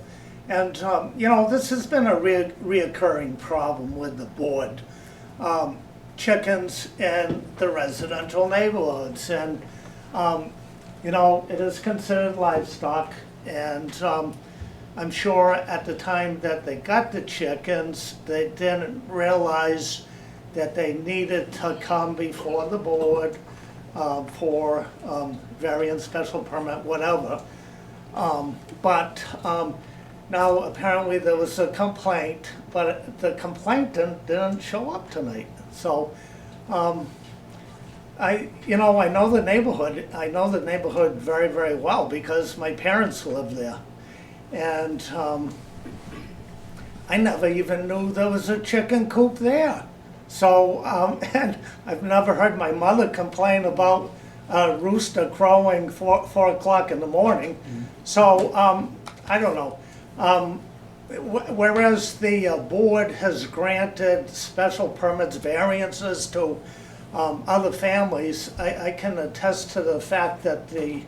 And, you know, this has been a reoccurring problem with the board. Chickens in the residential neighborhoods, and, you know, it is considered livestock, and I'm sure at the time that they got the chickens, they didn't realize that they needed to come before the board for variance, special permit, whatever. But now apparently there was a complaint, but the complainant didn't show up tonight. So you know, I know the neighborhood very, very well because my parents live there. And I never even knew there was a chicken coop there. So, and I've never heard my mother complain about a rooster crowing 4 o'clock in the morning. So, I don't know. Whereas the board has granted special permits, variances to other families, I can attest to the fact that the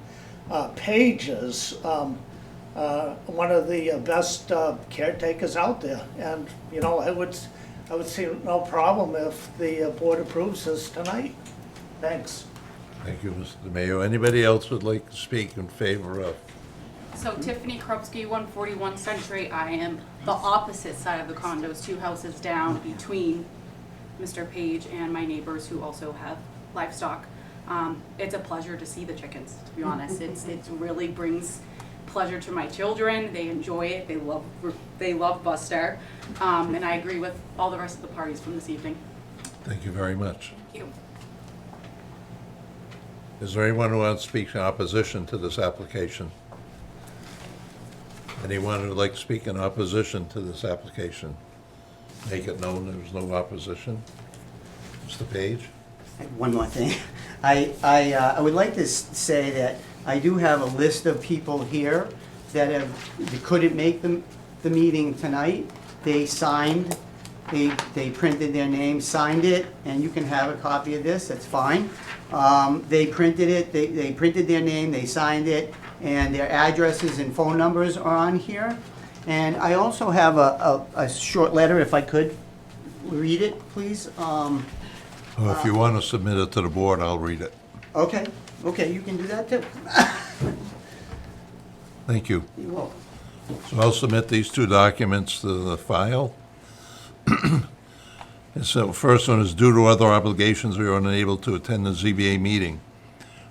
Pages, one of the best caretakers out there. And, you know, I would see no problem if the board approves this tonight. Thanks. Thank you, Mr. DeMayo. Anybody else would like to speak in favor of? So Tiffany Krupski, 141 Century. I am the opposite side of the condos, 2 houses down between Mr. Page and my neighbors who also have livestock. It's a pleasure to see the chickens, to be honest. It really brings pleasure to my children. They enjoy it. They love Buster. And I agree with all the rest of the parties from this evening. Thank you very much. Thank you. Is there anyone who wants to speak in opposition to this application? Anyone who would like to speak in opposition to this application? Make it known there's no opposition. Mr. Page? One more thing. I would like to say that I do have a list of people here that couldn't make the meeting tonight. They signed, they printed their name, signed it, and you can have a copy of this, that's fine. They printed it, they printed their name, they signed it, and their addresses and phone numbers are on here. And I also have a short letter, if I could read it, please. If you want to submit it to the board, I'll read it. Okay, you can do that too. Thank you. You're welcome. So I'll submit these 2 documents to the file. And so first one is, due to other obligations, we are unable to attend the ZBA meeting.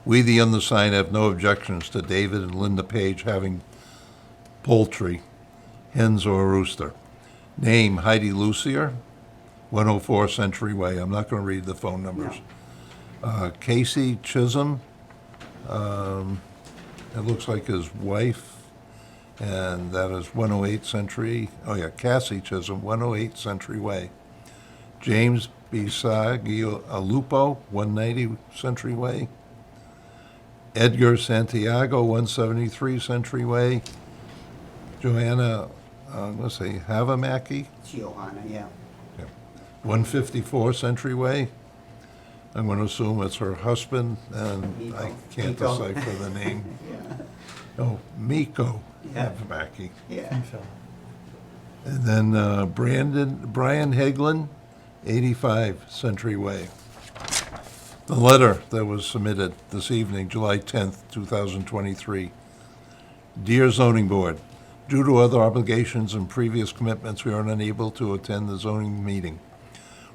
We, the undersigned, have no objections to David and Linda Page having poultry, hens or a rooster. Name, Heidi Lucier, 104 Century Way. I'm not going to read the phone numbers. Casey Chisholm, it looks like his wife, and that is 108 Century, Cassie Chisholm, 108 Century Way. James Bisagialupo, 190 Century Way. Edgar Santiago, 173 Century Way. Joanna, let's say, Havamaki, It's Johanna, yeah. 154 Century Way. I'm going to assume it's her husband, and I can't Miko. decipher the name. Yeah. Oh, Miko Yeah. Havamaki. Yeah. And then Brian Hagelin, 85 Century Way. The letter that was submitted this evening, July 10th, 2023. Dear Zoning Board, due to other obligations and previous commitments, we are unable to attend the zoning meeting.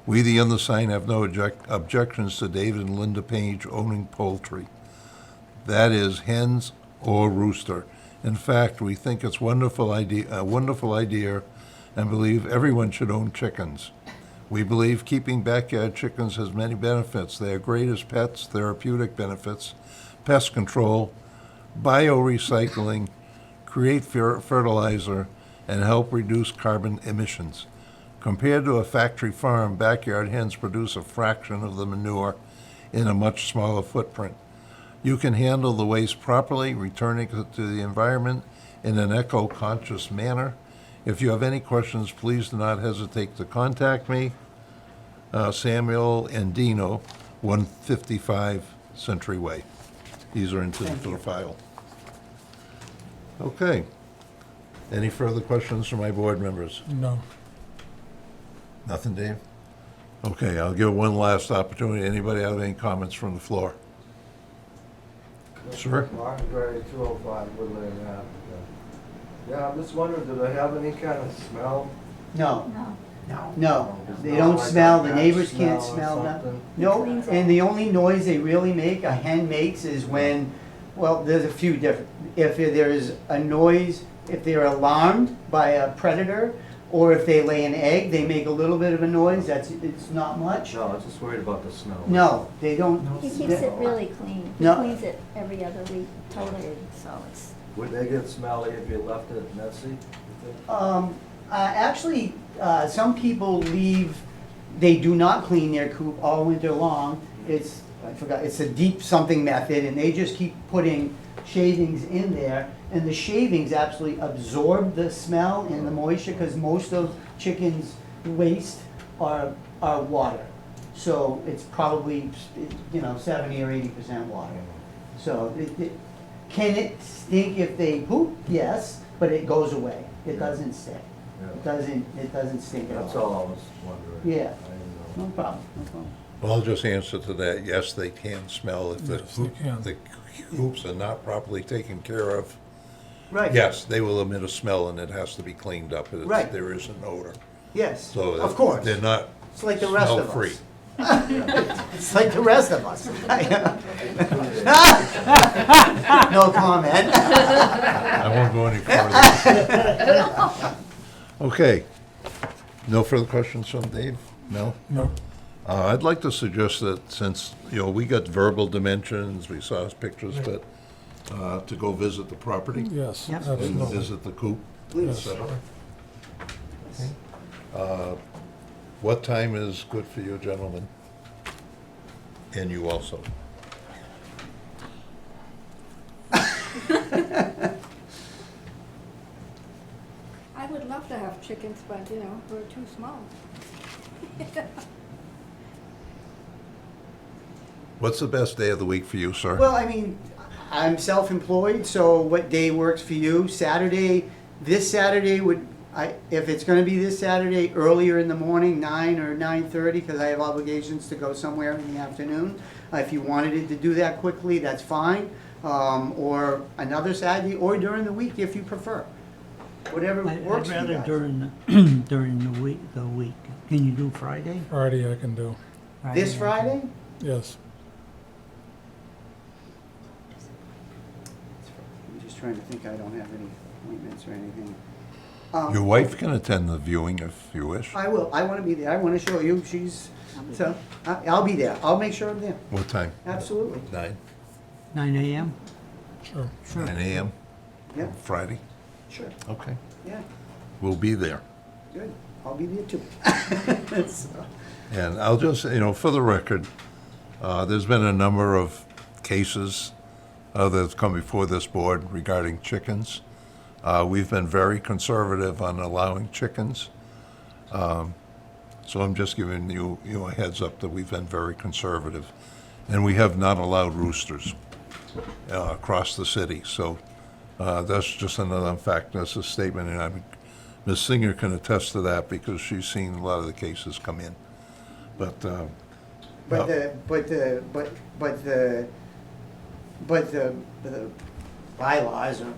We, the undersigned, have no objections to David and Linda Page owning poultry. That is, hens or rooster. In fact, we think it's a wonderful idea, and believe everyone should own chickens. We believe keeping backyard chickens has many benefits. They are great as pets, therapeutic benefits, pest control, biorecycling, create fertilizer, and help reduce carbon emissions. Compared to a factory farm, backyard hens produce a fraction of the manure in a much smaller footprint. You can handle the waste properly, returning it to the environment in an eco-conscious manner. If you have any questions, please do not hesitate to contact me. Samuel Andino, 155 Century Way. These are intended for the file. Okay. Any further questions from my board members? No. Nothing, Dave? Okay, I'll give one last opportunity. Anybody have any comments from the floor? Sir? Martin Gray, 205 Woodland Ave. Yeah, I'm just wondering, do they have any kind of smell? No, No. no, they Not don't like smell, a the bad neighbors can't smell or smell that. something? No, Cleans and it. the only noise they really make, a hen makes, is when, well, there's a few different, if there is a noise, if they're alarmed by a predator, or if they lay an egg, they make a little bit of a noise, it's not much. No, I was just worried about the smell. No, they don't. He keeps it really clean. He No. cleans it every other week, totally, so it's, Would they get smelly if you left it messy, you think? Actually, some people leave, they do not clean their coop all winter long. It's, I forgot, it's a deep something method, and they just keep putting shavings in there. And the shavings actually absorb the smell and the moisture, because most of chickens' waste are water. So it's probably, 70 or 80% water. So can it stink if they poop? Yes, but it goes away. It doesn't stink. Yeah. It doesn't stink at all. That's all I was wondering. Yeah. I didn't know. No problem, no problem. Well, I'll just answer to that. Yes, they can smell if the Yes, they can. the coops are not properly taken care of. Right. Yes, they will emit a smell and it has to be cleaned up. Right. There is an odor. Yes, So of course. they're not It's like the rest of us. smell-free. It's like the rest of us. No comment. I won't go any further. Okay. No further questions from Dave? No? No. I'd like to suggest that since, we got verbal dimensions, we saw his pictures, but to go visit the property. Yes, Yep. And absolutely. visit the coop. Please. etc. What time is good for you, gentlemen? And you also. I would love to have chickens, but, we're too small. What's the best day of the week for you, sir? Well, I mean, I'm self-employed, so what day works for you? Saturday, this Saturday if it's gonna be this Saturday, earlier in the morning, 9 or 9:30, because I have obligations to go somewhere in the afternoon. If you wanted it to do that quickly, that's fine. Or another Saturday, or during the week if you prefer. Whatever I'd works for you rather guys. during the week. Can you do Friday? Friday I can do. This Friday? Yes. I'm just trying to think, I don't have any appointments or anything. Your wife can attend the viewing if you wish. I will, I wanna be there, I wanna show you, I'll be there, I'll make sure I'm there, What time? absolutely. 9? 9 a.m.? Sure. 9 a.m. Yeah, Friday? sure, Okay. yeah, We'll be there. good, I'll be there too. And I'll just, for the record, there's been a number of cases that have come before this board regarding chickens. We've been very conservative on allowing chickens. So I'm just giving you a heads up that we've been very conservative. And we have not allowed roosters across the city. So that's just another fact. That's a statement. And Ms. Singer can attest to that because she's seen a lot of the cases come in. But the bylaws, or,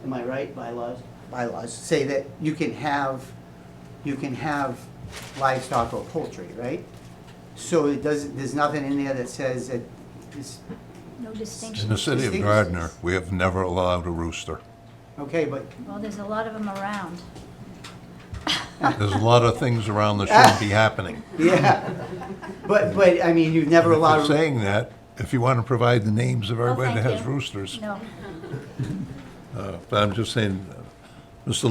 am I right, bylaws say that you can have livestock or poultry, right? So there's nothing in there that says that this, no distinction. in the city of Gardner, we have never allowed a rooster. okay, but, Well, there's a lot of them around. There's a lot of things around that shouldn't be happening. yeah, but, I mean, you've never If you're allowed. saying that, if you want to provide the names of everybody that thank has you. roosters. No. But I'm just saying, Mr.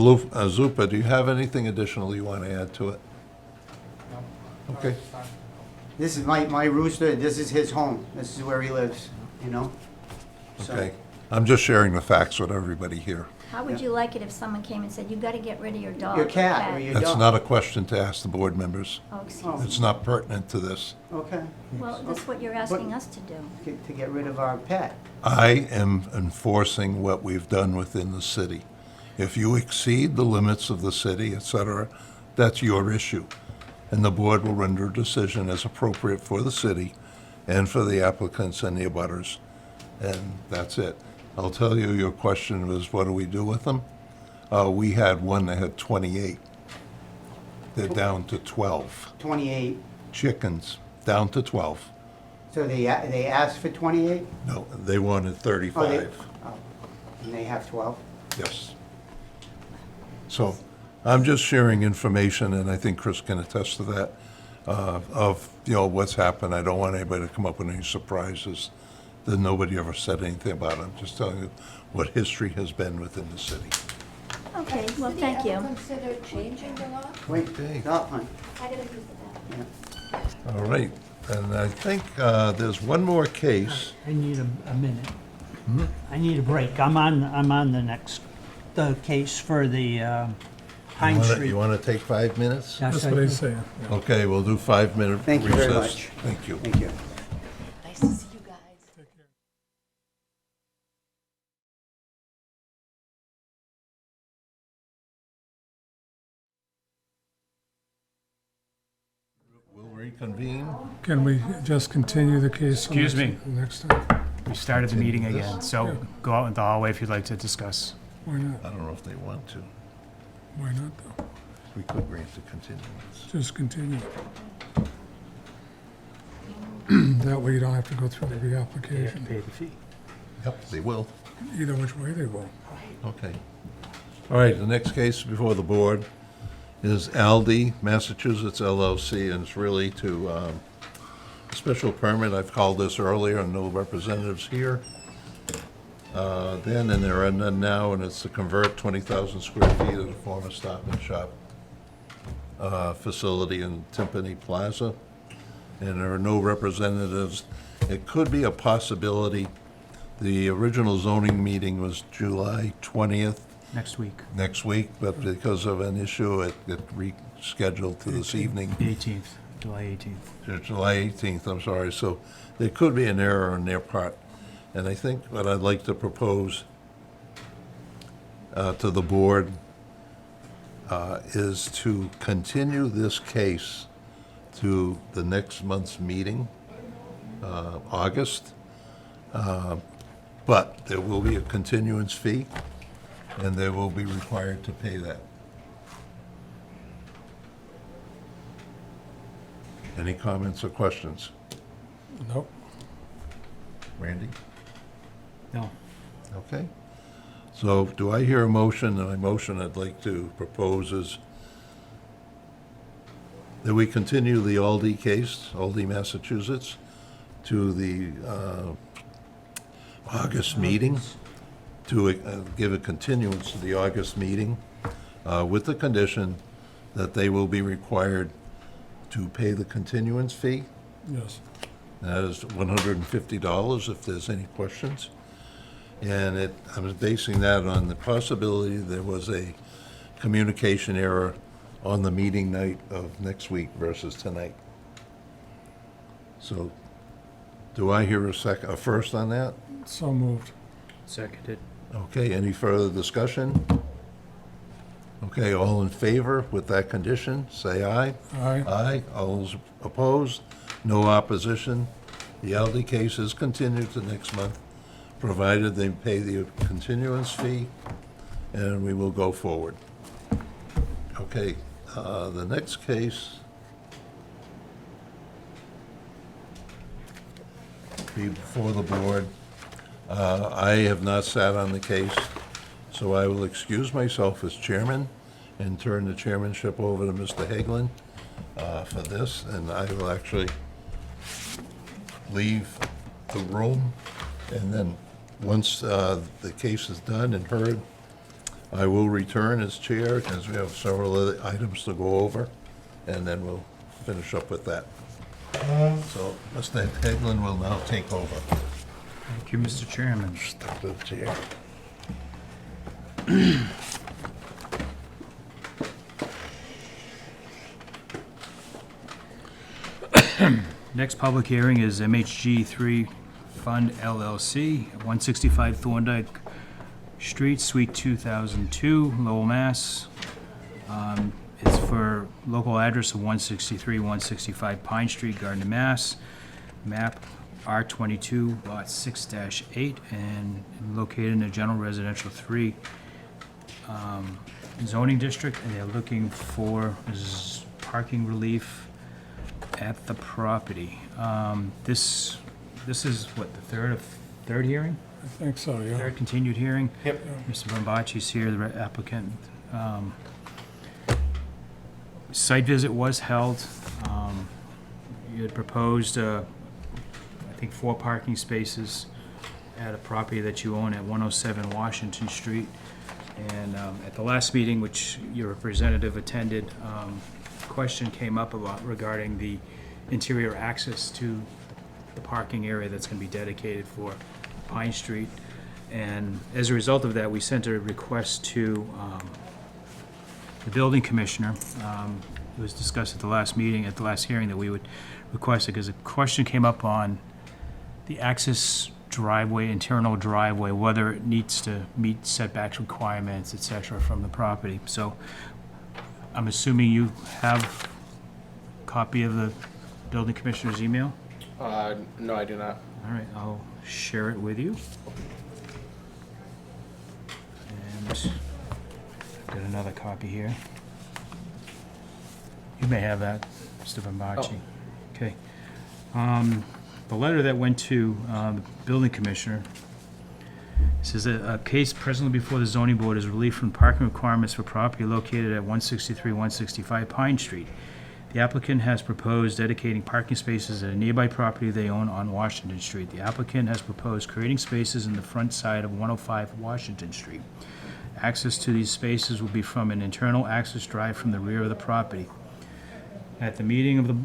Zupa, do you have anything additional you want to add to it? No. Okay. This is my rooster, this is his home, this is where he lives, So- Okay. I'm just sharing the facts with everybody here. How would you like it if someone came and said, you gotta get rid of your dog? Your or cat or your That's dog. not a question to ask the board members. Oh, excuse me. It's not pertinent to this. Okay. Well, that's what you're asking us to do. To get rid of our pet. I am enforcing what we've done within the city. If you exceed the limits of the city, et cetera, that's your issue. And the board will render a decision as appropriate for the city and for the applicants and the abutters. And that's it. I'll tell you, your question was, what do we do with them? We had one that had 28. They're down to 12. 28, Chickens, down to 12. so they asked for 28? No, they wanted Oh, 35. and they have 12? Yes. So I'm just sharing information, and I think Chris can attest to that, of, what's happened. I don't want anybody to come up with any surprises that nobody ever said anything about. I'm just telling you what history has been within the city. Okay, Has well, the thank city you. ever considered changing the law? Wait, Okay. stop, hon. I gotta use the bathroom. All right, and I think there's one more case. I need a minute. I need a break. I'm on the case for the Pine Street. You want to take 5 minutes? Yes, That's I what do. he's saying. Yeah. Okay, we'll do 5-minute recess. Thank you very much. Thank you. Thank you. Nice to see you guys. We'll reconvene. Can we just continue the case? Excuse me. Next time? We started the meeting Continue again, this? so Yeah. go out in the hallway if you'd like to discuss. Why not? I don't know if they want to. Why not, though? We could grant the continuance. Just continue. That way you don't have to go through the They have to reapplication. pay the fee. Yep, they will. Either which way they will. Okay. All right, the next case before the board is Aldi, Massachusetts LLC, and it's really to, a special permit. I've called this earlier, and no representatives here. Then, and there are none now, and it's to convert 20,000 square feet of the former Stop and Shop facility in Timpani Plaza. And there are no representatives. It could be a possibility. The original zoning meeting was July 20th, Next week, next week, but because of an issue, it rescheduled to this evening, the 18th, July 18th. to July 18th, I'm sorry. So there could be an error on their part. And I think what I'd like to propose to the board is to continue this case to the next month's meeting, August. But there will be a continuance fee, and they will be required to pay that. Any comments or questions? Nope. Randy? No. Okay. So do I hear a motion? And a motion I'd like to propose is that we continue the Aldi case, Aldi, Massachusetts, to the August meeting, to give a continuance to the August meeting with the condition that they will be required to pay the continuance fee. Yes. That is $150 if there's any questions. And I'm basing that on the possibility there was a communication error on the meeting night of next week versus tonight. So, do I hear a first on that? So moved. Seconded. Okay, any further discussion? Okay, all in favor with that condition, say aye. Aye. Aye. All those opposed? No opposition. The Aldi case is continued to next month, provided they pay the continuance fee, and we will go forward. Okay, the next case before the board. I have not sat on the case, so I will excuse myself as chairman and turn the chairmanship over to Mr. Hagelin for this, and I will actually leave the room, and then once the case is done and heard, I will return as chair, because we have several other items to go over, and then we'll finish up with that. So Mr. Hagelin will now take over. Thank you, Mr. Chairman. Step to the chair. Next public hearing is MHG 3 Fund LLC, 165 Thorndike Street, Suite 2002, Lowell, Mass. It's for local address of 163, 165 Pine Street, Gardner, Mass. Map R22, Lot 6-8, and located in a general residential 3 zoning district, and they're looking for parking relief at the property. This is what, the third hearing? I think so, yeah. Third continued hearing? Yep. Mr. Bombachi's here, the applicant. Site visit was held. You had proposed, I think, 4 parking spaces at a property that you own at 107 Washington Street. And at the last meeting, which your representative attended, question came up about regarding the interior access to the parking area that's going to be dedicated for Pine Street. And as a result of that, we sent a request to the building commissioner. It was discussed at the last meeting, at the last hearing, that we would request it, because a question came up on the access driveway, internal driveway, whether it needs to meet setbacks requirements, et cetera, from the property. So I'm assuming you have a copy of the building commissioner's email? No, I do not. All right, I'll share it with you. And I've got another copy here. You may have that, Mr. Bombachi. Okay. The letter that went to the building commissioner says that a case presently before the zoning board is relief from parking requirements for property located at 163, 165 Pine Street. The applicant has proposed dedicating parking spaces at a nearby property they own on Washington Street. The applicant has proposed creating spaces in the front side of 105 Washington Street. Access to these spaces will be from an internal access drive from the rear of the property. At the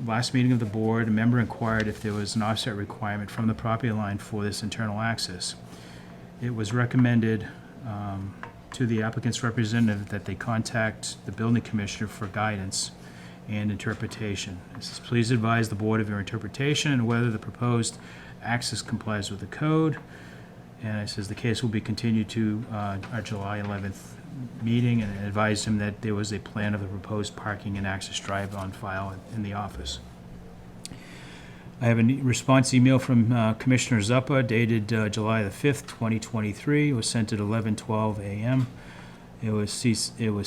last meeting of the board, a member inquired if there was an offset requirement from the property line for this internal access. It was recommended to the applicant's representative that they contact the building commissioner for guidance and interpretation. It says, please advise the board of your interpretation and whether the proposed access complies with the code. And it says the case will be continued to our July 11th meeting, and advised him that there was a plan of the proposed parking and access drive on file in the office. I have a response email from Commissioner Zuppa dated July the 5th, 2023. It was sent at 11:12 a.m. It was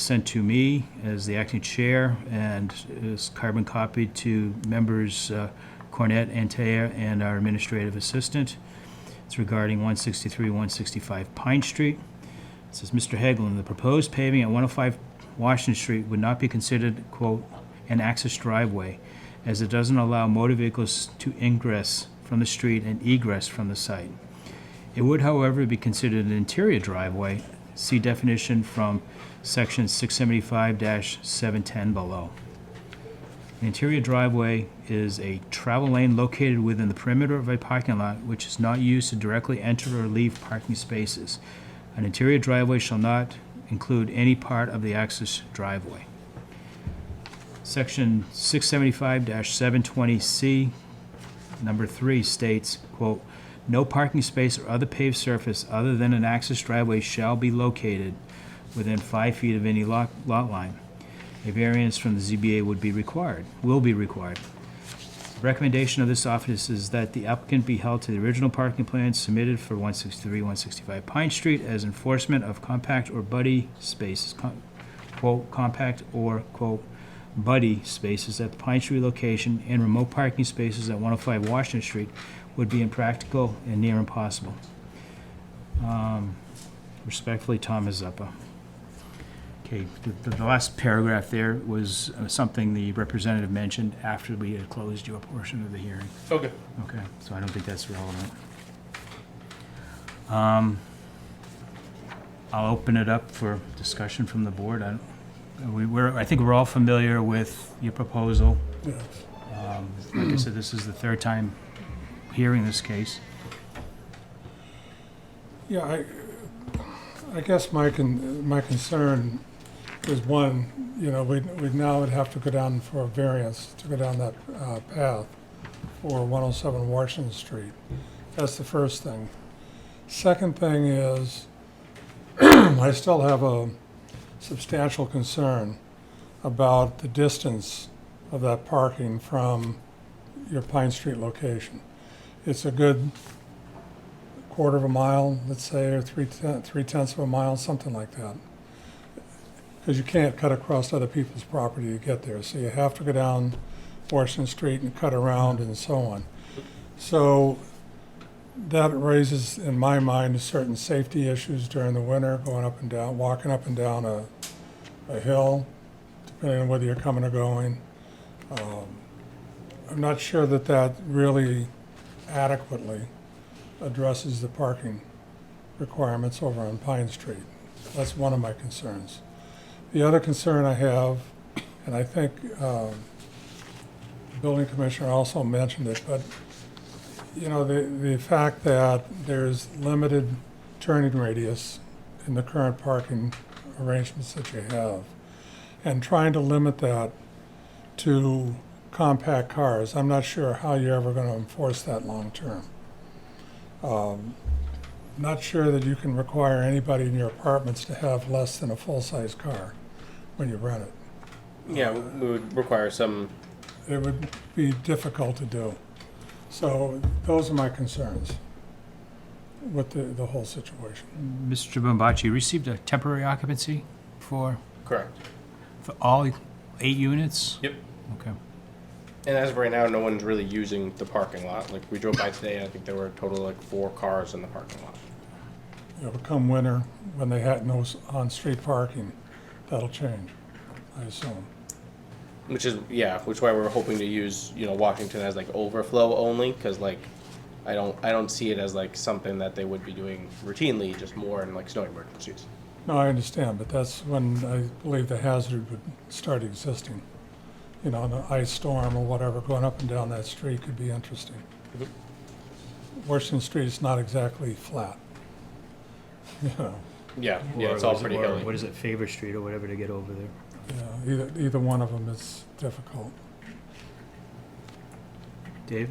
sent to me as the acting chair, and is carbon copied to members Cornett, Antea, and our administrative assistant. It's regarding 163, 165 Pine Street. It says, Mr. Hagelin, the proposed paving at 105 Washington Street would not be considered, quote, an access driveway, as it doesn't allow motor vehicles to ingress from the street and egress from the site. It would, however, be considered an interior driveway. See definition from section 675-710 below. An interior driveway is a travel lane located within the perimeter of a parking lot which is not used to directly enter or leave parking spaces. An interior driveway shall not include any part of the access driveway. Section 675-720C, number 3 states, quote, no parking space or other paved surface other than an access driveway shall be located within 5 feet of any lot line. A variance from the ZBA will be required. The recommendation of this office is that the applicant be held to the original parking plan submitted for 163, 165 Pine Street as enforcement of compact or buddy spaces, quote, compact or, quote, buddy spaces at the Pine Street location, and remote parking spaces at 105 Washington Street would be impractical and near impossible. Respectfully, Thomas Zuppa. Okay, the last paragraph there was something the representative mentioned after we had closed your portion of the hearing. Okay. Okay, so I don't think that's relevant. I'll open it up for discussion from the board. I think we're all familiar with your proposal. Yes. Like I said, this is the third time hearing this case. Yeah, I guess my concern is, one, you know, we now would have to go down for a variance to go down that path for 107 Washington Street. That's the first thing. Second thing is, I still have a substantial concern about the distance of that parking from your Pine Street location. It's a good quarter of a mile, let's say, or three-tenths of a mile, something like that. Because you can't cut across other people's property to get there, so you have to go down Washington Street and cut around and so on. So that raises, in my mind, certain safety issues during the winter, going up and down, walking up and down a hill, depending on whether you're coming or going. I'm not sure that that really adequately addresses the parking requirements over on Pine Street. That's one of my concerns. The other concern I have, and I think the building commissioner also mentioned it, but you know, the fact that there's limited turning radius in the current parking arrangements that you have, and trying to limit that to compact cars, I'm not sure how you're ever going to enforce that long term. Not sure that you can require anybody in your apartments to have less than a full-size car when you rent it. Yeah, we would require some. It would be difficult to do. So those are my concerns with the whole situation. Mr. Bombachi, you received a temporary occupancy for Correct. all 8 units? Yep. Okay. And as of right now, no one's really using the parking lot. Like, we drove by today, and I think there were a total of like 4 cars in the parking lot. It'll come winter, when they had no on-street parking, that'll change, I assume. Which is, yeah, which is why we're hoping to use, Washington as like overflow only, because like, I don't see it as like something that they would be doing routinely, just more in like snow emergencies. No, I understand, but that's when I believe the hazard would start existing. You know, an ice storm or whatever, going up and down that street could be interesting. Washington Street is not exactly flat. You know. Yeah, it's all pretty hilly. What is it, Favor Street or whatever to get over there? Yeah, either one of them is difficult. Dave?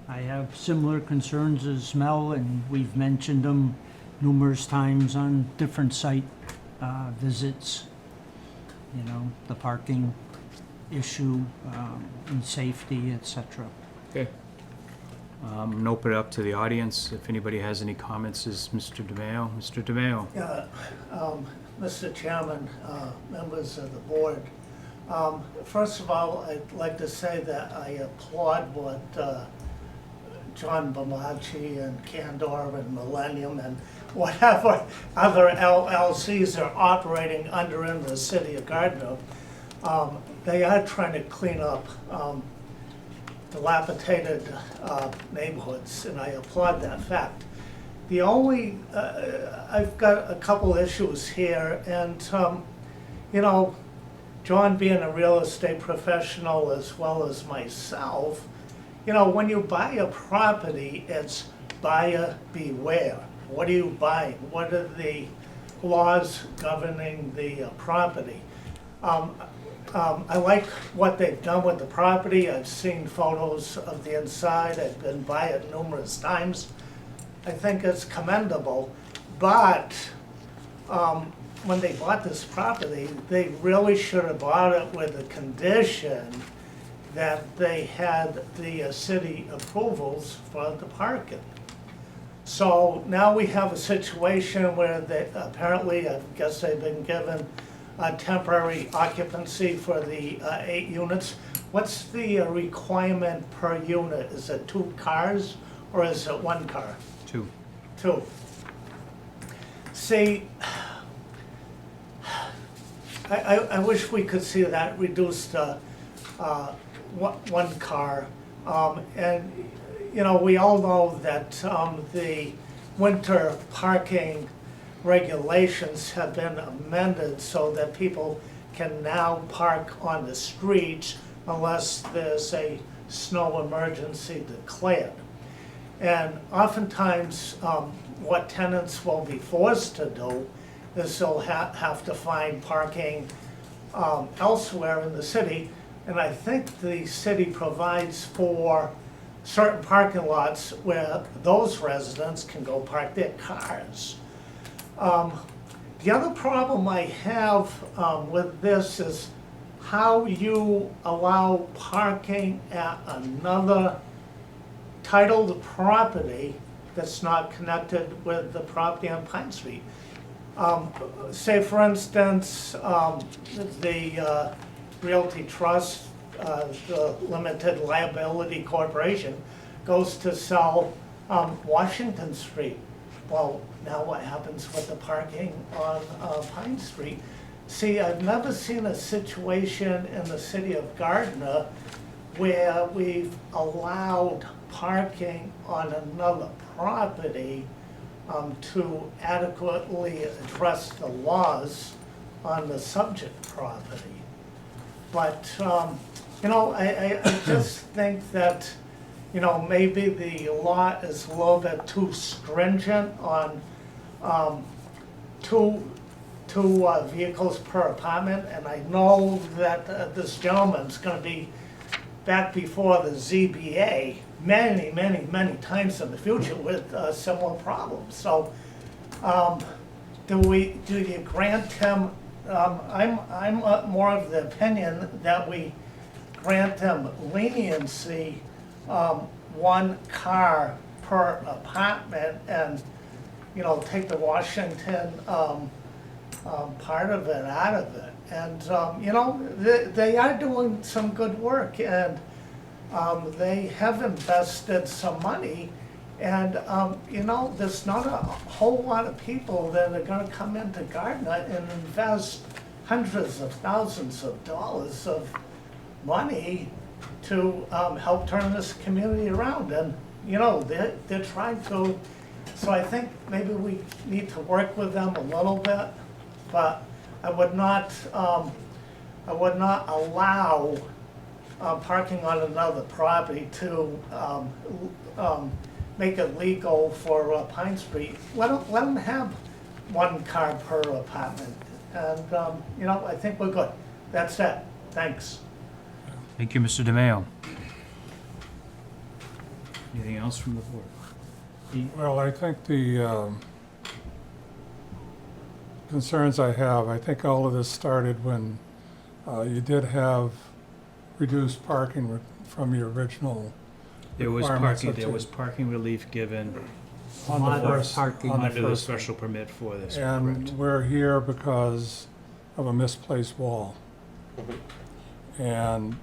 I have similar concerns as Mel, and we've mentioned them numerous times on different site visits. You know, the parking issue, and safety, etc. Okay. And open it up to the audience. If anybody has any comments, is Mr. DeMayo. Mr. DeMayo. Yeah, Mr. Chairman, members of the board, first of all, I'd like to say that I applaud what John Bombachi and Candor and Millennium and whatever other LLCs are operating under in the city of Gardner. They are trying to clean up dilapidated neighborhoods, and I applaud that fact. The only, I've got a couple issues here, and you know, John being a real estate professional as well as myself, you know, when you buy a property, it's buyer beware. What are you buying? What are the laws governing the property? I like what they've done with the property. I've seen photos of the inside. I've been by it numerous times. I think it's commendable, but when they bought this property, they really should have bought it with a condition that they had the city approvals for the parking. So now we have a situation where they apparently, I guess they've been given a temporary occupancy for the 8 units. What's the requirement per unit? Is it 2 cars or is it 1 car? 2. 2. See, I wish we could see that reduced to 1 car. And, you know, we all know that the winter parking regulations have been amended so that people can now park on the streets unless there's a snow emergency declared. And oftentimes, what tenants will be forced to do is they'll have to find parking elsewhere in the city. And I think the city provides for certain parking lots where those residents can go park their cars. The other problem I have with this is how you allow parking at another titled property that's not connected with the property on Pine Street. Say for instance, the Realty Trust, the Limited Liability Corporation goes to sell Washington Street. Well, now what happens with the parking on Pine Street? See, I've never seen a situation in the city of Gardner where we've allowed parking on another property to adequately address the laws on the subject property. But, you know, I just think that, you know, maybe the law is a little bit too stringent on two vehicles per apartment, and I know that this gentleman's gonna be back before the ZBA many times in the future with similar problems. So, do you grant him, I'm more of the opinion that we grant him leniency, one car per apartment, and, you know, take the Washington part of it out of it. And, you know, they are doing some good work, and they have invested some money. And, you know, there's not a whole lot of people that are gonna come into Gardner and invest hundreds of thousands of dollars of money to help turn this community around. And, you know, they're trying to, so I think maybe we need to work with them a little bit, but I would not allow parking on another property to make it legal for Pine Street. Let them have one car per apartment. And, you know, I think we're good. That's it. Thanks. Thank you, Mr. DeMayo. Anything else from the board? Well, I think the concerns I have, I think all of this started when you did have reduced parking from your original There was requirements parking, up there to- was parking relief given on the first, parking on the under the first special permit for this, correct? And we're here because of a misplaced wall. And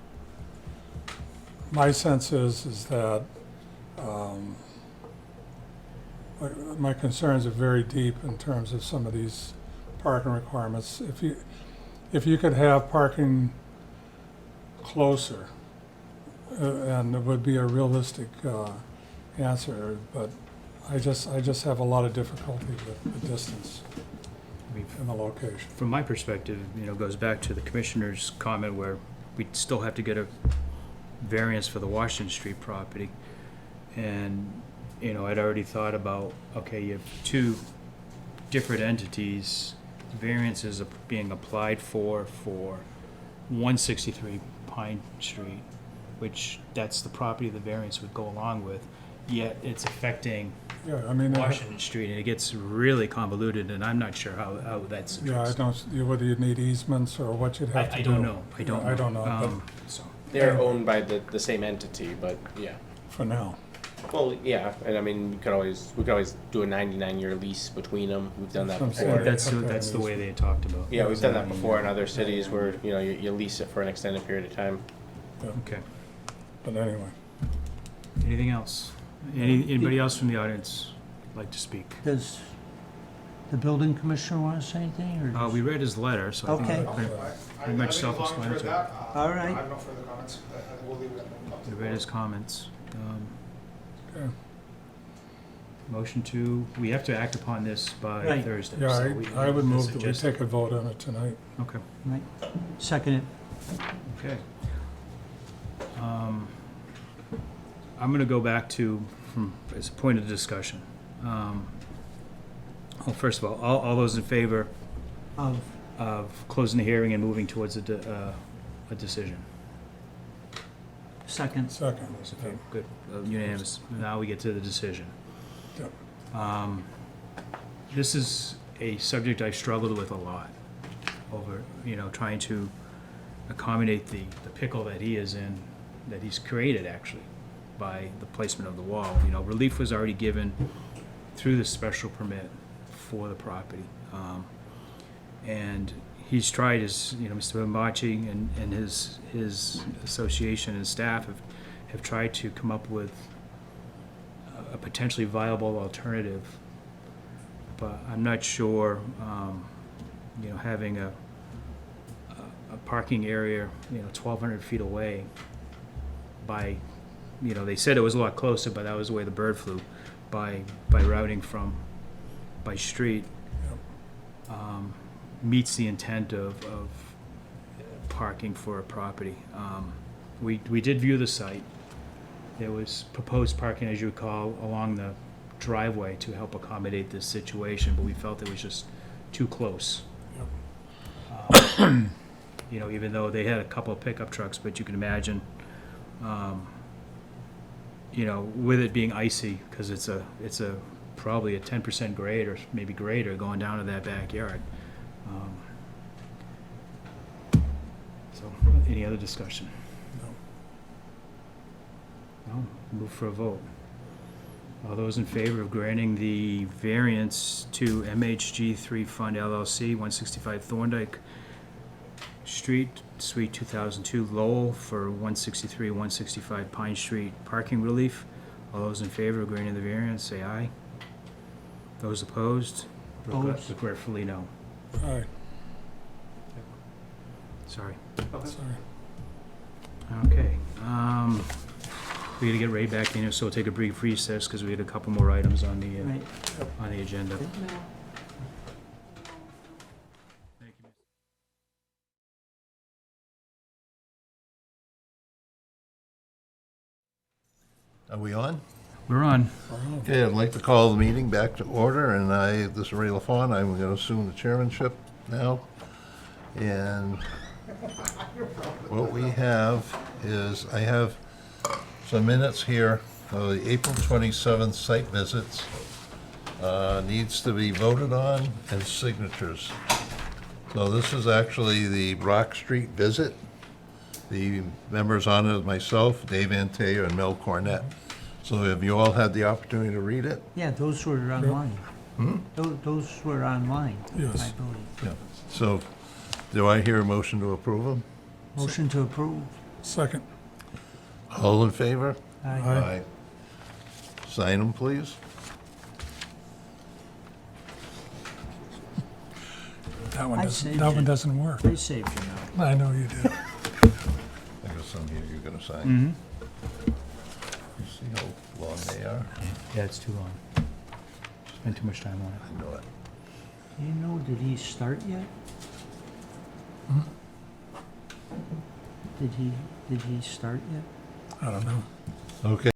my sense is that my concerns are very deep in terms of some of these parking requirements. If you could have parking closer, and it would be a realistic answer, but I just have a lot of difficulty with the distance and the location. From my perspective, you know, goes back to the commissioner's comment where we still have to get a variance for the Washington Street property. And, you know, I'd already thought about, okay, you have two different entities, variances are being applied for 163 Pine Street, which that's the property the variance would go along with, yet it's affecting Yeah, I mean, Washington Street, and it gets really convoluted, and I'm not sure how that's yeah, addressed. whether you'd need easements or what you'd have to do. I don't know, I don't know. I don't know, So, They're owned by the same entity, but yeah. but for now. Well, yeah, and I mean, we could always do a 99-year lease between them. We've done that That's what I'm before. saying. that's the way they had talked about. Yeah, we've done that before in other cities where, you know, you lease it for an extended period of time. Yeah, Okay. but anyway. Anything else? Anybody else from the audience like to speak? Does the building commissioner want to say anything, or? We read his letter, so I think Okay. we're pretty much self-explanatory. All right. I have no further comments. I think we'll leave it at that. We read his comments. Okay. Motion to, we have to act upon this by Right. Thursday. Yeah, so we- I would move that we suggest- take a vote on it tonight. Okay, Right. Second it. okay. I'm gonna go back to, as a point of discussion. Well, first of all those in favor of closing the hearing and moving towards a decision? Second. Second. Those in favor? Good, unanimous. Now we get to the decision. Yep. This is a subject I've struggled with a lot over, trying to accommodate the pickle that he is in, that he's created actually, by the placement of the wall. Relief was already given through the special permit for the property. And he's tried Mr. Bambachi and his association and staff have tried to come up with a potentially viable alternative. But I'm not sure, having a parking area, 1,200 feet away by, they said it was a lot closer, but that was the way the bird flew, by routing by street, meets the intent of parking for a property. We did view the site. There was proposed parking, as you recall, along the driveway to help accommodate this situation, but we felt it was just too close. Even though they had a couple of pickup trucks, but you can imagine, with it being icy, because it's a probably a 10% grade or maybe greater going down to that backyard. So, any other discussion? No. Move for a vote. All those in favor of granting the variance to MHG3 Fund LLC, 165 Thorndike Street, Suite 2002, Lowell, for 163 and 165 Pine Street parking relief. All those in favor of granting the variance, say aye. Those opposed? Opposed. Regretfully, no. Aye. Sorry. Sorry. Okay. We gotta get Ray back in here, so we'll take a brief recess because we had a couple more items on the Right. on the agenda. Are we on? We're on. Okay, I'd like to call the meeting back to order, and this is Ray LaFawn. I'm going to assume the chairmanship now. And what we have is, I have some minutes here of the April 27th site visits. Needs to be voted on, and signatures. So this is actually the Brock Street visit. The members on it, myself, Dave Antaya, and Mel Cornett. So have you all had the opportunity to read it? Yeah, those were online. Those were online, Yes. I believe. Yeah. So, do I hear a motion to approve them? Motion to approve. Second. All in favor? Aye. Sign them, please. That one I doesn't, saved that one it. doesn't work. I saved you now. I know you did. I got some here you're gonna sign. Mm-hmm. You see how long they are? Yeah, it's too long. Spent too much time on it. I know it. You know, did he start yet? Did he start yet? I don't know. Okay.